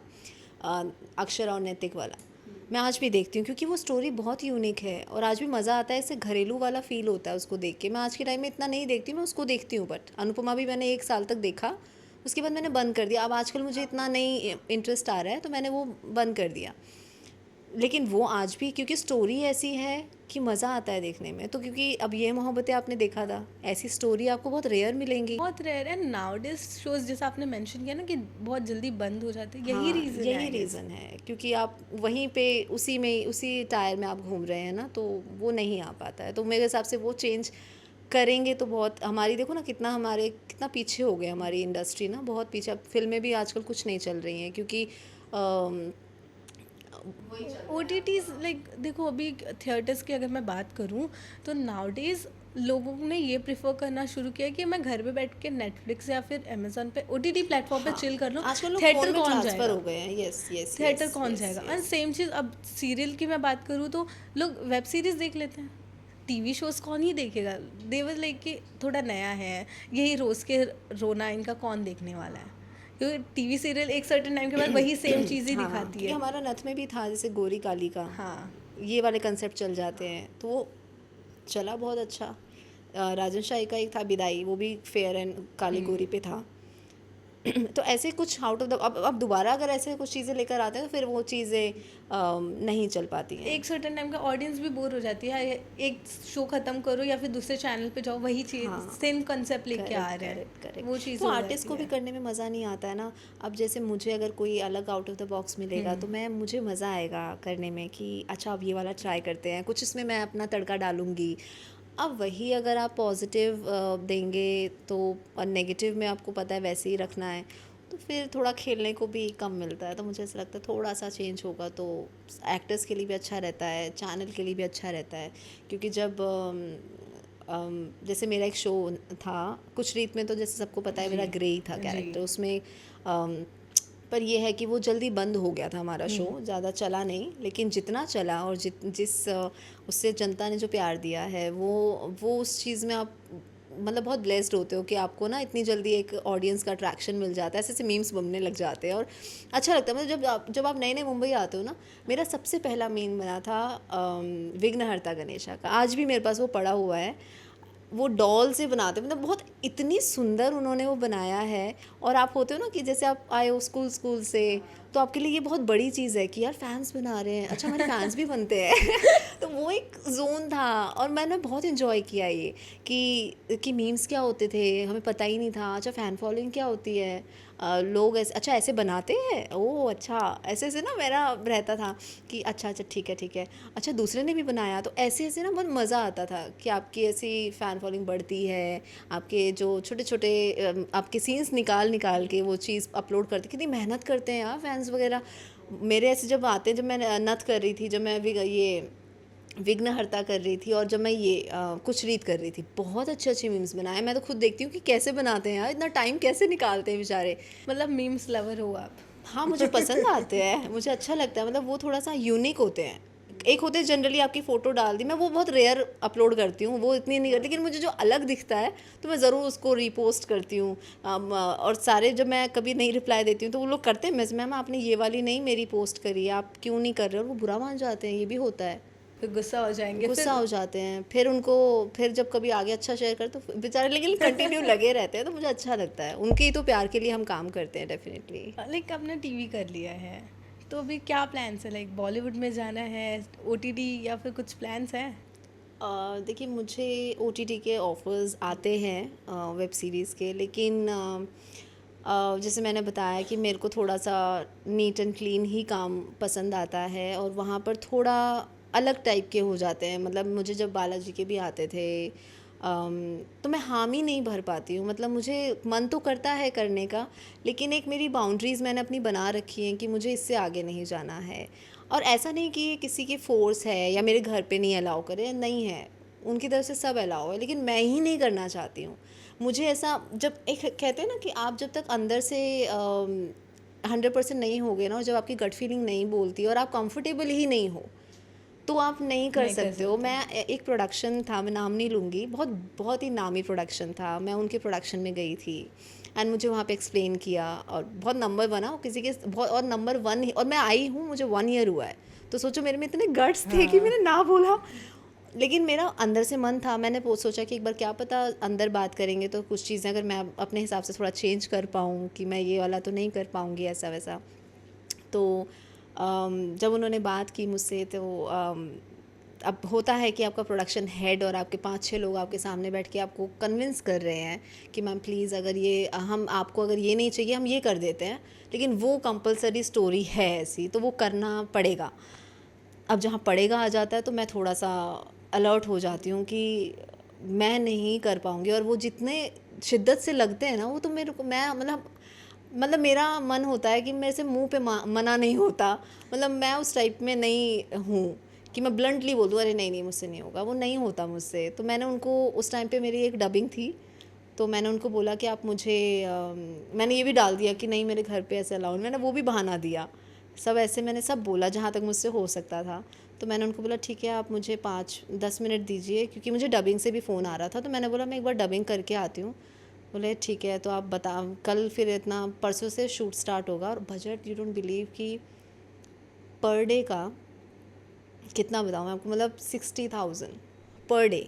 अक्षर और नैतिक वाला, मैं आज भी देखती हूँ क्योंकि वो स्टोरी बहुत यूनिक है और आज भी मज़ा आता है, इससे घरेलू वाला फील होता है उसको देख के। मैं आज के टाइम में इतना नहीं देखती, मैं उसको देखती हूँ, बट अनुपमा भी मैंने 1 साल तक देखा, उसके बाद मैंने बंद कर दिया। अब आजकल मुझे इतना नहीं इंटरेस्ट आ रहा है तो मैंने वो बंद कर दिया। लेकिन वो आज भी, क्योंकि स्टोरी ऐसी है कि मज़ा आता है देखने में। तो क्योंकि अब ये मोहब्बतें आपने देखा था, ऐसी स्टोरी आपको बहुत रेयर मिलेंगी। बहुत रेयर है नाउडेज शोज, जैसा आपने मेंशन किया ना कि बहुत जल्दी बंद हो जाते हैं, यही हाँ, रीज़न है यही रीज़न है, क्योंकि आप वहीं पे उसी टायर में आप घूम रहे हैं ना, तो वो नहीं आ पाता है। तो मेरे हिसाब से वो चेंज करेंगे तो बहुत, हमारी देखो ना कितना पीछे हो गए हमारी इंडस्ट्री ना, बहुत पीछे। अब फिल्में भी आजकल कुछ नहीं चल रही हैं क्योंकि OTTs लाइक देखो अभी थिएटर्स की अगर मैं बात करूँ तो नाउडेज लोगों ने ये प्रेफर करना शुरू किया कि मैं घर पे बैठ के नेटफ्लिक्स या फिर अमेजोन पे OTT प्लेटफॉर्म पे चिल कर लूँ, आजकल लोग थिएटर फोन में कौन ट्रांसफर जाएगा, हो गए हैं। यस यस, थिएटर कौन जाएगा। एंड सेम चीज़ अब सीरियल की मैं बात करूँ तो लोग वेब सीरीज़ देख लेते हैं, टीवी शोज़ कौन ही देखेगा। देवर लाइक कि थोड़ा नया है, यही रोज़ के रोना इनका कौन देखने वाला है, क्योंकि टीवी सीरियल एक सर्टेन टाइम के बाद वही सेम चीज़ ही हाँ, दिखाती क्योंकि है। हमारा नथ में भी था जैसे गोरी काली का, हाँ, ये वाले कंसेप्ट चल जाते हैं, तो वो चला बहुत अच्छा। राजन शाही का एक था विदाई, वो भी फेयर एंड काली गोरी पे था। तो ऐसे कुछ आउट ऑफ द, अब दोबारा अगर ऐसे कुछ चीज़ें लेकर आते हैं तो फिर वो चीज़ें नहीं चल पाती हैं। एक सर्टेन टाइम का ऑडियंस भी बोर हो जाती है, एक शो खत्म करो या फिर दूसरे चैनल पे जाओ, वही चीज़ हाँ, सेम कंसेप्ट लेके आ रहे हैं, करेक्ट। वो चीज़ तो हो आर्टिस्ट जाती को भी है। करने में मज़ा नहीं आता है ना। अब जैसे मुझे अगर कोई अलग आउट ऑफ द बॉक्स मिलेगा तो मुझे मज़ा आएगा करने में कि अच्छा अब ये वाला ट्राई करते हैं, कुछ इसमें मैं अपना तड़का डालूंगी। अब वही अगर आप पॉजिटिव देंगे तो, और नेगेटिव में आपको पता है वैसे ही रखना है, तो फिर थोड़ा खेलने को भी कम मिलता है। तो मुझे ऐसा लगता है थोड़ा सा चेंज होगा तो एक्टर्स के लिए भी अच्छा रहता है, चैनल के लिए भी अच्छा रहता है। क्योंकि जब जैसे मेरा एक शो था कुछ रीत में, तो जैसे सबको पता है मेरा ग्रे ही था कैरेक्टर उसमें, पर ये है कि वो जल्दी बंद हो गया था हमारा शो, ज़्यादा चला नहीं। लेकिन जितना चला और उससे जनता ने जो प्यार दिया है, वो उस चीज़ में आप मतलब बहुत ब्लेस्ड होते हो कि आपको ना इतनी जल्दी एक ऑडियंस का अट्रैक्शन मिल जाता है, ऐसे मीम्स बनने लग जाते हैं और अच्छा लगता है। मतलब जब आप नए नए मुंबई आते हो ना, मेरा सबसे पहला मीम बना था विघ्नहर्ता गणेशा का, आज भी मेरे पास वो पड़ा हुआ है। वो डॉल से बनाते, मतलब बहुत इतनी सुंदर उन्होंने वो बनाया है। और आप होते हो ना कि जैसे आप आए हो स्कूल से, तो आपके लिए ये बहुत बड़ी चीज़ है कि यार फैंस बना रहे हैं, अच्छा हमारे फैंस भी बनते हैं। तो वो एक जोन था और मैंने बहुत इन्जॉय किया ये कि मीम्स क्या होते थे हमें पता ही नहीं था। अच्छा फ़ैन फॉलोइंग क्या होती है, लोग ऐसे ऐसे बनाते हैं, ओह अच्छा, ऐसे ऐसे ना मेरा रहता था कि अच्छा ठीक है, अच्छा दूसरे ने भी बनाया, तो ऐसे ऐसे ना बहुत मज़ा आता था कि आपकी ऐसी फ़ैन फॉलोइंग बढ़ती है, आपके जो छोटे छोटे आपके सीन्स निकाल के वो चीज़ अपलोड करते, कितनी मेहनत करते हैं यार फैंस वगैरह। मेरे ऐसे जब आते हैं, जब मैं नथ कर रही थी, जब मैं ये विघ्नहर्ता कर रही थी और जब मैं ये कुछ रीत कर रही थी, बहुत अच्छे मीम्स बनाए। मैं तो खुद देखती हूँ कि कैसे बनाते हैं यार, इतना टाइम कैसे निकालते हैं बेचारे। मतलब मीम्स लवर हो आप? हाँ, मुझे पसंद आते हैं, मुझे अच्छा लगता है, मतलब वो थोड़ा सा यूनिक होते हैं। एक होते हैं जनरली आपकी फ़ोटो डाल दी, मैं वो बहुत रेयर अपलोड करती हूँ, वो इतनी नहीं करती, लेकिन मुझे जो अलग दिखता है तो मैं ज़रूर उसको रीपोस्ट करती हूँ। और सारे जब मैं कभी नहीं रिप्लाई देती हूँ तो वो लोग करते हैं मैम आपने ये वाली नहीं मेरी पोस्ट करी, आप क्यों नहीं कर रहे हो, और वो बुरा मान जाते हैं, ये भी होता है, फिर गुस्सा हो जाएंगे, गुस्सा फिर हो जाते हैं। फिर उनको फिर जब कभी आगे अच्छा शेयर कर तो बेचारे लेकिन कंटिन्यू लगे रहते हैं, तो मुझे अच्छा लगता है, उनके ही तो प्यार के लिए हम काम करते हैं डेफिनेटली। लाइक आपने टीवी कर लिया है, तो अभी क्या प्लान्स है? लाइक बॉलीवुड में जाना है, ओटीटी, या फिर कुछ प्लान्स हैं? देखिए मुझे ओटीटी के ऑफर्स आते हैं वेब सीरीज़ के, लेकिन जैसे मैंने बताया कि मेरे को थोड़ा सा नीट एंड क्लीन ही काम पसंद आता है, और वहाँ पर थोड़ा अलग टाइप के हो जाते हैं। मतलब मुझे जब बालाजी के भी आते थे तो मैं हामी नहीं भर पाती हूँ, मतलब मुझे मन तो करता है करने का, लेकिन एक मेरी बाउंड्रीज़ मैंने अपनी बना रखी हैं कि मुझे इससे आगे नहीं जाना है। और ऐसा नहीं कि ये किसी की फ़ोर्स है या मेरे घर पे नहीं अलाउ करे, नहीं है, उनकी तरफ से सब अलाउ है, लेकिन मैं ही नहीं करना चाहती हूँ। मुझे ऐसा, जब एक कहते हैं ना कि आप जब तक अंदर से 100% नहीं होगे ना, और जब आपकी गट फीलिंग नहीं बोलती और आप कंफर्टेबल ही नहीं हो, तो आप नहीं कर नहीं कर सकते हो। मैं एक प्रोडक्शन था, मैं नाम नहीं लूँगी, बहुत बहुत ही नामी प्रोडक्शन था, मैं उनके प्रोडक्शन में गई थी एंड मुझे वहाँ पे एक्सप्लेन किया, और बहुत नंबर 1 और किसी के बहुत, और नंबर 1 और मैं आई हूँ, मुझे 1 ईयर हुआ है, तो सोचो मेरे में इतने गट्स थे कि मैंने ना बोला, लेकिन मेरा अंदर से मन था, मैंने सोचा कि एक बार क्या पता अंदर बात करेंगे तो कुछ चीज़ें अगर मैं अपने हिसाब से थोड़ा चेंज कर पाऊँ, कि मैं ये वाला तो नहीं कर पाऊँगी ऐसा वैसा। तो जब उन्होंने बात की मुझसे, तो अब होता है कि आपका प्रोडक्शन हेड और आपके 5-6 लोग आपके सामने बैठ के आपको कन्विंस कर रहे हैं कि मैम प्लीज़, अगर ये हम आपको अगर ये नहीं चाहिए हम ये कर देते हैं, लेकिन वो कंपलसरी स्टोरी है ऐसी, तो वो करना पड़ेगा। अब जहाँ पड़ेगा आ जाता है तो मैं थोड़ा सा अलर्ट हो जाती हूँ कि मैं नहीं कर पाऊँगी, और वो जितने शिद्दत से लगते हैं ना, वो तो मेरे को, मैं मतलब मेरा मन होता है कि मेरे से मुंह पे मना नहीं होता, मतलब मैं उस टाइप में नहीं हूँ कि मैं ब्लंटली बोल दूँ अरे नहीं नहीं मुझसे नहीं होगा, वो नहीं होता मुझसे। तो मैंने उनको उस टाइम पे मेरी एक डबिंग थी, तो मैंने उनको बोला कि आप मुझे मैंने ये भी डाल दिया कि नहीं मेरे घर पे ऐसे अलाउड, मैंने वो भी बहाना दिया, सब ऐसे मैंने सब बोला जहाँ तक मुझसे हो सकता था। तो मैंने उनको बोला ठीक है आप मुझे 5-10 मिनट दीजिए, क्योंकि मुझे डबिंग से भी फ़ोन आ रहा था, तो मैंने बोला मैं एक बार डबिंग करके आती हूँ। बोले ठीक है, तो आप बता कल फिर इतना परसों से शूट स्टार्ट होगा, और बजट यू डोंट बिलीव कि पर डे का कितना बताऊँ मैं आपको, मतलब 60,000 पर डे,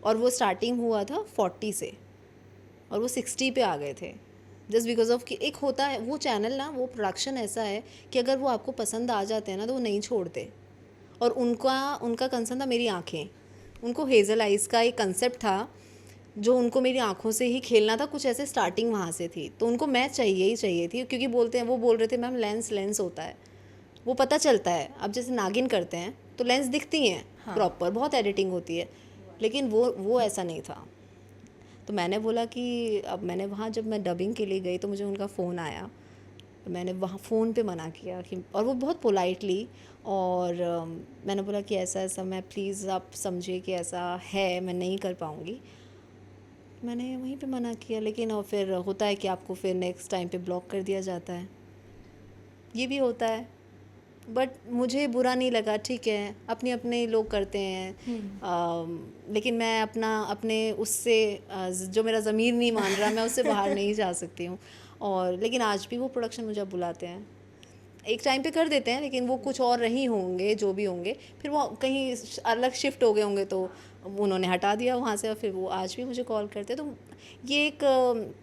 और वो स्टार्टिंग हुआ था 40 से और वो 60 पे आ गए थे, जस्ट बिकॉज ऑफ कि एक होता है वो चैनल ना, वो प्रोडक्शन ऐसा है कि अगर वो आपको पसंद आ जाते हैं ना तो वो नहीं छोड़ते। और उनका कंसर्न था मेरी आँखें, उनको हेज़ल आइज़ का एक कंसेप्ट था जो उनको मेरी आँखों से ही खेलना था, कुछ ऐसे स्टार्टिंग वहाँ से थी, तो उनको मैं चाहिए ही चाहिए थी, क्योंकि वो बोल रहे थे मैम लेंस होता है, वो पता चलता है, अब जैसे नागिन करते हैं तो लेंस दिखती हैं प्रॉपर, बहुत एडिटिंग होती है, लेकिन वो ऐसा नहीं था। तो मैंने बोला कि अब मैंने वहाँ जब मैं डबिंग के लिए गई तो मुझे उनका फ़ोन आया, तो मैंने वहाँ फ़ोन पे मना किया कि, और वो बहुत पोलाइटली, और मैंने बोला कि ऐसा ऐसा, मैं प्लीज़ आप समझिए कि ऐसा है, मैं नहीं कर पाऊँगी, मैंने वहीं पे मना किया। लेकिन और फिर होता है कि आपको फिर नेक्स्ट टाइम पे ब्लॉक कर दिया जाता है, ये भी होता है, बट मुझे बुरा नहीं लगा, ठीक है अपने अपने लोग करते हैं। लेकिन मैं अपने उससे जो मेरा ज़मीर नहीं मान रहा, मैं उससे बाहर नहीं जा सकती हूँ। और लेकिन आज भी वो प्रोडक्शन मुझे बुलाते हैं, एक टाइम पे कर देते हैं, लेकिन वो कुछ और रही होंगे जो भी होंगे, फिर वो कहीं अलग शिफ्ट हो गए होंगे तो उन्होंने हटा दिया वहाँ से, और फिर वो आज भी मुझे कॉल करते हैं। तो ये एक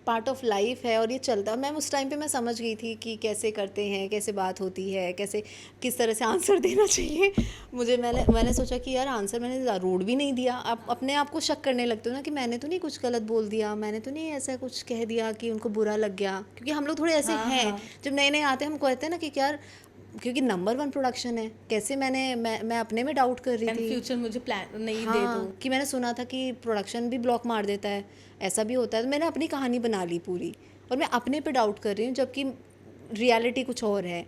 पार्ट ऑफ लाइफ है और ये चलता है। मैं उस टाइम पे मैं समझ गई थी कि कैसे करते हैं, कैसे बात होती है, कैसे किस तरह से आंसर देना चाहिए। मैंने सोचा कि यार आंसर मैंने रूड भी नहीं दिया। आप अपने आप को शक करने लगते हो ना कि मैंने तो नहीं कुछ गलत बोल दिया, मैंने तो नहीं ऐसा कुछ कह दिया कि उनको बुरा लग गया, क्योंकि हम लोग थोड़े ऐसे हैं। जब नए नए आते हैं हम कहते हैं ना कि यार क्योंकि नंबर 1 प्रोडक्शन है, कैसे मैं अपने में डाउट कर रही थी फ्यूचर मुझे प्लान नहीं हाँ, दे दो कि मैंने सुना था कि प्रोडक्शन भी ब्लॉक मार देता है, ऐसा भी होता है। तो मैंने अपनी कहानी बना ली पूरी और मैं अपने पे डाउट कर रही हूँ, जबकि रियलिटी कुछ और है।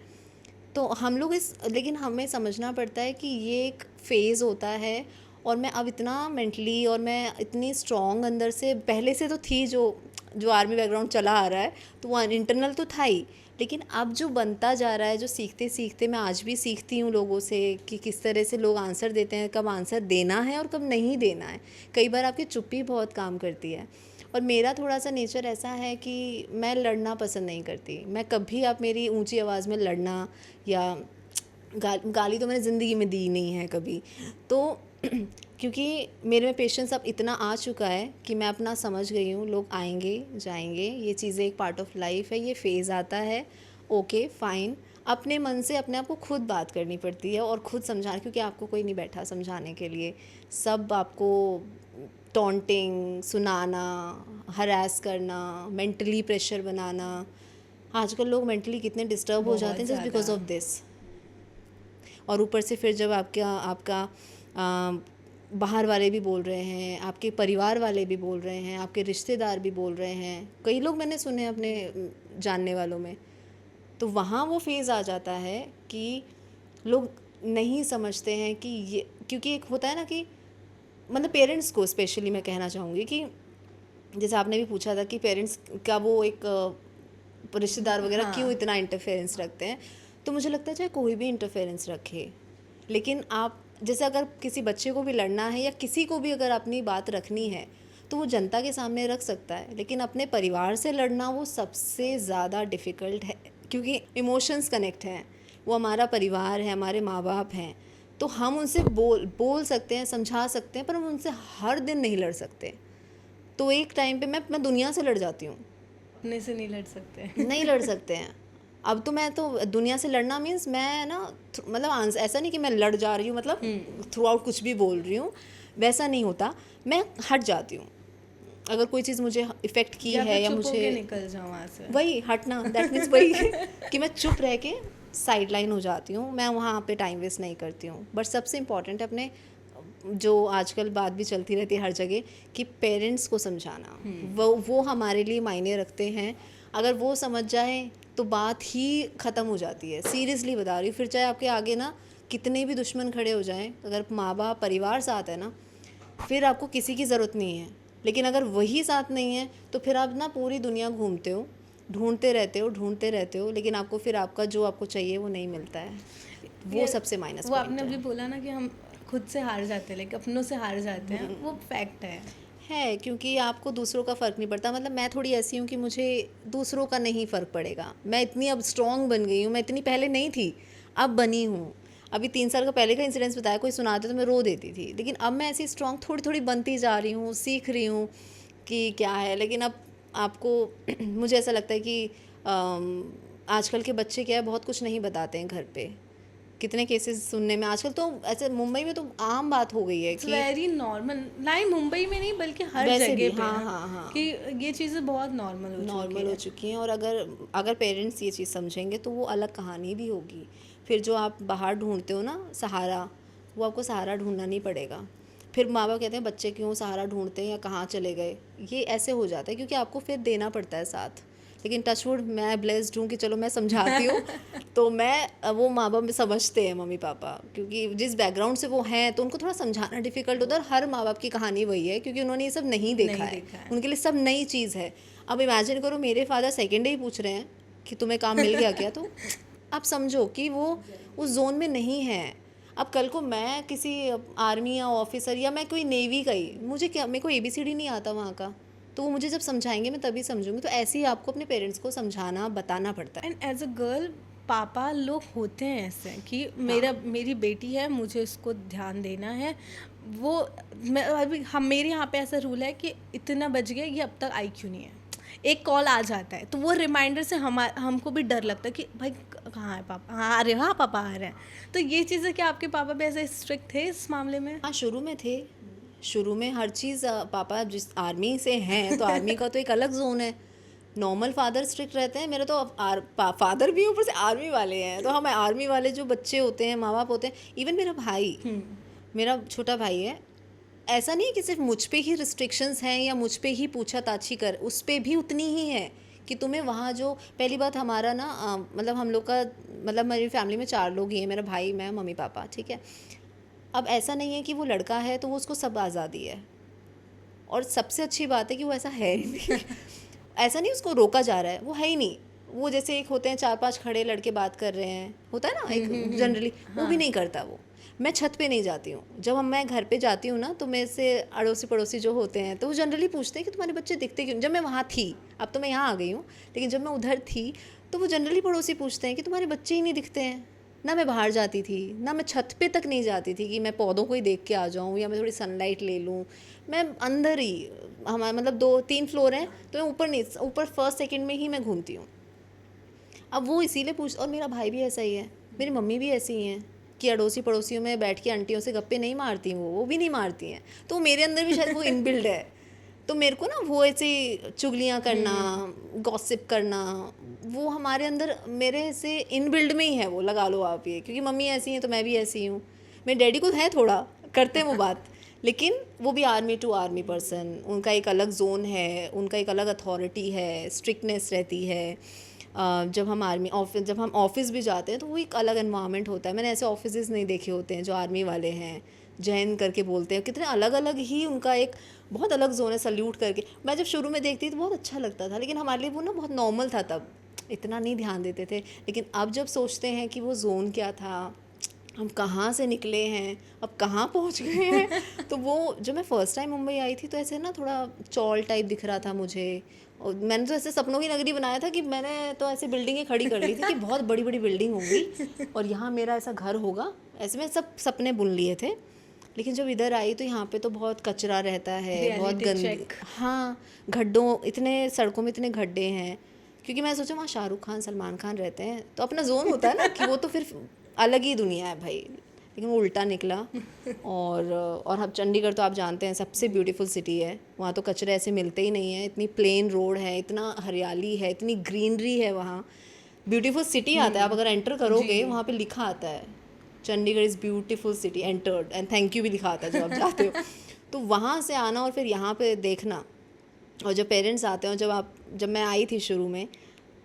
तो हम लोग लेकिन हमें समझना पड़ता है कि ये एक फ़ेज़ होता है, और मैं अब इतना मेंटली और मैं इतनी स्ट्रॉन्ग अंदर से पहले से तो थी, जो जो आर्मी बैकग्राउंड चला आ रहा है, तो वो इंटरनल तो था ही, लेकिन अब जो बनता जा रहा है, जो सीखते सीखते मैं आज भी सीखती हूँ लोगों से कि किस तरह से लोग आंसर देते हैं, कब आंसर देना है और कब नहीं देना है। कई बार आपकी चुप्पी बहुत काम करती है। और मेरा थोड़ा सा नेचर ऐसा है कि मैं लड़ना पसंद नहीं करती। मैं कभी, आप मेरी ऊंची आवाज़ में लड़ना या गाली तो मैंने ज़िंदगी में दी नहीं है कभी। तो क्योंकि मेरे में पेशेंस अब इतना आ चुका है कि मैं अपना समझ गई हूँ, लोग आएंगे जाएंगे, ये चीज़ें एक पार्ट ऑफ लाइफ है, ये फेज़ आता है, ओके फ़ाइन। अपने मन से अपने आप को खुद बात करनी पड़ती है और खुद समझाना, क्योंकि आपको कोई नहीं बैठा समझाने के लिए। सब आपको टॉन्टिंग, सुनाना, हरास करना, मेंटली प्रेशर बनाना। आजकल लोग मेंटली कितने डिस्टर्ब हो जाते हैं जस्ट बिकॉज ऑफ दिस। और ऊपर से फिर जब आपका आपका बाहर वाले भी बोल रहे हैं, आपके परिवार वाले भी बोल रहे हैं, आपके रिश्तेदार भी बोल रहे हैं, कई लोग मैंने सुने अपने जानने वालों में, तो वहाँ वो फेज़ आ जाता है कि लोग नहीं समझते हैं कि ये, क्योंकि एक होता है ना कि मतलब पेरेंट्स को स्पेशली मैं कहना चाहूँगी कि जैसे आपने भी पूछा था कि पेरेंट्स का वो एक रिश्तेदार वगैरह क्यों इतना इंटरफेरेंस रखते हैं। तो मुझे लगता है चाहे कोई भी इंटरफेरेंस रखे, लेकिन आप जैसे अगर किसी बच्चे को भी लड़ना है या किसी को भी अगर अपनी बात रखनी है तो वो जनता के सामने रख सकता है, लेकिन अपने परिवार से लड़ना वो सबसे ज़्यादा डिफ़िकल्ट है, क्योंकि इमोशंस कनेक्ट हैं, वो हमारा परिवार है, हमारे माँ बाप हैं। तो हम उनसे बोल सकते हैं, समझा सकते हैं, पर हम उनसे हर दिन नहीं लड़ सकते। तो एक टाइम पे मैं दुनिया से लड़ जाती हूँ। अपने से नहीं लड़ सकते। नहीं लड़ सकते हैं। अब तो मैं तो दुनिया से लड़ना मीन्स मैं ना मतलब ऐसा नहीं कि मैं लड़ जा रही हूँ, मतलब थ्रू आउट कुछ भी बोल रही हूँ, वैसा नहीं होता। मैं हट जाती हूँ अगर कोई चीज़ मुझे इफ़ेक्ट की है या मुझे निकल जाऊँ वहाँ से, वही हटना, दैट मीन्स वही कि मैं चुप रह के साइड लाइन हो जाती हूँ। मैं वहाँ पे टाइम वेस्ट नहीं करती हूँ। बट सबसे इम्पॉर्टेंट है अपने, जो आजकल बात भी चलती रहती है हर जगह, कि पेरेंट्स को समझाना, वो हमारे लिए मायने रखते हैं। अगर वो समझ जाए तो बात ही ख़त्म हो जाती है। सीरियसली बता रही हूँ। फिर चाहे आपके आगे ना कितने भी दुश्मन खड़े हो जाएं, अगर माँ बाप परिवार साथ है ना, फिर आपको किसी की ज़रूरत नहीं है। लेकिन अगर वही साथ नहीं है तो फिर आप ना पूरी दुनिया घूमते हो, ढूंढते रहते हो, लेकिन आपको फिर आपका जो आपको चाहिए वो नहीं मिलता है। वो सबसे माइनस वो आपने अभी बोला ना कि हम खुद से हार जाते हैं, लाइक अपनों से हार जाते हैं, वो फैक्ट है। क्योंकि आपको दूसरों का फ़र्क नहीं पड़ता। मतलब मैं थोड़ी ऐसी हूँ कि मुझे दूसरों का नहीं फ़र्क पड़ेगा। मैं इतनी अब स्ट्रॉन्ग बन गई हूँ, मैं इतनी पहले नहीं थी, अब बनी हूँ। अभी 3 साल का पहले का इंसिडेंस बताया, कोई सुनाते तो मैं रो देती थी, लेकिन अब मैं ऐसी स्ट्रॉन्ग थोड़ी थोड़ी बनती जा रही हूँ, सीख रही हूँ कि क्या है। लेकिन अब आपको मुझे ऐसा लगता है कि आजकल के बच्चे क्या है, बहुत कुछ नहीं बताते हैं घर पे। कितने केसेस सुनने में आजकल, तो ऐसे मुंबई में तो आम बात हो गई है कि वेरी नॉर्मल, नहीं मुंबई में नहीं बल्कि हर वैसे भी, जगह पे हाँ कि ये चीज़ें बहुत नॉर्मल हो चुकी हैं। और अगर पेरेंट्स ये चीज़ समझेंगे तो वो अलग कहानी भी होगी। फिर जो आप बाहर ढूंढते हो ना सहारा, वो आपको सहारा ढूंढना नहीं पड़ेगा। फिर माँ बाप कहते हैं बच्चे क्यों सहारा ढूंढते हैं या कहाँ चले गए, ये ऐसे हो जाता है क्योंकि आपको फिर देना पड़ता है साथ। लेकिन टचवुड मैं ब्लेस्ड हूँ कि चलो मैं समझाती हूँ तो मैं वो माँ बाप समझते हैं, मम्मी पापा, क्योंकि जिस बैकग्राउंड से वो हैं तो उनको थोड़ा समझाना डिफ़िकल्ट होता है। और हर माँ बाप की कहानी वही है, क्योंकि उन्होंने ये सब नहीं देखा है, उनके लिए सब नई चीज़ है। अब इमेजिन करो मेरे फादर सेकेंड डे ही पूछ रहे हैं कि तुम्हें काम मिल गया क्या, तो आप समझो कि वो उस जोन में नहीं है। अब कल को मैं किसी आर्मी या ऑफिसर या मैं कोई नेवी का ही, मुझे क्या, मेरे को ABCD नहीं आता वहाँ का, तो वो मुझे जब समझाएंगे मैं तभी समझूंगी। तो ऐसे ही आपको अपने पेरेंट्स को समझाना बताना पड़ता है। एंड एज अ गर्ल पापा लोग होते हैं ऐसे कि मेरी बेटी है, मुझे उसको ध्यान देना है। वो अभी मेरे यहाँ पे ऐसा रूल है कि इतना बज गया, ये अब तक आई क्यों नहीं है। एक कॉल आ जाता है तो वो रिमाइंडर से हमको भी डर लगता है कि भाई कहाँ है पापा, हाँ आ रहे, हाँ पापा आ रहे हैं। तो ये चीज़ें क्या आपके पापा भी ऐसे स्ट्रिक्ट थे इस मामले में? हाँ, शुरू में थे। शुरू में हर चीज़, पापा जिस आर्मी से हैं तो आर्मी का तो एक अलग जोन है। नॉर्मल फादर स्ट्रिक्ट रहते हैं, मेरे तो फादर भी ऊपर से आर्मी वाले हैं। तो हम आर्मी वाले जो बच्चे होते हैं, माँ बाप होते हैं, इवन मेरा भाई, मेरा छोटा भाई है, ऐसा नहीं कि सिर्फ मुझ पे ही रिस्ट्रिक्शंस हैं या मुझ पे ही पूछा ताछी कर, उस पे भी उतनी ही है कि तुम्हें वहाँ जो पहली बात हमारा ना मतलब हम लोग का, मतलब मेरी फैमिली में 4 लोग ही हैं, मेरा भाई, मैं, मम्मी पापा, ठीक है। अब ऐसा नहीं है कि वो लड़का है तो वो उसको सब आज़ादी है, और सबसे अच्छी बात है कि वो ऐसा है ही नहीं। ऐसा नहीं उसको रोका जा रहा है, वो है ही नहीं। वो जैसे एक होते हैं 4-5 खड़े लड़के बात कर रहे हैं, होता है ना एक जनरली, वो भी नहीं करता वो। मैं छत पे नहीं जाती हूँ, जब मैं घर पे जाती हूँ ना, तो मेरे से अड़ोसी पड़ोसी जो होते हैं तो वो जनरली पूछते हैं कि तुम्हारे बच्चे दिखते क्यों। जब मैं वहाँ थी, अब तो मैं यहाँ आ गई हूँ, लेकिन जब मैं उधर थी तो वो जनरली पड़ोसी पूछते हैं कि तुम्हारे बच्चे ही नहीं दिखते हैं। ना मैं बाहर जाती थी, ना मैं छत पे तक नहीं जाती थी कि मैं पौधों को ही देख के आ जाऊँ या मैं थोड़ी सनलाइट ले लूँ। मैं अंदर ही, हमारा मतलब 2-3 फ्लोर हैं, तो मैं ऊपर नहीं, ऊपर फर्स्ट सेकंड में ही मैं घूमती हूँ। अब वो इसीलिए पूछ, और मेरा भाई भी ऐसा ही है, मेरी मम्मी भी ऐसी ही हैं कि अड़ोसी पड़ोसियों में बैठ के आंटियों से गप्पे नहीं मारती, वो भी नहीं मारती हैं। तो मेरे अंदर भी शायद वो इनबिल्ड है। तो मेरे को ना वो ऐसे चुगलियाँ करना, गॉसिप करना, वो हमारे अंदर मेरे से इनबिल्ड में ही है, वो लगा लो आप ये, क्योंकि मम्मी ऐसी हैं तो मैं भी ऐसी हूँ। मेरे डैडी को है थोड़ा, करते हैं वो बात, लेकिन वो भी आर्मी टू आर्मी पर्सन, उनका एक अलग जोन है, उनका एक अलग अथॉरिटी है, स्ट्रिक्टनेस रहती है। जब हम जब हम ऑफिस भी जाते हैं तो वो एक अलग एनवायरनमेंट होता है। मैंने ऐसे ऑफिसेज नहीं देखे होते हैं जो आर्मी वाले हैं, जैन करके बोलते हैं, कितने अलग अलग ही उनका एक बहुत अलग जोन है, सल्यूट करके। मैं जब शुरू में देखती थी तो बहुत अच्छा लगता था, लेकिन हमारे लिए वो ना बहुत नॉर्मल था, तब इतना नहीं ध्यान देते थे। लेकिन अब जब सोचते हैं कि वो जोन क्या था, हम कहाँ से निकले हैं, अब कहाँ पहुँच गए हैं, तो वो जब मैं फ़र्स्ट टाइम मुंबई आई थी तो ऐसे ना थोड़ा चौल टाइप दिख रहा था मुझे। और मैंने तो ऐसे सपनों की नगरी बनाया था कि मैंने तो ऐसे बिल्डिंगें खड़ी कर ली थी कि बहुत बड़ी बड़ी बिल्डिंग होंगी और यहाँ मेरा ऐसा घर होगा, ऐसे में सब सपने बुन लिए थे। लेकिन जब इधर आई तो यहाँ पे तो बहुत कचरा रहता है, बहुत Reality गंदी, check. हाँ, गड्ढों, इतने सड़कों में इतने गड्ढे हैं। क्योंकि मैं सोचा वहाँ शाहरुख खान, सलमान खान रहते हैं तो अपना जोन होता है ना कि वो तो फिर अलग ही दुनिया है भाई, लेकिन वो उल्टा निकला। और अब चंडीगढ़ तो आप जानते हैं सबसे ब्यूटीफुल सिटी है, वहाँ तो कचरे ऐसे मिलते ही नहीं है, इतनी प्लेन रोड है, इतना हरियाली है, इतनी ग्रीनरी है वहाँ, ब्यूटीफुल सिटी आता है। आप अगर एंटर करोगे वहाँ पे लिखा आता है Chandigarh is beautiful city entered and thank you भी लिखा आता है जब आप जाते हो। तो वहाँ से आना और फिर यहाँ पे देखना, और जब पेरेंट्स आते हैं, और जब मैं आई थी शुरू में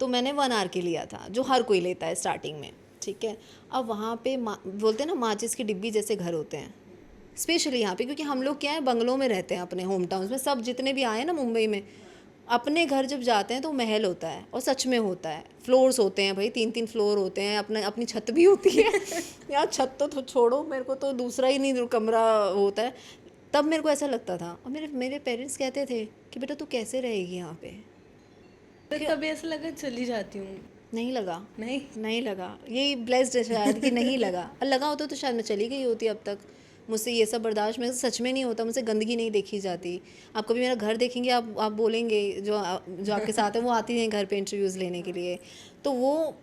तो मैंने 1 आवर के लिया था, जो हर कोई लेता है स्टार्टिंग में, ठीक है। अब वहाँ पे बोलते हैं ना माचिस की डिब्बी जैसे घर होते हैं, स्पेशली यहाँ पे, क्योंकि हम लोग क्या है बंगलों में रहते हैं अपने होम टाउन्स में। सब जितने भी आए हैं ना मुंबई में, अपने घर जब जाते हैं तो महल होता है, और सच में होता है, फ्लोर्स होते हैं भाई, 3-3 फ्लोर होते हैं, अपनी छत भी होती है। यार छत तो छोड़ो, मेरे को तो दूसरा ही नहीं कमरा होता है। तब मेरे को ऐसा लगता था, और मेरे मेरे पेरेंट्स कहते थे कि बेटा तू कैसे रहेगी यहाँ पे। तो तभी ऐसा लगा चली जाती हूँ। नहीं लगा, नहीं, नहीं लगा, यही ब्लेस्ड है शायद कि नहीं लगा। और लगा होता तो शायद मैं चली गई होती अब तक। मुझसे ये सब बर्दाश्त मेरे से सच में नहीं होता, मुझसे गंदगी नहीं देखी जाती। आप कभी मेरा घर देखेंगे, आप बोलेंगे, जो आपके साथ है वो आती हैं घर पे इंटरव्यूज़ लेने के लिए, तो वो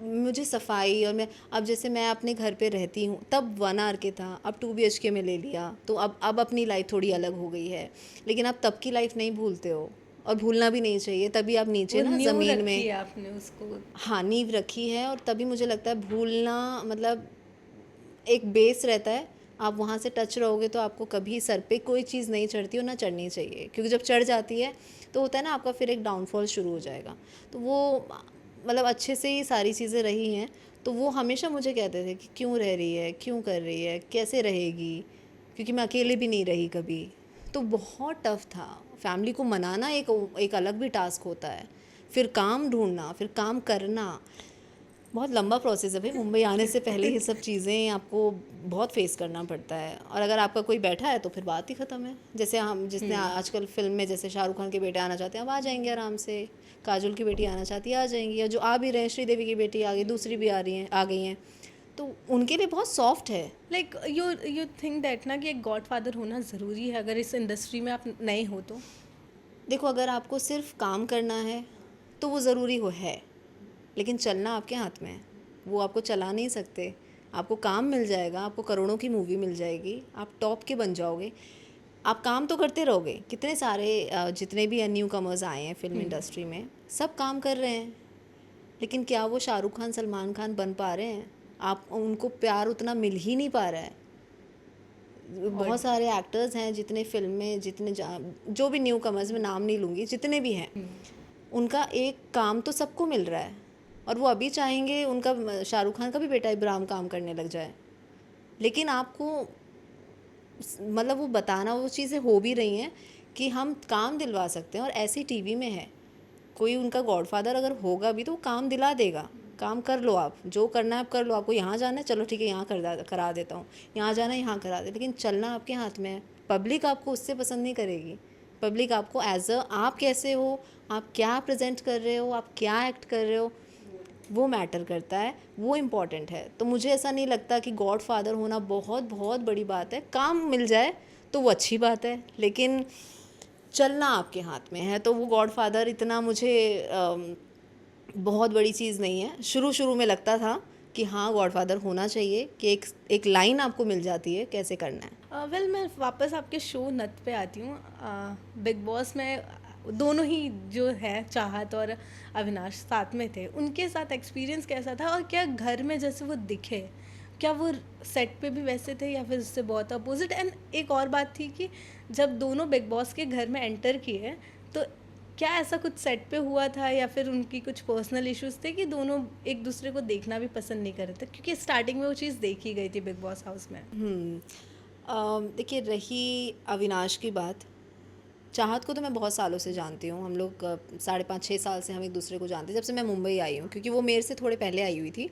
मुझे सफाई, और मैं अब जैसे मैं अपने घर पे रहती हूँ, तब 1 आवर के था, अब 2 BHK में ले लिया, तो अब अपनी लाइफ थोड़ी अलग हो गई है। लेकिन आप तब की लाइफ नहीं भूलते हो, और भूलना भी नहीं चाहिए। तभी आप नीचे वो ना नींव ज़मीन रखी में, है आपने उसको। हाँ, नींव रखी है, और तभी मुझे लगता है भूलना मतलब एक बेस रहता है। आप वहाँ से टच रहोगे तो आपको कभी सर पे कोई चीज़ नहीं चढ़ती और ना चढ़नी चाहिए, क्योंकि जब चढ़ जाती है तो होता है ना आपका फिर एक डाउनफॉल शुरू हो जाएगा। तो वो मतलब अच्छे से ही सारी चीज़ें रही हैं। तो वो हमेशा मुझे कहते थे कि क्यों रह रही है, क्यों कर रही है, कैसे रहेगी, क्योंकि मैं अकेले भी नहीं रही कभी। तो बहुत टफ था, फैमिली को मनाना एक अलग भी टास्क होता है, फिर काम ढूंढना, फिर काम करना, बहुत लंबा प्रोसेस है भाई। मुंबई आने से पहले ये सब चीज़ें आपको बहुत फेस करना पड़ता है, और अगर आपका कोई बैठा है तो फिर बात ही ख़त्म है। जैसे हम जिसने आजकल फिल्म में जैसे शाहरुख खान के बेटे आना चाहते हैं, अब आ जाएंगे आराम से, काजोल की बेटी आना चाहती है आ जाएंगी, या जो आ भी रहे हैं, श्रीदेवी की बेटी आ गई, दूसरी भी आ गई हैं, तो उनके लिए बहुत सॉफ्ट है। लाइक यू थिंक दैट ना कि एक गॉड फादर होना ज़रूरी है अगर इस इंडस्ट्री में आप नए हो तो? देखो, अगर आपको सिर्फ काम करना है तो वो ज़रूरी है, लेकिन चलना आपके हाथ में है, वो आपको चला नहीं सकते। आपको काम मिल जाएगा, आपको करोड़ों की मूवी मिल जाएगी, आप टॉप के बन जाओगे, आप काम तो करते रहोगे। कितने सारे जितने भी न्यू कमर्स आए हैं फिल्म इंडस्ट्री में, सब काम कर रहे हैं, लेकिन क्या वो शाहरुख खान, सलमान खान बन पा रहे हैं? आप उनको प्यार उतना मिल ही नहीं पा रहा है। बहुत सारे एक्टर्स हैं जितने फिल्म में, जो भी न्यू कमर्स, में नाम नहीं लूँगी, जितने भी हैं, उनका एक काम तो सबको मिल रहा है, और वो अभी चाहेंगे उनका शाहरुख खान का भी बेटा इब्राहिम काम करने लग जाए। लेकिन आपको मतलब वो बताना, वो चीज़ें हो भी रही हैं कि हम काम दिलवा सकते हैं, और ऐसी टीवी में है कोई उनका गॉडफादर अगर होगा भी तो वो काम दिला देगा, काम कर लो, आप जो करना है आप कर लो, आपको यहाँ जाना है चलो ठीक है यहाँ करा देता हूँ, यहाँ जाना है यहाँ करा दे, लेकिन चलना आपके हाथ में है। पब्लिक आपको उससे पसंद नहीं करेगी, पब्लिक आपको एज अ आप कैसे हो, आप क्या प्रेजेंट कर रहे हो, आप क्या एक्ट कर रहे हो, वो मैटर करता है, वो इम्पॉर्टेंट है। तो मुझे ऐसा नहीं लगता कि गॉड फादर होना बहुत बहुत बड़ी बात है। काम मिल जाए तो वो अच्छी बात है, लेकिन चलना आपके हाथ में है। तो वो गॉड फादर इतना मुझे बहुत बड़ी चीज़ नहीं है। शुरू शुरू में लगता था कि हाँ गॉड फादर होना चाहिए, कि एक लाइन आपको मिल जाती है कैसे करना है। वेल मैं वापस आपके शो नत पे आती हूँ। बिग बॉस में दोनों ही जो है चाहत और अविनाश साथ में थे, उनके साथ एक्सपीरियंस कैसा था और क्या घर में जैसे वो दिखे, क्या वो सेट पे भी वैसे थे या फिर उससे बहुत अपोजिट? एंड एक और बात थी कि जब दोनों बिग बॉस के घर में एंटर किए तो क्या ऐसा कुछ सेट पे हुआ था या फिर उनकी कुछ पर्सनल इश्यूज थे कि दोनों एक दूसरे को देखना भी पसंद नहीं कर रहे थे? क्योंकि स्टार्टिंग में वो चीज़ देखी गई थी बिग बॉस हाउस में। देखिए, रही अविनाश की बात, चाहत को तो मैं बहुत सालों से जानती हूँ। हम लोग 5.5-6 साल से हम एक दूसरे को जानते हैं, जब से मैं मुंबई आई हूँ, क्योंकि वो मेरे से थोड़े पहले आई हुई थी,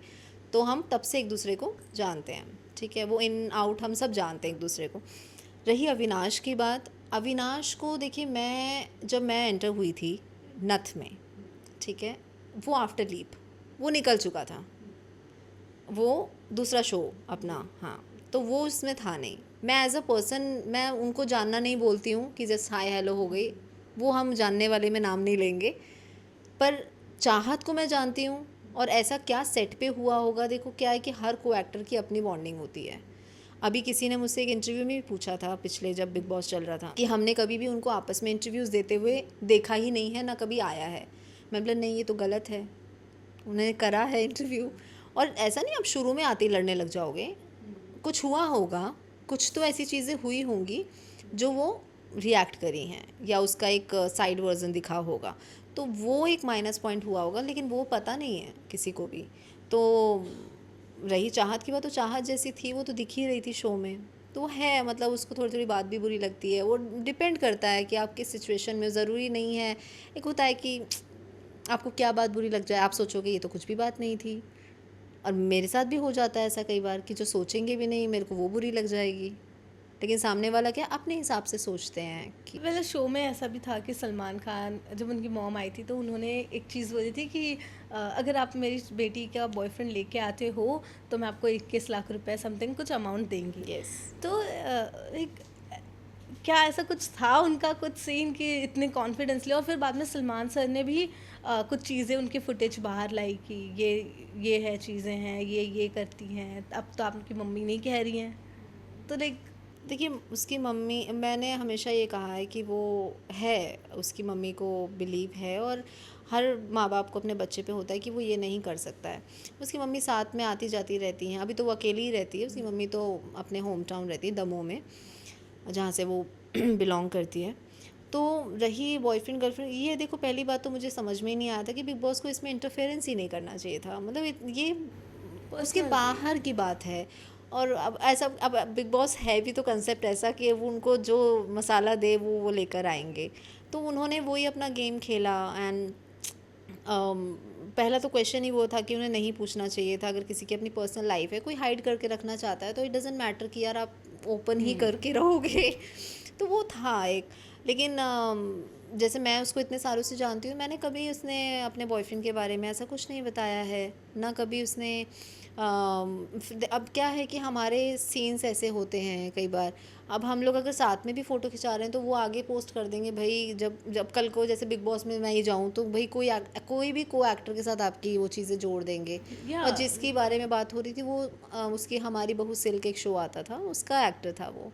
तो हम तब से एक दूसरे को जानते हैं। ठीक है, वो इन आउट हम सब जानते हैं एक दूसरे को। रही अविनाश की बात, अविनाश को देखिए, जब मैं एंटर हुई थी नथ में, ठीक है, वो आफ्टर लीप वो निकल चुका था, वो दूसरा शो अपना, हाँ, तो वो उसमें था नहीं। मैं एज अ पर्सन मैं उनको जानना नहीं बोलती हूँ कि जस्ट हाय हेलो हो गई, वो हम जानने वाले में नाम नहीं लेंगे। पर चाहत को मैं जानती हूँ, और ऐसा क्या सेट पे हुआ होगा, देखो क्या है कि हर को एक्टर की अपनी बॉन्डिंग होती है। अभी किसी ने मुझसे एक इंटरव्यू में भी पूछा था पिछले, जब बिग बॉस चल रहा था, कि हमने कभी भी उनको आपस में इंटरव्यूज़ देते हुए देखा ही नहीं है, ना कभी आया है। मैं बोला नहीं, ये तो गलत है, उन्होंने करा है इंटरव्यू। और ऐसा नहीं आप शुरू में आते ही लड़ने लग जाओगे, कुछ हुआ होगा, कुछ तो ऐसी चीज़ें हुई होंगी जो वो रिएक्ट करी हैं, या उसका एक साइड वर्जन दिखा होगा, तो वो एक माइनस पॉइंट हुआ होगा, लेकिन वो पता नहीं है किसी को भी। तो रही चाहत की बात, तो चाहत जैसी थी वो तो दिख ही रही थी शो में, तो है मतलब उसको थोड़ी थोड़ी बात भी बुरी लगती है। वो डिपेंड करता है कि आप किस सिचुएशन में, ज़रूरी नहीं है। एक होता है कि आपको क्या बात बुरी लग जाए, आप सोचोगे ये तो कुछ भी बात नहीं थी, और मेरे साथ भी हो जाता है ऐसा कई बार कि जो सोचेंगे भी नहीं मेरे को वो बुरी लग जाएगी, लेकिन सामने वाला क्या अपने हिसाब से सोचते हैं कि वेल शो में ऐसा भी था कि सलमान खान जब उनकी मॉम आई थी तो उन्होंने एक चीज़ बोली थी कि अगर आप मेरी बेटी का बॉयफ्रेंड लेके आते हो तो मैं आपको 21 लाख रुपए समथिंग कुछ अमाउंट देंगी। यस, तो एक क्या ऐसा कुछ था उनका कुछ सीन कि इतने कॉन्फिडेंसली, और फिर बाद में सलमान सर ने भी कुछ चीज़ें उनकी फुटेज बाहर लाई कि ये है चीज़ें हैं, ये करती हैं, अब तो आपकी मम्मी नहीं कह रही हैं। तो लाइक देखिए उसकी मम्मी, मैंने हमेशा ये कहा है कि वो है, उसकी मम्मी को बिलीव है, और हर माँ बाप को अपने बच्चे पे होता है कि वो ये नहीं कर सकता है। उसकी मम्मी साथ में आती जाती रहती हैं, अभी तो वो अकेली ही रहती है, उसकी मम्मी तो अपने होम टाउन रहती है दमोह में, जहाँ से वो बिलोंग करती है। तो रही बॉयफ्रेंड गर्लफ्रेंड, ये देखो पहली बात तो मुझे समझ में ही नहीं आया था कि बिग बॉस को इसमें इंटरफेरेंस ही नहीं करना चाहिए था, मतलब ये उसके बाहर की बात है। और अब ऐसा, अब बिग बॉस है भी तो कंसेप्ट ऐसा कि वो उनको जो मसाला दे वो लेकर आएंगे, तो उन्होंने वही अपना गेम खेला। एंड पहला तो क्वेश्चन ही वो था कि उन्हें नहीं पूछना चाहिए था। अगर किसी की अपनी पर्सनल लाइफ है, कोई हाइड करके रखना चाहता है तो इट डजेंट मैटर कि यार आप ओपन ही करके रहोगे। तो वो था एक, लेकिन जैसे मैं उसको इतने सालों से जानती हूँ, मैंने कभी उसने अपने बॉयफ्रेंड के बारे में ऐसा कुछ नहीं बताया है, ना कभी उसने अब क्या है कि हमारे सीन्स ऐसे होते हैं कई बार, अब हम लोग अगर साथ में भी फ़ोटो खिंचा रहे हैं तो वो आगे पोस्ट कर देंगे भाई, जब जब कल को जैसे बिग बॉस में मैं ही जाऊँ तो भाई कोई भी को एक्टर के साथ आपकी वो चीज़ें जोड़ देंगे। या और जिसकी बारे में बात हो रही थी वो उसकी हमारी बहू सिल्क एक शो आता था, उसका एक्टर था वो,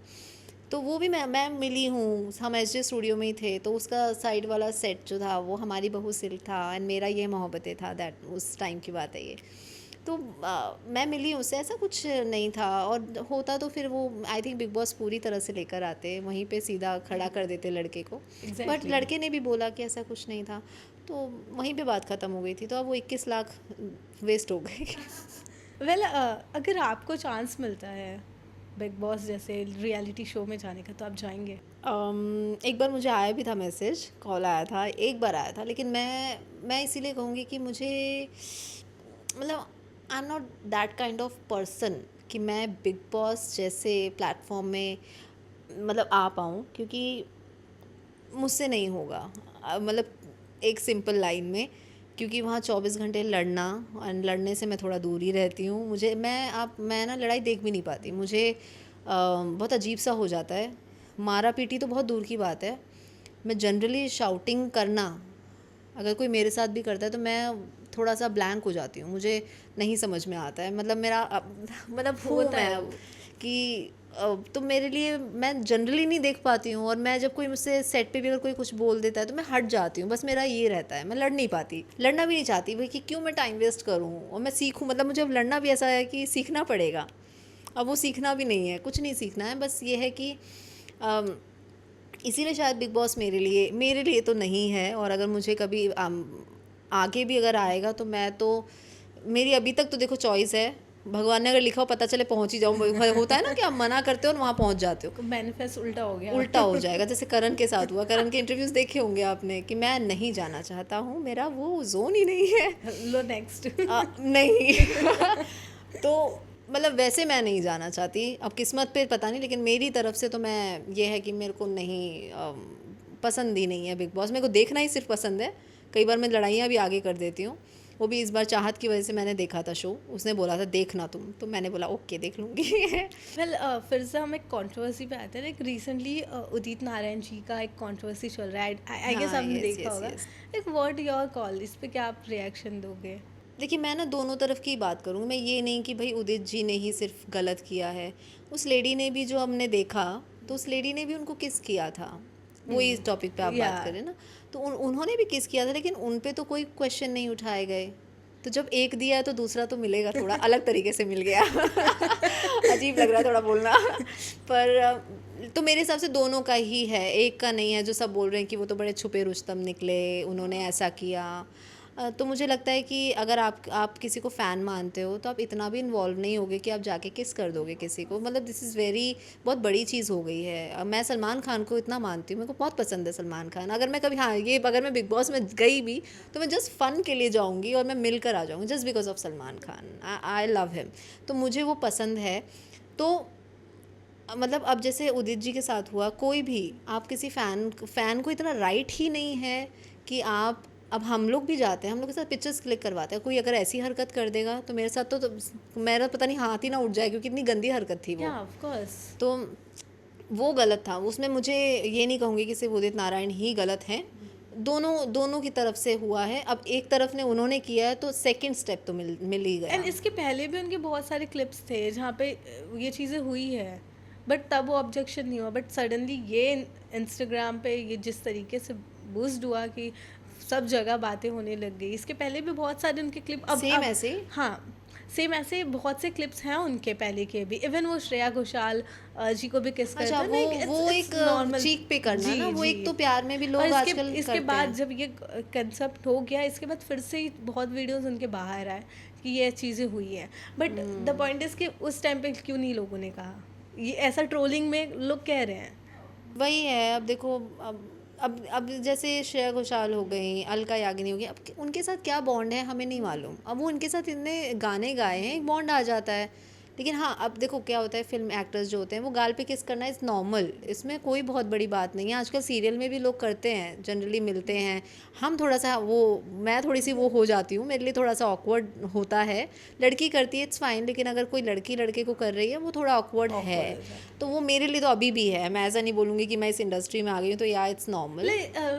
तो वो भी मैं मिली हूँ, हम एसजे स्टूडियो में ही थे, तो उसका साइड वाला सेट जो था वो हमारी बहू सिल्क था, एंड मेरा ये मोहब्बतें था, दैट उस टाइम की बात है ये। तो मैं मिली उससे, ऐसा कुछ नहीं था, और होता तो फिर वो आई थिंक बिग बॉस पूरी तरह से लेकर आते, वहीं पे सीधा खड़ा कर देते लड़के को। But exactly. लड़के ने भी बोला कि ऐसा कुछ नहीं था, तो वहीं पे बात ख़त्म हो गई थी। तो अब वो 21 लाख वेस्ट हो गए। वेल अगर आपको चांस मिलता है बिग बॉस जैसे रियलिटी शो में जाने का, तो आप जाएंगे? एक बार मुझे आया भी था मैसेज, कॉल आया था, एक बार आया था, लेकिन मैं इसीलिए कहूँगी कि मुझे मतलब आई am not that kind of person कि मैं बिग बॉस जैसे प्लेटफॉर्म में मतलब आ पाऊँ, क्योंकि मुझसे नहीं होगा। मतलब एक सिंपल लाइन में, क्योंकि वहाँ 24 घंटे लड़ना, और लड़ने से मैं थोड़ा दूर ही रहती हूँ। मुझे मैं ना लड़ाई देख भी नहीं पाती, मुझे बहुत अजीब सा हो जाता है। मारा पीटी तो बहुत दूर की बात है, मैं जनरली शाउटिंग करना अगर कोई मेरे साथ भी करता है तो मैं थोड़ा सा ब्लैंक हो जाती हूँ, मुझे नहीं समझ में आता है। मतलब मेरा मतलब हूँ होता मैं है अब कि तो मेरे लिए मैं जनरली नहीं देख पाती हूँ, और मैं जब कोई मुझसे सेट पे भी अगर कोई कुछ बोल देता है तो मैं हट जाती हूँ। बस मेरा ये रहता है, मैं लड़ नहीं पाती, लड़ना भी नहीं चाहती भाई, कि क्यों मैं टाइम वेस्ट करूँ और मैं सीखूँ। मतलब मुझे अब लड़ना भी ऐसा है कि सीखना पड़ेगा, अब वो सीखना भी नहीं है, कुछ नहीं सीखना है, बस ये है कि इसीलिए शायद बिग बॉस मेरे लिए तो नहीं है। और अगर मुझे कभी आगे भी अगर आएगा तो मैं तो, मेरी अभी तक तो देखो चॉइस है, भगवान ने अगर लिखा हो पता चले पहुंच ही जाऊँ। होता है ना कि आप मना करते हो और वहाँ पहुंच जाते हो, मैनिफेस्ट उल्टा हो गया। उल्टा हो जाएगा। जैसे करण के साथ हुआ, करण के इंटरव्यूज़ देखे होंगे आपने कि मैं नहीं जाना चाहता हूँ, मेरा वो जोन ही नहीं है। लो नेक्स्ट। नहीं तो मतलब वैसे मैं नहीं जाना चाहती, अब किस्मत पे पता नहीं, लेकिन मेरी तरफ से तो मैं ये है कि मेरे को नहीं पसंद ही नहीं है बिग बॉस। मेरे को देखना ही सिर्फ पसंद है। कई बार मैं लड़ाइयाँ भी आगे कर देती हूँ, वो भी इस बार चाहत की वजह से मैंने देखा था शो, उसने बोला था देखना तुम, तो मैंने बोला ओके देख लूँगी। वेल फिर से हम एक कंट्रोवर्सी पे आते हैं। लाइक रिसेंटली उदित नारायण जी का एक कंट्रोवर्सी चल रहा है, आई गेस हाँ, आपने यस देखा यस होगा। Yes. Like what your call, इस पे क्या आप रिएक्शन दोगे? देखिए मैं ना दोनों तरफ की बात करूँगी, मैं ये नहीं कि भाई उदित जी ने ही सिर्फ गलत किया है, उस लेडी ने भी, जो हमने देखा, तो उस लेडी ने भी उनको किस किया था, वो इस टॉपिक पे आप या बात करें ना, तो उन्होंने भी किस किया था, लेकिन उन पे तो कोई क्वेश्चन नहीं उठाए गए। तो जब एक दिया है तो दूसरा तो मिलेगा, थोड़ा अलग तरीके से मिल गया। अजीब लग रहा है थोड़ा बोलना, पर तो मेरे हिसाब से दोनों का ही है, एक का नहीं है। जो सब बोल रहे हैं कि वो तो बड़े छुपे रुस्तम निकले, उन्होंने ऐसा किया, तो मुझे लगता है कि अगर आप किसी को फ़ैन मानते हो तो आप इतना भी इन्वॉल्व नहीं होगे कि आप जाके किस कर दोगे किसी को। मतलब दिस इज़ वेरी, बहुत बड़ी चीज़ हो गई है। मैं सलमान खान को इतना मानती हूँ, मेरे को बहुत पसंद है सलमान खान। अगर मैं कभी, हाँ ये, अगर मैं बिग बॉस में गई भी तो मैं जस्ट फ़न के लिए जाऊँगी और मैं मिल कर आ जाऊँगी, just because of Salman Khan, I love him, तो मुझे वो पसंद है। तो मतलब अब जैसे उदित जी के साथ हुआ, कोई भी, आप किसी फ़ैन को इतना राइट ही नहीं है कि आप, अब हम लोग भी जाते हैं, हम लोग के साथ पिक्चर्स क्लिक करवाते हैं, कोई अगर ऐसी हरकत कर देगा तो मेरे साथ तो मेरा पता नहीं हाथ ही ना उठ जाए, क्योंकि इतनी गंदी हरकत थी वो। या ऑफ कोर्स। तो वो गलत था, उसमें मुझे ये नहीं कहूँगी कि सिर्फ उदित नारायण ही गलत हैं, दोनों की तरफ से हुआ है। अब एक तरफ ने उन्होंने किया है तो सेकंड स्टेप तो मिल ही गया। एंड इसके पहले भी उनके बहुत सारे क्लिप्स थे जहाँ पे ये चीज़ें हुई है, बट तब वो ऑब्जेक्शन नहीं हुआ। बट सडनली ये इंस्टाग्राम पे ये जिस तरीके से बूस्ट हुआ कि सब जगह बातें होने लग गई। इसके पहले भी बहुत सारे उनके क्लिप सेम ऐसे, हाँ सेम ऐसे बहुत से क्लिप्स हैं उनके पहले के भी। इवन वो श्रेया घोषाल जी को भी किस करते अच्छा हैं, वो एक नॉर्मल चीक पे करना ना, वो एक तो प्यार में भी और लोग आजकल इसके करते बाद हैं। जब ये कंसेप्ट हो गया, इसके बाद फिर से ही बहुत वीडियोस उनके बाहर आए कि ये चीज़ें हुई हैं। बट द पॉइंट इज़ कि उस टाइम पे क्यों नहीं लोगों ने कहा, ये ऐसा ट्रोलिंग में लोग कह रहे हैं। वही है। अब देखो, अब जैसे श्रेया घोषाल हो गई, अलका याग्निक हो गई, अब उनके साथ क्या बॉन्ड है हमें नहीं मालूम। अब वो उनके साथ इतने गाने गाए हैं, एक बॉन्ड आ जाता है। लेकिन हाँ, अब देखो क्या होता है, फिल्म एक्टर्स जो होते हैं वो गाल पे किस करना इज़ नॉर्मल, इसमें कोई बहुत बड़ी बात नहीं है। आजकल सीरियल में भी लोग करते हैं, जनरली मिलते हैं। हम थोड़ा सा वो, मैं थोड़ी सी वो हो जाती हूँ, मेरे लिए थोड़ा सा ऑकवर्ड होता है। लड़की करती है इट्स फाइन, लेकिन अगर कोई लड़की लड़के को कर रही है वो थोड़ा ऑकवर्ड है। तो वो मेरे लिए तो अभी भी है, मैं ऐसा नहीं बोलूँगी कि मैं इस इंडस्ट्री में आ गई हूँ तो या it's normal.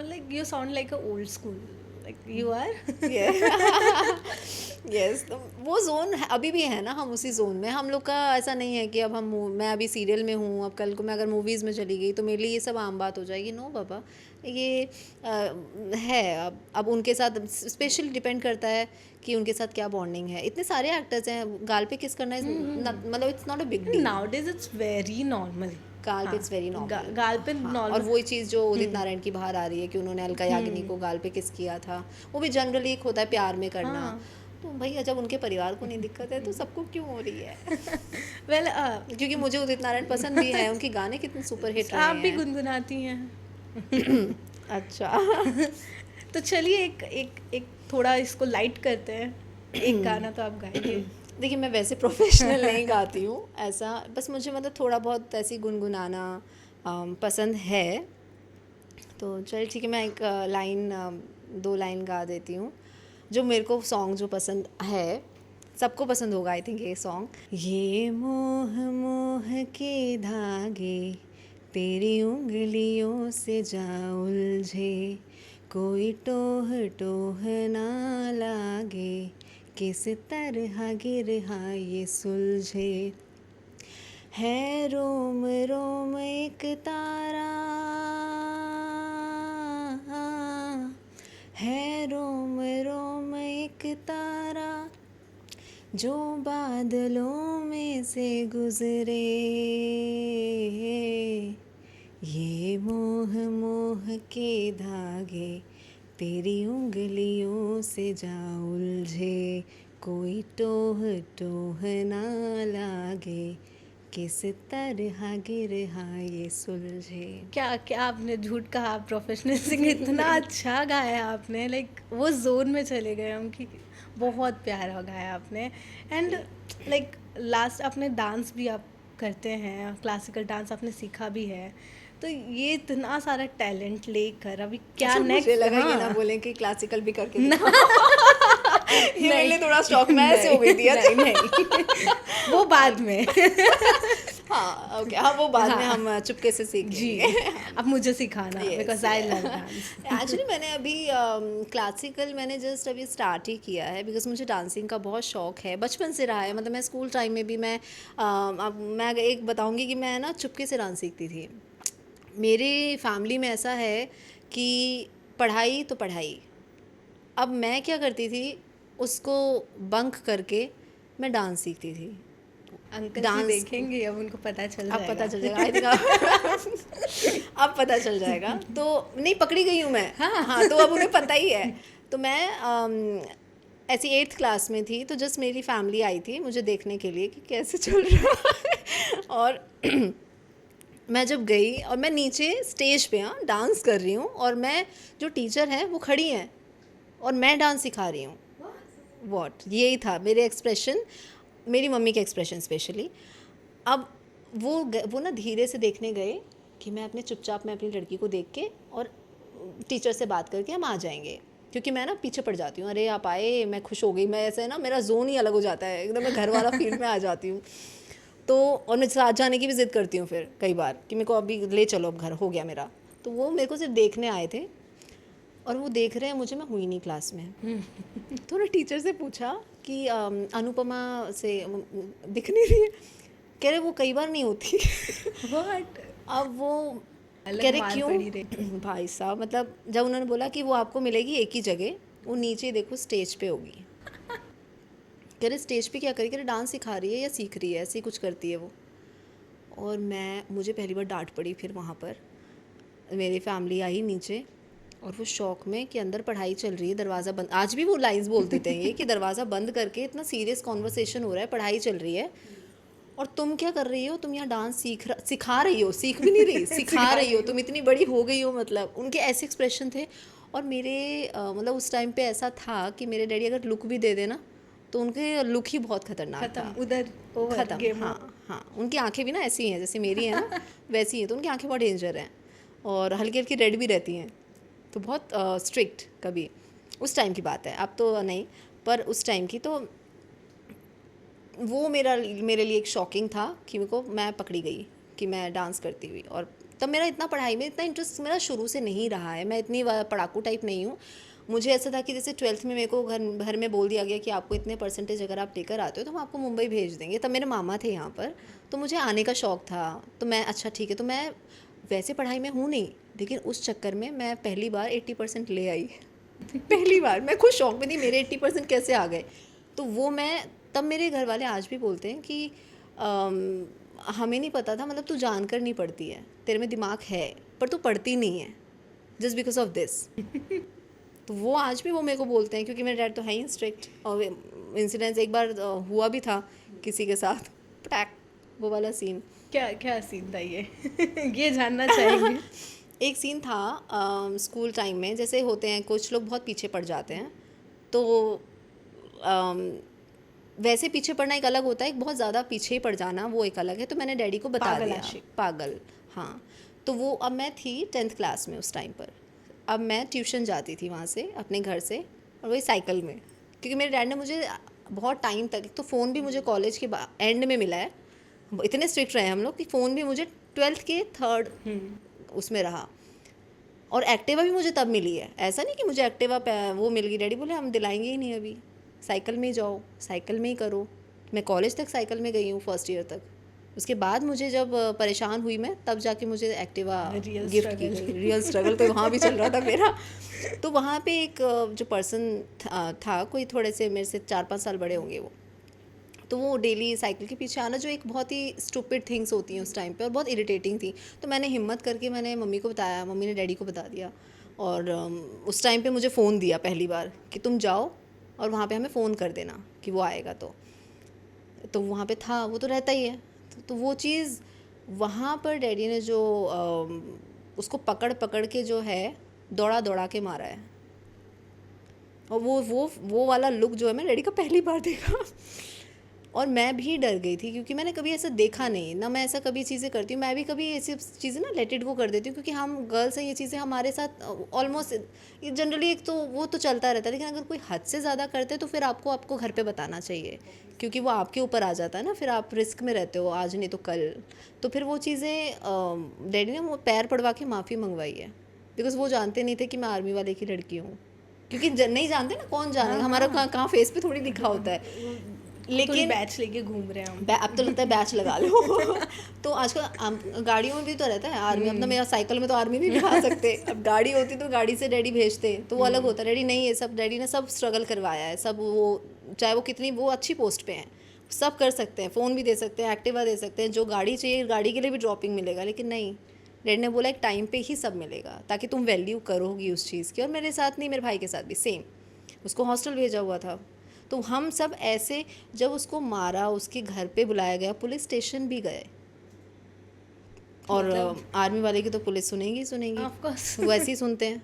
Like you sound like a old school, like you are. Yes, तो वो जोन अभी भी है ना, हम उसी जोन में। हम लोग का ऐसा नहीं है कि अब मैं अभी सीरियल में हूँ, अब कल को मैं अगर मूवीज़ में चली गई तो मेरे लिए ये सब आम बात हो जाएगी। नो बाबा, ये है। अब उनके साथ स्पेशल डिपेंड करता है कि उनके साथ क्या बॉन्डिंग है। इतने सारे एक्टर्स हैं, गाल पे किस करना मतलब it's not a big deal. Nowadays it's very normal. गाल पे इट्स वेरी नॉर्मल, गाल पे हाँ। नॉर्मल। और वही चीज़ जो उदित नारायण की बाहर आ रही है कि उन्होंने अलका याग्निक को गाल पे किस किया था, वो भी जनरली एक होता है प्यार में करना। हाँ। तो भैया जब उनके परिवार को नहीं दिक्कत है तो सबको क्यों हो रही है? वेल क्योंकि मुझे उदित नारायण पसंद भी है, उनके गाने कितने सुपर हिट आप रहे भी हैं। गुनगुनाती हैं। अच्छा। तो चलिए एक एक एक थोड़ा इसको लाइट करते हैं, एक गाना तो आप गाइए। देखिए मैं वैसे प्रोफेशनल नहीं गाती हूँ ऐसा, बस मुझे मतलब थोड़ा बहुत ऐसी गुनगुनाना पसंद है। तो चल ठीक है, मैं एक लाइन 2 लाइन गा देती हूँ जो मेरे को सॉन्ग जो पसंद है, सबको पसंद होगा आई थिंक ये सॉन्ग। ये मोह मोह के धागे तेरी उंगलियों से जा उलझे, कोई टोह टोह ना लागे, किस तरह गिरहा ये सुलझे, है रोम रोम एक तारा, है रोम रोम एक तारा, जो बादलों में से गुजरे, ये मोह मोह के धागे तेरी उंगलियों से जा उलझे, कोई टोह टोह ना लागे, किस तरह गिरहा ये सुलझे। क्या क्या आपने झूठ कहा, आप प्रोफेशनल सिंगर, इतना अच्छा गाया आपने, लाइक वो जोन में चले गए हम कि बहुत प्यारा गाया आपने। एंड लाइक लास्ट आपने डांस भी आप करते हैं, क्लासिकल डांस आपने सीखा भी है, तो ये इतना सारा टैलेंट लेकर अभी क्या अच्छा, नेक्स्ट? मुझे लगा ये ना बोलें कि क्लासिकल भी करके ये मेरे लिए थोड़ा शौक, मैं ऐसे हो गई थी। नहीं नहीं वो बाद में। हाँ ओके, हाँ वो बाद में हाँ। हम चुपके से सीख जी, लेंगे। अब मुझे सिखाना, Yes, because I love dance. Actually मैंने अभी क्लासिकल मैंने जस्ट अभी स्टार्ट ही किया है, बिकॉज मुझे डांसिंग का बहुत शौक है, बचपन से रहा है। मतलब मैं स्कूल टाइम में भी अब मैं एक बताऊंगी कि मैं ना चुपके से डांस सीखती थी। मेरे फैमिली में ऐसा है कि पढ़ाई तो पढ़ाई, अब मैं क्या करती थी, उसको बंक करके मैं डांस सीखती थी। अंकल जी डांस देखेंगे, अब उनको पता चल अब जाएगा। पता चल जाएगा, आई थिंक अब पता चल जाएगा। तो नहीं पकड़ी गई हूँ मैं, हाँ तो अब उन्हें पता ही है। तो मैं ऐसी 8th क्लास में थी, तो जस्ट मेरी फैमिली आई थी मुझे देखने के लिए कि कैसे चल रहा है। और मैं जब गई और मैं नीचे स्टेज पे डांस कर रही हूँ, और मैं जो टीचर हैं वो खड़ी हैं और मैं डांस सिखा रही हूँ। वॉट, यही था मेरे एक्सप्रेशन, मेरी मम्मी के एक्सप्रेशन स्पेशली। अब वो ना धीरे से देखने गए कि मैं अपनी लड़की को देख के और टीचर से बात करके हम आ जाएंगे, क्योंकि मैं ना पीछे पड़ जाती हूँ। अरे आप आए, मैं खुश हो गई, मैं ऐसे ना मेरा जोन ही अलग हो जाता है एकदम, मैं घर वाला फील्ड में आ जाती हूँ। तो और मैं साथ जाने की भी ज़िद करती हूँ फिर कई बार कि मेरे को अभी ले चलो, अब घर हो गया मेरा। तो वो मेरे को सिर्फ देखने आए थे और वो देख रहे हैं मुझे, मैं हुई नहीं क्लास में। तो ना टीचर से पूछा कि अनुपमा से दिख नहीं रही है, कह रहे वो कई बार नहीं होती। What? अब वो अलग कह रहे मार क्यों पड़ी रही। भाई साहब, मतलब जब उन्होंने बोला कि वो आपको मिलेगी एक ही जगह, वो नीचे देखो स्टेज पे होगी। कह रहे स्टेज पे क्या करी, कह रहे डांस सिखा रही है या सीख रही है, ऐसे ही कुछ करती है वो। और मुझे पहली बार डांट पड़ी। फिर वहाँ पर मेरी फैमिली आई नीचे और वो शौक में कि अंदर पढ़ाई चल रही है, दरवाज़ा बंद, आज भी वो लाइंस बोलते थे ये कि दरवाज़ा बंद करके इतना सीरियस कॉन्वर्सेशन हो रहा है, पढ़ाई चल रही है और तुम क्या कर रही हो, तुम यहाँ डांस सिखा रही हो, सीख भी नहीं रही, सिखा रही हो, तुम इतनी बड़ी हो गई हो। मतलब उनके ऐसे एक्सप्रेशन थे। और मेरे मतलब उस टाइम पे ऐसा था कि मेरे डैडी अगर लुक भी दे देना तो उनके लुक ही बहुत खतरनाक था। खत्म, उधर ओवर, खत्म, गेम हाँ हाँ। उनकी आंखें भी ना ऐसी हैं जैसे मेरी हैं ना वैसी हैं, तो उनकी आंखें बहुत डेंजर हैं और हल्की हल्की रेड भी रहती हैं, तो बहुत स्ट्रिक्ट। कभी उस टाइम की बात है, अब तो नहीं, पर उस टाइम की। तो वो मेरे लिए एक शॉकिंग था कि मैं पकड़ी गई कि मैं डांस करती हुई। और तब मेरा इतना पढ़ाई में इतना इंटरेस्ट मेरा शुरू से नहीं रहा है, मैं इतनी पढ़ाकू टाइप नहीं हूँ। मुझे ऐसा था कि जैसे 12th में मेरे को घर में बोल दिया गया कि आपको इतने परसेंटेज अगर आप लेकर आते हो तो हम आपको मुंबई भेज देंगे। तब मेरे मामा थे यहाँ पर, तो मुझे आने का शौक़ था। तो मैं अच्छा ठीक है, तो मैं वैसे पढ़ाई में हूँ नहीं, लेकिन उस चक्कर में मैं पहली बार 80% ले आई। पहली बार मैं खुद शौक में थी, मेरे 80% कैसे आ गए। तो वो मैं तब मेरे घर वाले आज भी बोलते हैं कि हमें नहीं पता था, मतलब तू जानकर नहीं पढ़ती है, तेरे में दिमाग है पर तू पढ़ती नहीं है, जस्ट बिकॉज ऑफ दिस। तो वो आज भी वो मेरे को बोलते हैं, क्योंकि मेरे डैड तो है ही स्ट्रिक्ट। और इंसिडेंस एक बार हुआ भी था किसी के साथ, पटैक, वो वाला सीन। क्या क्या सीन था ये ये जानना चाहेंगे। एक सीन था स्कूल टाइम में, जैसे होते हैं कुछ लोग बहुत पीछे पड़ जाते हैं, तो अम, वैसे पीछे पड़ना एक अलग होता है, एक बहुत ज़्यादा पीछे ही पड़ जाना वो एक अलग है। तो मैंने डैडी को बता पागल दिया, आशिक। पागल, हाँ। तो वो, अब मैं थी 10th क्लास में उस टाइम पर। अब मैं ट्यूशन जाती थी वहाँ से अपने घर से, और वही साइकिल में, क्योंकि मेरे डैड ने मुझे बहुत टाइम तक, तो फ़ोन भी मुझे कॉलेज के एंड में मिला है, इतने स्ट्रिक्ट रहे हम लोग कि फ़ोन भी मुझे 12th के 3rd उसमें रहा। और एक्टिवा भी मुझे तब मिली है, ऐसा नहीं कि मुझे एक्टिवा वो मिल गई। डैडी बोले हम दिलाएंगे ही नहीं अभी, साइकिल में ही जाओ, साइकिल में ही करो। मैं कॉलेज तक साइकिल में गई हूँ, फर्स्ट ईयर तक। उसके बाद मुझे जब परेशान हुई मैं, तब जाके मुझे एक्टिवा Real गिफ्ट की struggle. गई। रियल स्ट्रगल तो वहाँ भी चल रहा था मेरा। तो वहाँ पे एक जो पर्सन था, कोई थोड़े से मेरे से 4-5 साल बड़े होंगे वो, तो वो डेली साइकिल के पीछे आना, जो एक बहुत ही स्टूपिड थिंग्स होती हैं उस टाइम पे और बहुत इरिटेटिंग थी। तो मैंने हिम्मत करके मैंने मम्मी को बताया, मम्मी ने डैडी को बता दिया। और उस टाइम पे मुझे फ़ोन दिया पहली बार कि तुम जाओ और वहाँ पे हमें फ़ोन कर देना कि वो आएगा। तो वहाँ पे था, वो तो रहता ही है। तो वो चीज़ वहाँ पर डैडी ने जो उसको पकड़ पकड़ के जो है दौड़ा दौड़ा के मारा है। और वो वाला लुक जो है, मैं डैडी का पहली बार देखा। और मैं भी डर गई थी, क्योंकि मैंने कभी ऐसा देखा नहीं ना, मैं ऐसा कभी चीज़ें करती हूँ। मैं भी कभी ऐसी चीज़ें ना लेट इट गो कर देती हूँ, क्योंकि हम गर्ल्स हैं, ये चीज़ें हमारे साथ ऑलमोस्ट जनरली एक तो वो तो चलता रहता है। लेकिन अगर कोई हद से ज़्यादा करते तो फिर आपको घर पे बताना चाहिए, क्योंकि वो आपके ऊपर आ जाता है ना, फिर आप रिस्क में रहते हो, आज नहीं तो कल। तो फिर वो चीज़ें डैडी ने वो पैर पड़वा के माफ़ी मंगवाई है, बिकॉज़ वो जानते नहीं थे कि मैं आर्मी वाले की लड़की हूँ। क्योंकि नहीं जानते ना, कौन जानेगा, हमारा कहाँ फेस पे थोड़ी लिखा होता है। लेकिन बैच लेके घूम रहे हैं हम। अब तो लगता है बैच लगा लो। तो आजकल गाड़ियों में भी तो रहता है आर्मी। अपना मेरा साइकिल में तो आर्मी नहीं दिखा सकते। अब गाड़ी होती तो गाड़ी से डैडी भेजते, तो वो अलग होता। डैडी नहीं, ये सब डैडी ने सब स्ट्रगल करवाया है, सब वो, चाहे वो कितनी वो अच्छी पोस्ट पे हैं, सब कर सकते हैं, फ़ोन भी दे सकते हैं, एक्टिवा दे सकते हैं, जो गाड़ी चाहिए गाड़ी के लिए भी ड्रॉपिंग मिलेगा। लेकिन नहीं, डैडी ने बोला एक टाइम पे ही सब मिलेगा, ताकि तुम वैल्यू करोगी उस चीज़ की। और मेरे साथ नहीं, मेरे भाई के साथ भी सेम, उसको हॉस्टल भेजा हुआ था। तो हम सब ऐसे, जब उसको मारा, उसके घर पे बुलाया गया, पुलिस स्टेशन भी गए। और आर्मी वाले की तो पुलिस सुनेंगी सुनेंगी, Of course. वो ऐसे ही सुनते हैं।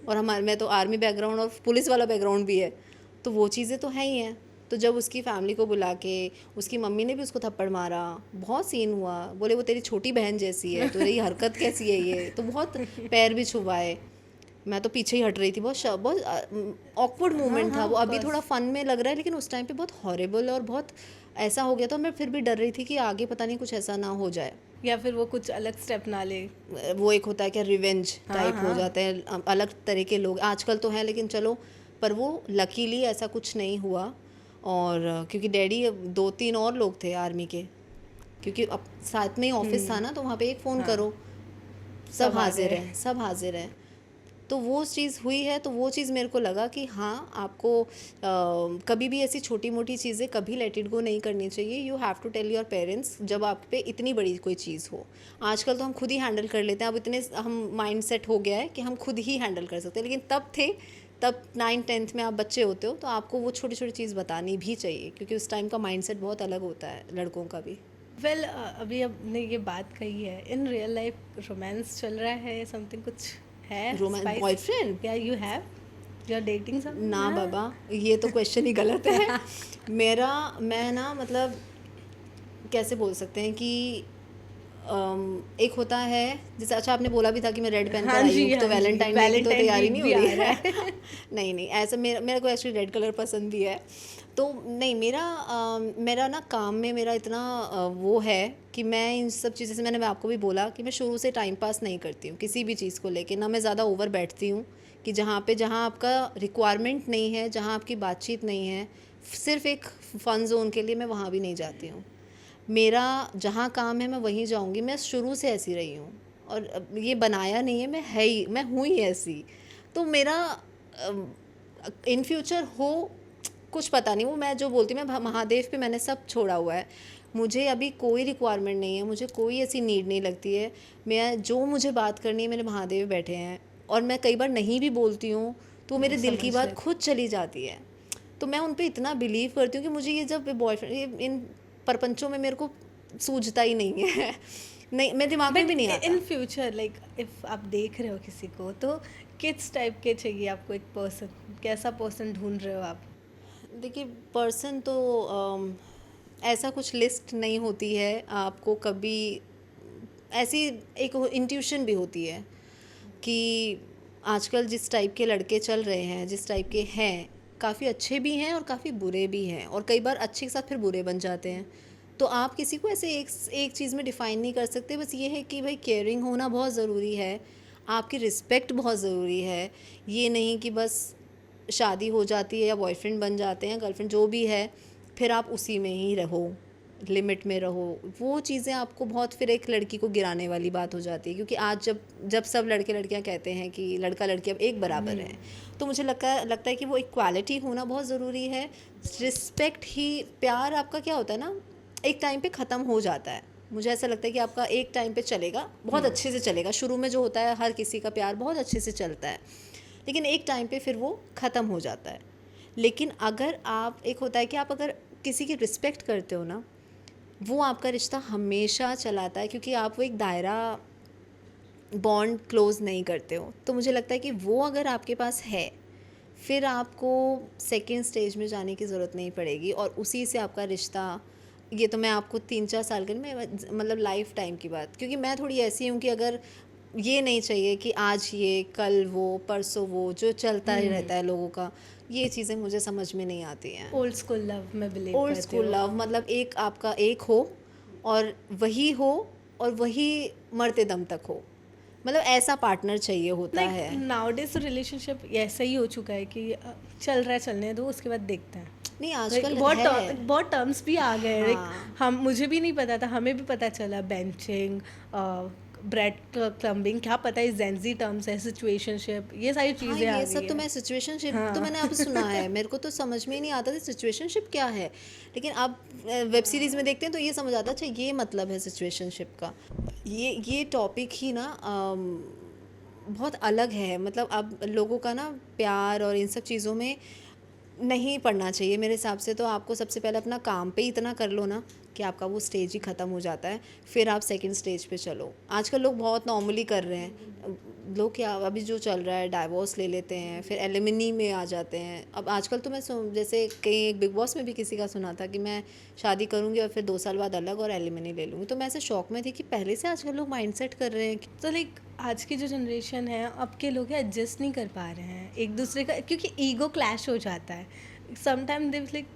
और मैं तो आर्मी बैकग्राउंड और पुलिस वाला बैकग्राउंड भी है, तो वो चीज़ें तो हैं ही हैं। तो जब उसकी फैमिली को बुला के, उसकी मम्मी ने भी उसको थप्पड़ मारा, बहुत सीन हुआ। बोले वो तेरी छोटी बहन जैसी है, तो तेरी हरकत कैसी है ये, तो बहुत पैर भी छुपाए। मैं तो पीछे ही हट रही थी, बहुत ऑकवर्ड मोमेंट था वो। अभी थोड़ा फन में लग रहा है, लेकिन उस टाइम पे बहुत हॉरिबल और बहुत ऐसा हो गया था। मैं फिर भी डर रही थी कि आगे पता नहीं कुछ ऐसा ना हो जाए, या फिर वो कुछ अलग स्टेप ना ले। वो एक होता है क्या, रिवेंज टाइप हो जाते हैं अलग तरह के लोग आजकल तो हैं, लेकिन चलो। पर वो लकीली ऐसा कुछ नहीं हुआ। और क्योंकि डैडी 2-3 और लोग थे आर्मी के, क्योंकि अब साथ में ही ऑफिस था ना, तो वहाँ पे एक फ़ोन करो, सब हाजिर हैं, सब हाजिर हैं। तो वो चीज़ हुई है। तो वो चीज़ मेरे को लगा कि हाँ, आपको कभी भी ऐसी छोटी मोटी चीज़ें कभी लेट इट गो नहीं करनी चाहिए। You have to tell your parents जब आप पे इतनी बड़ी कोई चीज़ हो। आजकल तो हम खुद ही हैंडल कर लेते हैं, अब इतने हम माइंड सेट हो गया है कि हम खुद ही हैंडल कर सकते हैं। लेकिन तब 9th-10th में आप बच्चे होते हो, तो आपको वो छोटी छोटी चीज़ बतानी भी चाहिए, क्योंकि उस टाइम का माइंड सेट बहुत अलग होता है लड़कों का भी। वेल अभी आपने ये बात कही है, इन रियल लाइफ रोमांस चल रहा है, समथिंग कुछ है? Romance boyfriend? या you have, you are dating some? ना बाबा, ये तो क्वेश्चन ही गलत है। मैं ना, मतलब कैसे बोल सकते हैं कि एक होता है, जैसे अच्छा आपने बोला भी था कि मैं रेड पहन कर आई हूँ, तो वैलेंटाइन डे की तो तैयारी नहीं हो रही है। नहीं नहीं, ऐसा मेरा को एक्चुअली रेड कलर पसंद भी है। तो नहीं, मेरा ना काम में मेरा इतना वो है कि मैं इन सब चीज़ें से, मैं आपको भी बोला कि मैं शुरू से टाइम पास नहीं करती हूँ किसी भी चीज़ को लेके। ना मैं ज़्यादा ओवर बैठती हूँ कि जहाँ आपका रिक्वायरमेंट नहीं है, जहाँ आपकी बातचीत नहीं है, सिर्फ एक फ़न जोन के लिए मैं वहाँ भी नहीं जाती हूँ। मेरा जहाँ काम है मैं वहीं जाऊँगी। मैं शुरू से ऐसी रही हूँ, और ये बनाया नहीं है, मैं हूँ ही ऐसी। तो मेरा इन फ्यूचर हो कुछ पता नहीं, वो मैं जो बोलती हूँ, मैं महादेव पे मैंने सब छोड़ा हुआ है। मुझे अभी कोई रिक्वायरमेंट नहीं है, मुझे कोई ऐसी नीड नहीं लगती है। मैं जो मुझे बात करनी है, मेरे महादेव बैठे हैं। और मैं कई बार नहीं भी बोलती हूँ तो वो मेरे दिल की समझ बात रही खुद चली जाती है। तो मैं उन पे इतना बिलीव करती हूँ कि मुझे ये जब बॉयफ्रेंड इन परपंचों में मेरे को सूझता ही नहीं है। नहीं, मेरे दिमाग में बट भी नहीं आता। इन फ्यूचर लाइक इफ आप देख रहे हो किसी को तो किस टाइप के चाहिए आपको एक पर्सन, कैसा पर्सन ढूंढ रहे हो आप? देखिए, पर्सन तो ऐसा कुछ लिस्ट नहीं होती है आपको कभी। ऐसी एक इंट्यूशन भी होती है कि आजकल जिस टाइप के लड़के चल रहे हैं, जिस टाइप के हैं, काफ़ी अच्छे भी हैं और काफ़ी बुरे भी हैं, और कई बार अच्छे के साथ फिर बुरे बन जाते हैं। तो आप किसी को ऐसे एक चीज़ में डिफ़ाइन नहीं कर सकते। बस ये है कि भाई केयरिंग होना बहुत ज़रूरी है, आपकी रिस्पेक्ट बहुत ज़रूरी है। ये नहीं कि बस शादी हो जाती है या बॉयफ्रेंड बन जाते हैं, गर्लफ्रेंड जो भी है, फिर आप उसी में ही रहो, लिमिट में रहो। वो चीज़ें आपको बहुत फिर एक लड़की को गिराने वाली बात हो जाती है, क्योंकि आज जब जब सब लड़के लड़कियां कहते हैं कि लड़का लड़की अब एक बराबर है, तो मुझे लगता है कि वो इक्वालिटी होना बहुत ज़रूरी है। रिस्पेक्ट ही, प्यार आपका क्या होता है ना, एक टाइम पे ख़त्म हो जाता है। मुझे ऐसा लगता है कि आपका एक टाइम पे चलेगा, बहुत अच्छे से चलेगा। शुरू में जो होता है, हर किसी का प्यार बहुत अच्छे से चलता है, लेकिन एक टाइम पे फिर वो ख़त्म हो जाता है। लेकिन अगर आप, एक होता है कि आप अगर किसी की रिस्पेक्ट करते हो ना, वो आपका रिश्ता हमेशा चलाता है, क्योंकि आप वो एक दायरा बॉन्ड क्लोज नहीं करते हो। तो मुझे लगता है कि वो अगर आपके पास है, फिर आपको सेकेंड स्टेज में जाने की ज़रूरत नहीं पड़ेगी, और उसी से आपका रिश्ता, ये तो मैं आपको 3-4 साल के, मैं मतलब लाइफ टाइम की बात, क्योंकि मैं थोड़ी ऐसी हूँ कि अगर ये नहीं चाहिए कि आज ये कल वो परसों वो, जो चलता ही रहता है लोगों का, ये चीज़ें मुझे समझ में नहीं आती हैं। ओल्ड स्कूल लव में बिलीव ओल्ड करते स्कूल हो? लव मतलब एक आपका एक हो, और वही हो, और वही मरते दम तक हो, मतलब ऐसा पार्टनर चाहिए होता है। लाइक नाउडेज तो रिलेशनशिप ऐसा ही हो चुका है कि चल रहा है, चलने दो, उसके बाद देखते हैं। नहीं, Like, आजकल बहुत है। बहुत टर्म्स भी आ गए हैं। हाँ। हम, मुझे भी नहीं पता था, हमें भी पता चला बेंचिंग, ब्रेड क्लम्बिंग, क्या पता है जेंजी टर्म्स है, सिचुएशनशिप, ये सारी हाँ, चीज़ें आ ये गई सब तो है। मैं सिचुएशनशिप तो हाँ मैंने अब सुना है, मेरे को तो समझ में ही नहीं आता था सिचुएशनशिप क्या है। लेकिन अब वेब सीरीज़ में देखते हैं तो ये समझ आता है, अच्छा ये मतलब है सिचुएशनशिप का। ये टॉपिक ही ना बहुत अलग है। मतलब अब लोगों का ना प्यार और इन सब चीज़ों में नहीं पढ़ना चाहिए मेरे हिसाब से। तो आपको सबसे पहले अपना काम पे ही इतना कर लो ना कि आपका वो स्टेज ही ख़त्म हो जाता है, फिर आप सेकंड स्टेज पे चलो। आजकल लोग बहुत नॉर्मली कर रहे हैं। लोग क्या, अभी जो चल रहा है, डाइवोर्स ले लेते हैं, फिर एलिमनी में आ जाते हैं। अब आजकल तो मैं जैसे कहीं बिग बॉस में भी किसी का सुना था कि मैं शादी करूँगी और फिर 2 साल बाद अलग और एलिमनी ले लूँगी। तो मैं ऐसे शौक में थी कि पहले से आजकल लोग माइंडसेट कर रहे हैं। तो लाइक आज की जो जनरेशन है, अब के लोग एडजस्ट नहीं कर पा रहे हैं एक दूसरे का, क्योंकि ईगो क्लैश हो जाता है समटाइम। दे लाइक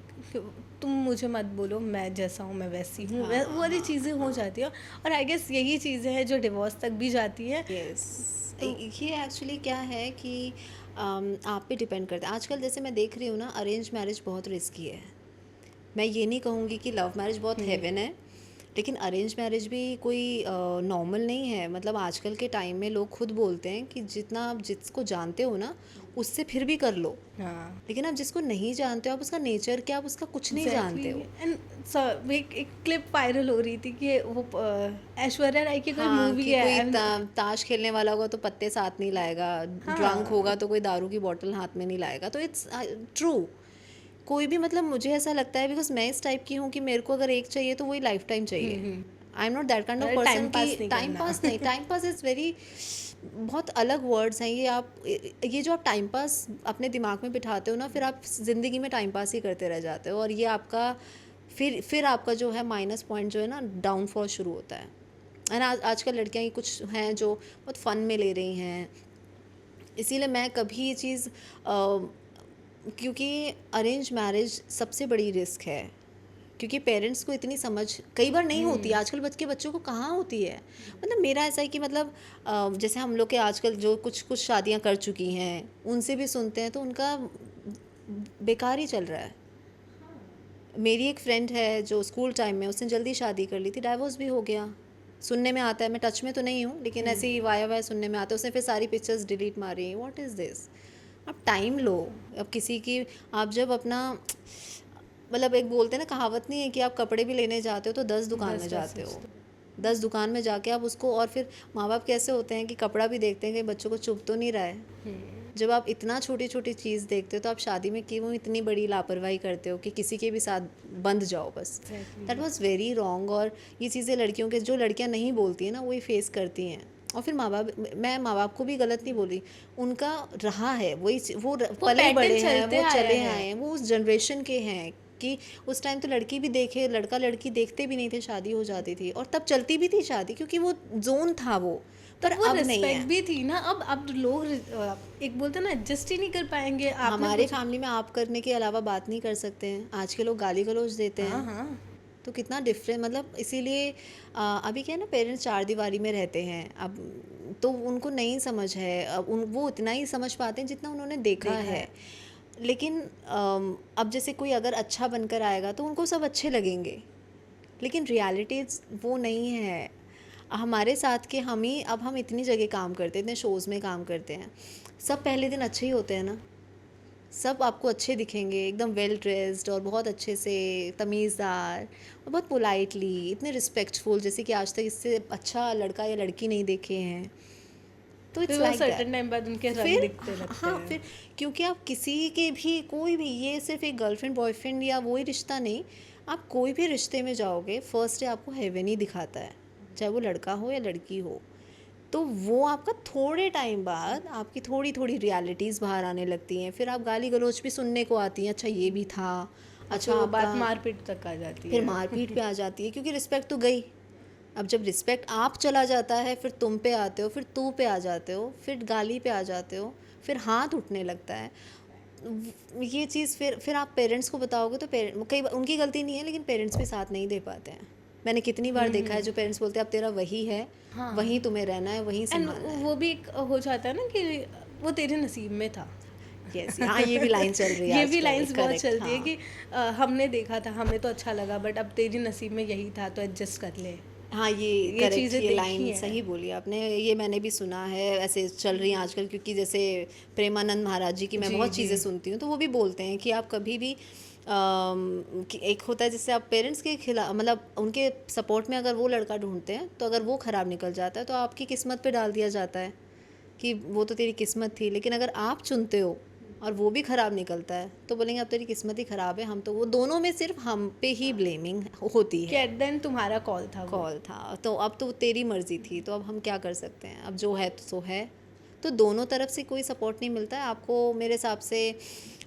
तुम मुझे मत बोलो, मैं जैसा हूँ मैं वैसी हूँ, वो वाली चीज़ें हो जाती हैं। और आई गेस यही चीज़ें हैं जो डिवोर्स तक भी जाती हैं। यस, तो ये एक्चुअली क्या है कि आप पे डिपेंड करता है। आजकल जैसे मैं देख रही हूँ ना, अरेंज मैरिज बहुत रिस्की है। मैं ये नहीं कहूँगी कि लव मैरिज बहुत हेवन है, लेकिन अरेंज मैरिज भी कोई नॉर्मल नहीं है। मतलब आजकल के टाइम में लोग खुद बोलते हैं कि जितना आप जिसको जानते हो ना, उससे फिर भी कर लो, हाँ, लेकिन आप जिसको नहीं जानते हो, आप उसका नेचर क्या, आप उसका कुछ नहीं जानते हो। एंड एक क्लिप वायरल हो रही थी कि वो ऐश्वर्या राय की कोई हाँ, मूवी कि है कोई and ताश खेलने वाला होगा तो पत्ते साथ नहीं लाएगा, ड्रंक हाँ, होगा तो कोई दारू की बोतल हाथ में नहीं लाएगा। तो इट्स ट्रू। कोई भी, मतलब मुझे ऐसा लगता है, बिकॉज मैं इस टाइप की हूँ कि मेरे को अगर एक चाहिए तो वही लाइफ टाइम चाहिए। I am not that kind of time person पास कि नहीं टाइम करना। पास नहीं। टाइम पास इज़ वेरी, बहुत अलग वर्ड्स हैं ये। आप ये जो आप टाइम पास अपने दिमाग में बिठाते हो ना, फिर आप ज़िंदगी में टाइम पास ही करते रह जाते हो, और ये आपका फिर आपका जो है माइनस पॉइंट जो है ना, डाउनफॉल शुरू होता है। एंड आजकल लड़कियां ही कुछ हैं जो बहुत फ़न में ले रही हैं। इसीलिए मैं कभी ये चीज़ क्योंकि अरेंज मैरिज सबसे बड़ी रिस्क है, क्योंकि पेरेंट्स को इतनी समझ कई बार नहीं होती। आजकल बच्चों को कहाँ होती है। मतलब मेरा ऐसा है कि मतलब जैसे हम लोग के आजकल जो कुछ शादियां कर चुकी हैं, उनसे भी सुनते हैं तो उनका बेकार ही चल रहा है। मेरी एक फ्रेंड है जो स्कूल टाइम में, उसने जल्दी शादी कर ली थी, डाइवोर्स भी हो गया। सुनने में आता है, मैं टच में तो नहीं हूँ, लेकिन ऐसे ही वाया वाया सुनने में आता है। उसने फिर सारी पिक्चर्स डिलीट मारी। What is this? अब टाइम लो। अब किसी की, आप जब अपना, मतलब एक बोलते हैं ना, कहावत नहीं है कि आप कपड़े भी लेने जाते हो तो 10 दुकान में जाते हो। 10 दुकान में जाके आप उसको, और फिर माँ बाप कैसे होते हैं कि कपड़ा भी देखते हैं कि बच्चों को चुभ तो नहीं रहा है। जब आप इतना छोटी छोटी चीज़ देखते हो तो आप शादी में क्यों इतनी बड़ी लापरवाही करते हो कि किसी के भी साथ बंध जाओ बस। That was very wrong. और ये चीज़ें लड़कियों के, जो लड़कियां नहीं बोलती हैं ना, वही फेस करती हैं। और फिर माँ बाप, मैं माँ बाप को भी गलत नहीं बोल रही, उनका रहा है वही, वो पले पैटर्न बड़े हैं, चलते वो आया चले है। आए हैं, वो उस जनरेशन के हैं कि उस टाइम तो लड़की भी देखे, लड़का लड़की देखते भी नहीं थे, शादी हो जाती थी। और तब चलती भी थी शादी, क्योंकि वो जोन था वो, पर वो अब नहीं रिस्पेक्ट है। भी थी ना। अब लोग एक बोलते हैं ना, एडजस्ट ही नहीं कर पाएंगे। आपने हमारे कुछ, फैमिली में आप करने के अलावा बात नहीं कर सकते हैं, आज के लोग गाली गलौज देते हाँ हैं। हाँ, तो कितना डिफरेंट, मतलब इसीलिए अभी क्या है ना, पेरेंट्स चार दीवारी में रहते हैं अब, तो उनको नहीं समझ है। अब वो उतना ही समझ पाते हैं जितना उन्होंने देखा है। लेकिन अब जैसे कोई अगर अच्छा बनकर आएगा तो उनको सब अच्छे लगेंगे, लेकिन रियलिटी वो नहीं है। हमारे साथ के हम ही, अब हम इतनी जगह काम करते हैं, इतने शोज़ में काम करते हैं, सब पहले दिन अच्छे ही होते हैं ना, सब आपको अच्छे दिखेंगे, एकदम वेल ड्रेस्ड और बहुत अच्छे से तमीज़दार और बहुत पोलाइटली, इतने रिस्पेक्टफुल, जैसे कि आज तक इससे अच्छा लड़का या लड़की नहीं देखे हैं। तो इट्स फिर वो लाइक सर्टेन दैट। टाइम बाद उनके रंग फिर दिखते लगते हाँ, हैं। फिर क्योंकि आप किसी के भी, कोई भी, ये सिर्फ एक गर्लफ्रेंड बॉयफ्रेंड या वही रिश्ता नहीं, आप कोई भी रिश्ते में जाओगे, फर्स्ट डे आपको हेवन ही दिखाता है, चाहे वो लड़का हो या लड़की हो। तो वो आपका थोड़े टाइम बाद आपकी थोड़ी थोड़ी रियलिटीज़ बाहर आने लगती हैं, फिर आप गाली गलौज भी सुनने को आती हैं, अच्छा ये भी था, अच्छा वो आपका, बात मारपीट तक आ जाती फिर है। मारपीट पे आ जाती है, क्योंकि रिस्पेक्ट तो गई। अब जब रिस्पेक्ट आप चला जाता है, फिर तुम पे आते हो, फिर तू पे आ जाते हो, फिर गाली पे आ जाते हो, फिर हाथ उठने लगता है। ये चीज़ फिर आप पेरेंट्स को बताओगे तो कई उनकी गलती नहीं है, लेकिन पेरेंट्स भी साथ नहीं दे पाते हैं। मैंने कितनी बार देखा है जो पेरेंट्स बोलते हैं अब तेरा वही है, हाँ। वहीं तुम्हें रहना है, वहीं एंड संभालना है। वो भी एक हो जाता है ना कि वो तेरे नसीब में था। यस, हाँ, ये भी लाइन चल रही है ये भी आजकल, लाइंस बहुत करेक्ट, चलती है हाँ। कि हमने देखा था, हमें तो अच्छा लगा, बट अब तेरी नसीब में यही था तो एडजस्ट कर ले। हाँ, ये ये करेक्ट, चीज़ें ये देखी लाइन हैं। सही बोली आपने, ये मैंने भी सुना है, ऐसे चल रही हैं आजकल, क्योंकि जैसे प्रेमानंद महाराज जी की मैं जी बहुत जी। चीज़ें सुनती हूँ, तो वो भी बोलते हैं कि आप कभी भी एक होता है जिससे आप पेरेंट्स के खिलाफ, मतलब उनके सपोर्ट में अगर वो लड़का ढूंढते हैं, तो अगर वो ख़राब निकल जाता है तो आपकी किस्मत पे डाल दिया जाता है कि वो तो तेरी किस्मत थी। लेकिन अगर आप चुनते हो और वो भी ख़राब निकलता है, तो बोलेंगे अब तेरी किस्मत ही ख़राब है, हम तो, वो दोनों में सिर्फ हम पे ही ब्लेमिंग होती कि है। एट देन तुम्हारा कॉल था वो। कॉल था, तो अब तो तेरी मर्ज़ी थी, तो अब हम क्या कर सकते हैं, अब जो है तो है। तो दोनों तरफ से कोई सपोर्ट नहीं मिलता है आपको, मेरे हिसाब से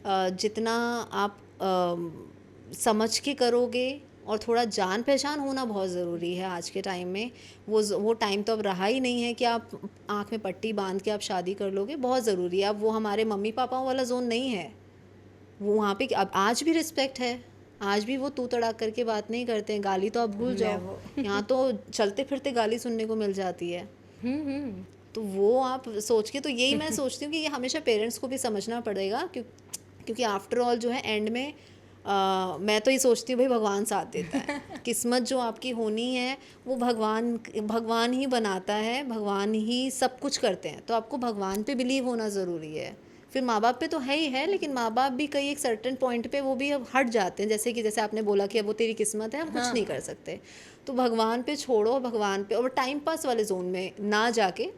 जितना आप समझ के करोगे, और थोड़ा जान पहचान होना बहुत ज़रूरी है आज के टाइम में। वो टाइम तो अब रहा ही नहीं है कि आप आँख में पट्टी बांध के आप शादी कर लोगे, बहुत ज़रूरी है। अब वो हमारे मम्मी पापाओं वाला जोन नहीं है, वो वहाँ पे अब आज भी रिस्पेक्ट है, आज भी वो तू तड़ाक करके बात नहीं करते हैं, गाली तो आप भूल जाओ, Never। यहाँ तो चलते फिरते गाली सुनने को मिल जाती है। हम्म। तो वो आप सोच के, तो यही मैं सोचती हूँ कि ये हमेशा पेरेंट्स को भी समझना पड़ेगा, क्योंकि आफ्टर ऑल जो है एंड में मैं तो ये सोचती हूँ भाई भगवान साथ देता है। किस्मत जो आपकी होनी है वो भगवान ही बनाता है, भगवान ही सब कुछ करते हैं, तो आपको भगवान पे बिलीव होना ज़रूरी है। फिर माँ बाप पे तो है ही है, लेकिन माँ बाप भी कई एक सर्टेन पॉइंट पे वो भी अब हट जाते हैं, जैसे आपने बोला कि अब वो तेरी किस्मत है, हम कुछ नहीं कर सकते। तो भगवान पे छोड़ो, भगवान पे, और टाइम पास वाले जोन में ना जाके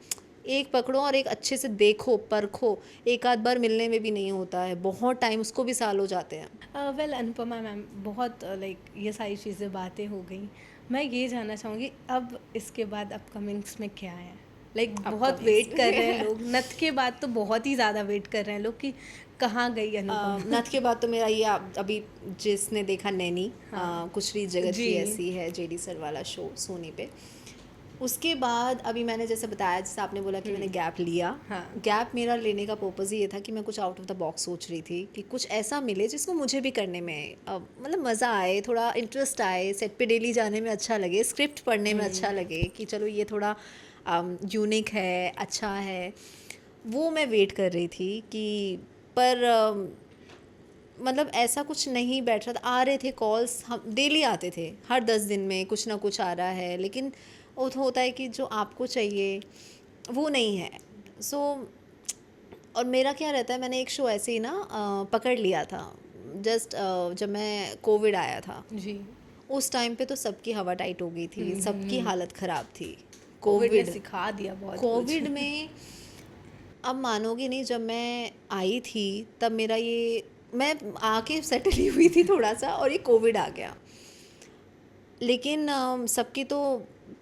एक पकड़ो और एक अच्छे से देखो, परखो। एक आध बार मिलने में भी नहीं होता है, बहुत टाइम, उसको भी साल हो जाते हैं। वेल अनुपमा मैम, बहुत लाइक ये सारी चीज़ें बातें हो गई। मैं ये जानना चाहूँगी अब इसके बाद अपकमिंग्स में क्या है। लाइक बहुत वेट कर रहे हैं लोग, नथ के बाद तो बहुत ही ज़्यादा वेट कर रहे हैं लोग कि कहाँ गई अनुपमा। नथ के बाद तो मेरा ये अभी जिसने देखा नैनी, कुचरी जगत जी। की ऐसी है, जेडी सर वाला शो सोनी पे। उसके बाद अभी मैंने जैसे बताया, जैसे आपने बोला कि मैंने गैप लिया, हाँ। गैप मेरा लेने का पर्पज़ ही ये था कि मैं कुछ आउट ऑफ द बॉक्स सोच रही थी, कि कुछ ऐसा मिले जिसको मुझे भी करने में मतलब मज़ा आए, थोड़ा इंटरेस्ट आए, सेट पे डेली जाने में अच्छा लगे, स्क्रिप्ट पढ़ने में अच्छा लगे कि चलो ये थोड़ा यूनिक है, अच्छा है। वो मैं वेट कर रही थी कि, पर मतलब ऐसा कुछ नहीं बैठ रहा था। आ रहे थे कॉल्स, हम डेली आते थे, हर 10 दिन में कुछ ना कुछ आ रहा है, लेकिन वो तो होता है कि जो आपको चाहिए वो नहीं है। सो और मेरा क्या रहता है, मैंने एक शो ऐसे ही ना पकड़ लिया था, जस्ट जब मैं कोविड आया था, जी। उस टाइम पे तो सबकी हवा टाइट हो गई थी, सबकी हालत ख़राब थी। कोविड ने कोविड सिखा दिया बहुत कोविड कुछ। में अब मानोगे नहीं, जब मैं आई थी तब मेरा ये, मैं आके सेटल ही हुई थी थोड़ा सा, और ये कोविड आ गया। लेकिन सबकी तो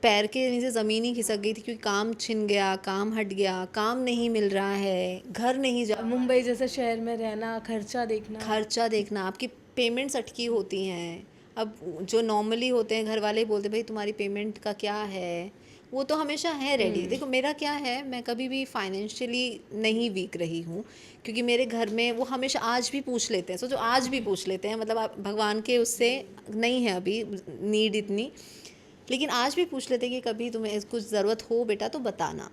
पैर के नीचे ज़मीन ही खिसक गई थी, क्योंकि काम छिन गया, काम हट गया, काम नहीं मिल रहा है, घर नहीं जा, मुंबई जैसे शहर में रहना, खर्चा देखना। खर्चा देखना, आपकी पेमेंट्स अटकी होती हैं। अब जो नॉर्मली होते हैं घर वाले बोलते भाई तुम्हारी पेमेंट का क्या है, वो तो हमेशा है रेडी। देखो मेरा क्या है, मैं कभी भी फाइनेंशियली नहीं वीक रही हूँ, क्योंकि मेरे घर में वो हमेशा आज भी पूछ लेते हैं, सोचो आज भी पूछ लेते हैं, मतलब आप भगवान के उससे नहीं है अभी नीड इतनी, लेकिन आज भी पूछ लेते हैं कि कभी तुम्हें कुछ ज़रूरत हो बेटा तो बताना।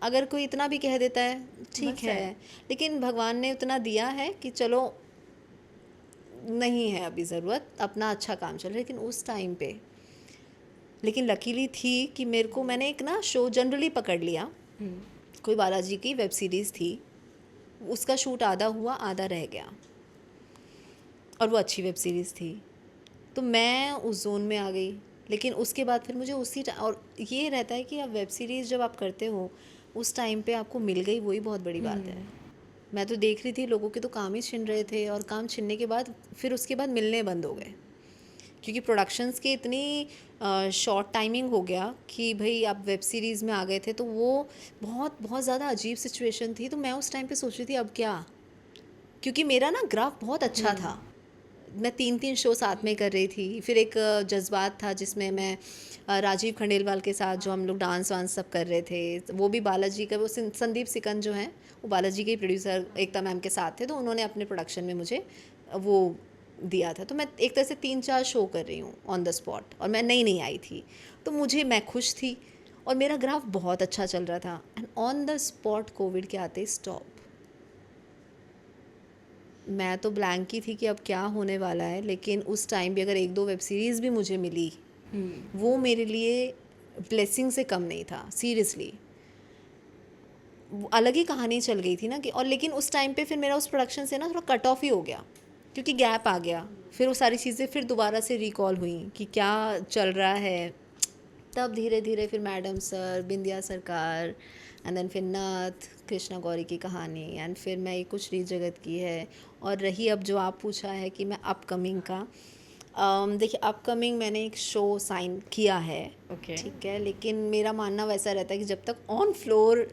अगर कोई इतना भी कह देता है ठीक बस है, लेकिन भगवान ने उतना दिया है कि चलो नहीं है अभी ज़रूरत, अपना अच्छा काम चल रहा है। लेकिन उस टाइम पे, लेकिन लकीली थी कि मेरे को, मैंने एक ना शो जनरली पकड़ लिया, कोई बालाजी की वेब सीरीज़ थी, उसका शूट आधा हुआ आधा रह गया, और वो अच्छी वेब सीरीज़ थी, तो मैं उस जोन में आ गई। लेकिन उसके बाद फिर मुझे और ये रहता है कि अब वेब सीरीज़ जब आप करते हो उस टाइम पे आपको मिल गई, वही बहुत बड़ी बात है। मैं तो देख रही थी लोगों के तो काम ही छिन रहे थे, और काम छिनने के बाद फिर उसके बाद मिलने बंद हो गए, क्योंकि प्रोडक्शंस की इतनी शॉर्ट टाइमिंग हो गया कि भाई आप वेब सीरीज़ में आ गए थे, तो वो बहुत बहुत ज़्यादा अजीब सिचुएशन थी। तो मैं उस टाइम पे सोच रही थी अब क्या, क्योंकि मेरा ना ग्राफ बहुत अच्छा था, मैं 3 शो साथ में कर रही थी। फिर एक जज्बात था जिसमें मैं राजीव खंडेलवाल के साथ जो हम लोग डांस वांस सब कर रहे थे, वो भी बालाजी का, वो संदीप सिकंद जो हैं वो बालाजी के ही प्रोड्यूसर एकता मैम के साथ थे, तो उन्होंने अपने प्रोडक्शन में मुझे वो दिया था। तो मैं एक तरह से 3-4 शो कर रही हूँ ऑन द स्पॉट, और मैं नई आई थी, तो मैं खुश थी और मेरा ग्राफ बहुत अच्छा चल रहा था। And on the spot Covid के आते स्टॉप। मैं तो ब्लैंक ही थी कि अब क्या होने वाला है। लेकिन उस टाइम भी अगर 1-2 वेब सीरीज़ भी मुझे मिली, वो मेरे लिए ब्लेसिंग से कम नहीं था, सीरियसली। अलग ही कहानी चल गई थी ना कि, और लेकिन उस टाइम पे फिर मेरा उस प्रोडक्शन से ना थोड़ा कट ऑफ ही हो गया, क्योंकि गैप आ गया। फिर वो सारी चीज़ें फिर दोबारा से रिकॉल हुई कि क्या चल रहा है। तब धीरे धीरे फिर मैडम सर, बिंदिया सरकार, एंड देन फिर नथ, कृष्णा गौरी की कहानी, एंड फिर मैं ये कुछ रीत जगत की है। और रही अब जो आप पूछा है कि मैं अपकमिंग का, देखिए अपकमिंग मैंने एक शो साइन किया है, ठीक है, लेकिन मेरा मानना वैसा रहता है कि जब तक ऑन फ्लोर,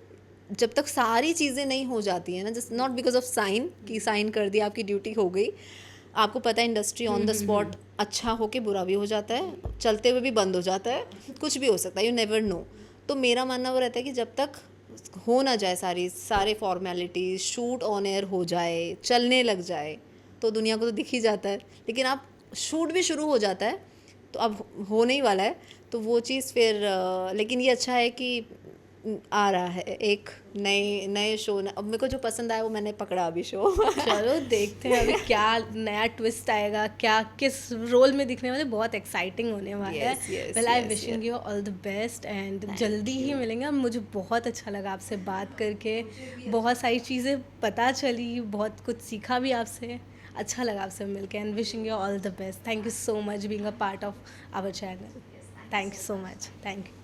जब तक सारी चीज़ें नहीं हो जाती हैं ना, just not because of sine कि साइन कर दिया आपकी ड्यूटी हो गई। आपको पता है इंडस्ट्री ऑन द स्पॉट अच्छा हो के बुरा भी हो जाता है, चलते हुए भी बंद हो जाता है, कुछ भी हो सकता है, यू नेवर नो। तो मेरा मानना वो रहता है कि जब तक हो ना जाए सारे फॉर्मेलिटीज़, शूट ऑन एयर हो जाए, चलने लग जाए, तो दुनिया को तो दिख ही जाता है। लेकिन आप शूट भी शुरू हो जाता है तो अब होने ही वाला है, तो वो चीज़ फिर लेकिन ये अच्छा है कि आ रहा है एक नए शो। अब मेरे को जो पसंद आया वो मैंने पकड़ा अभी शो। चलो देखते हैं अभी क्या नया ट्विस्ट आएगा, क्या किस रोल में दिखने वाले, बहुत एक्साइटिंग होने वाला है। Well I wishing you all the best, and जल्दी ही मिलेंगे। मुझे बहुत अच्छा लगा आपसे बात करके, बहुत सारी चीज़ें पता चली, बहुत कुछ सीखा भी आपसे, अच्छा लगा आपसे मिलके, and wishing you all the best. Thank you so much being a part of our channel. Thank you so much. Thank you.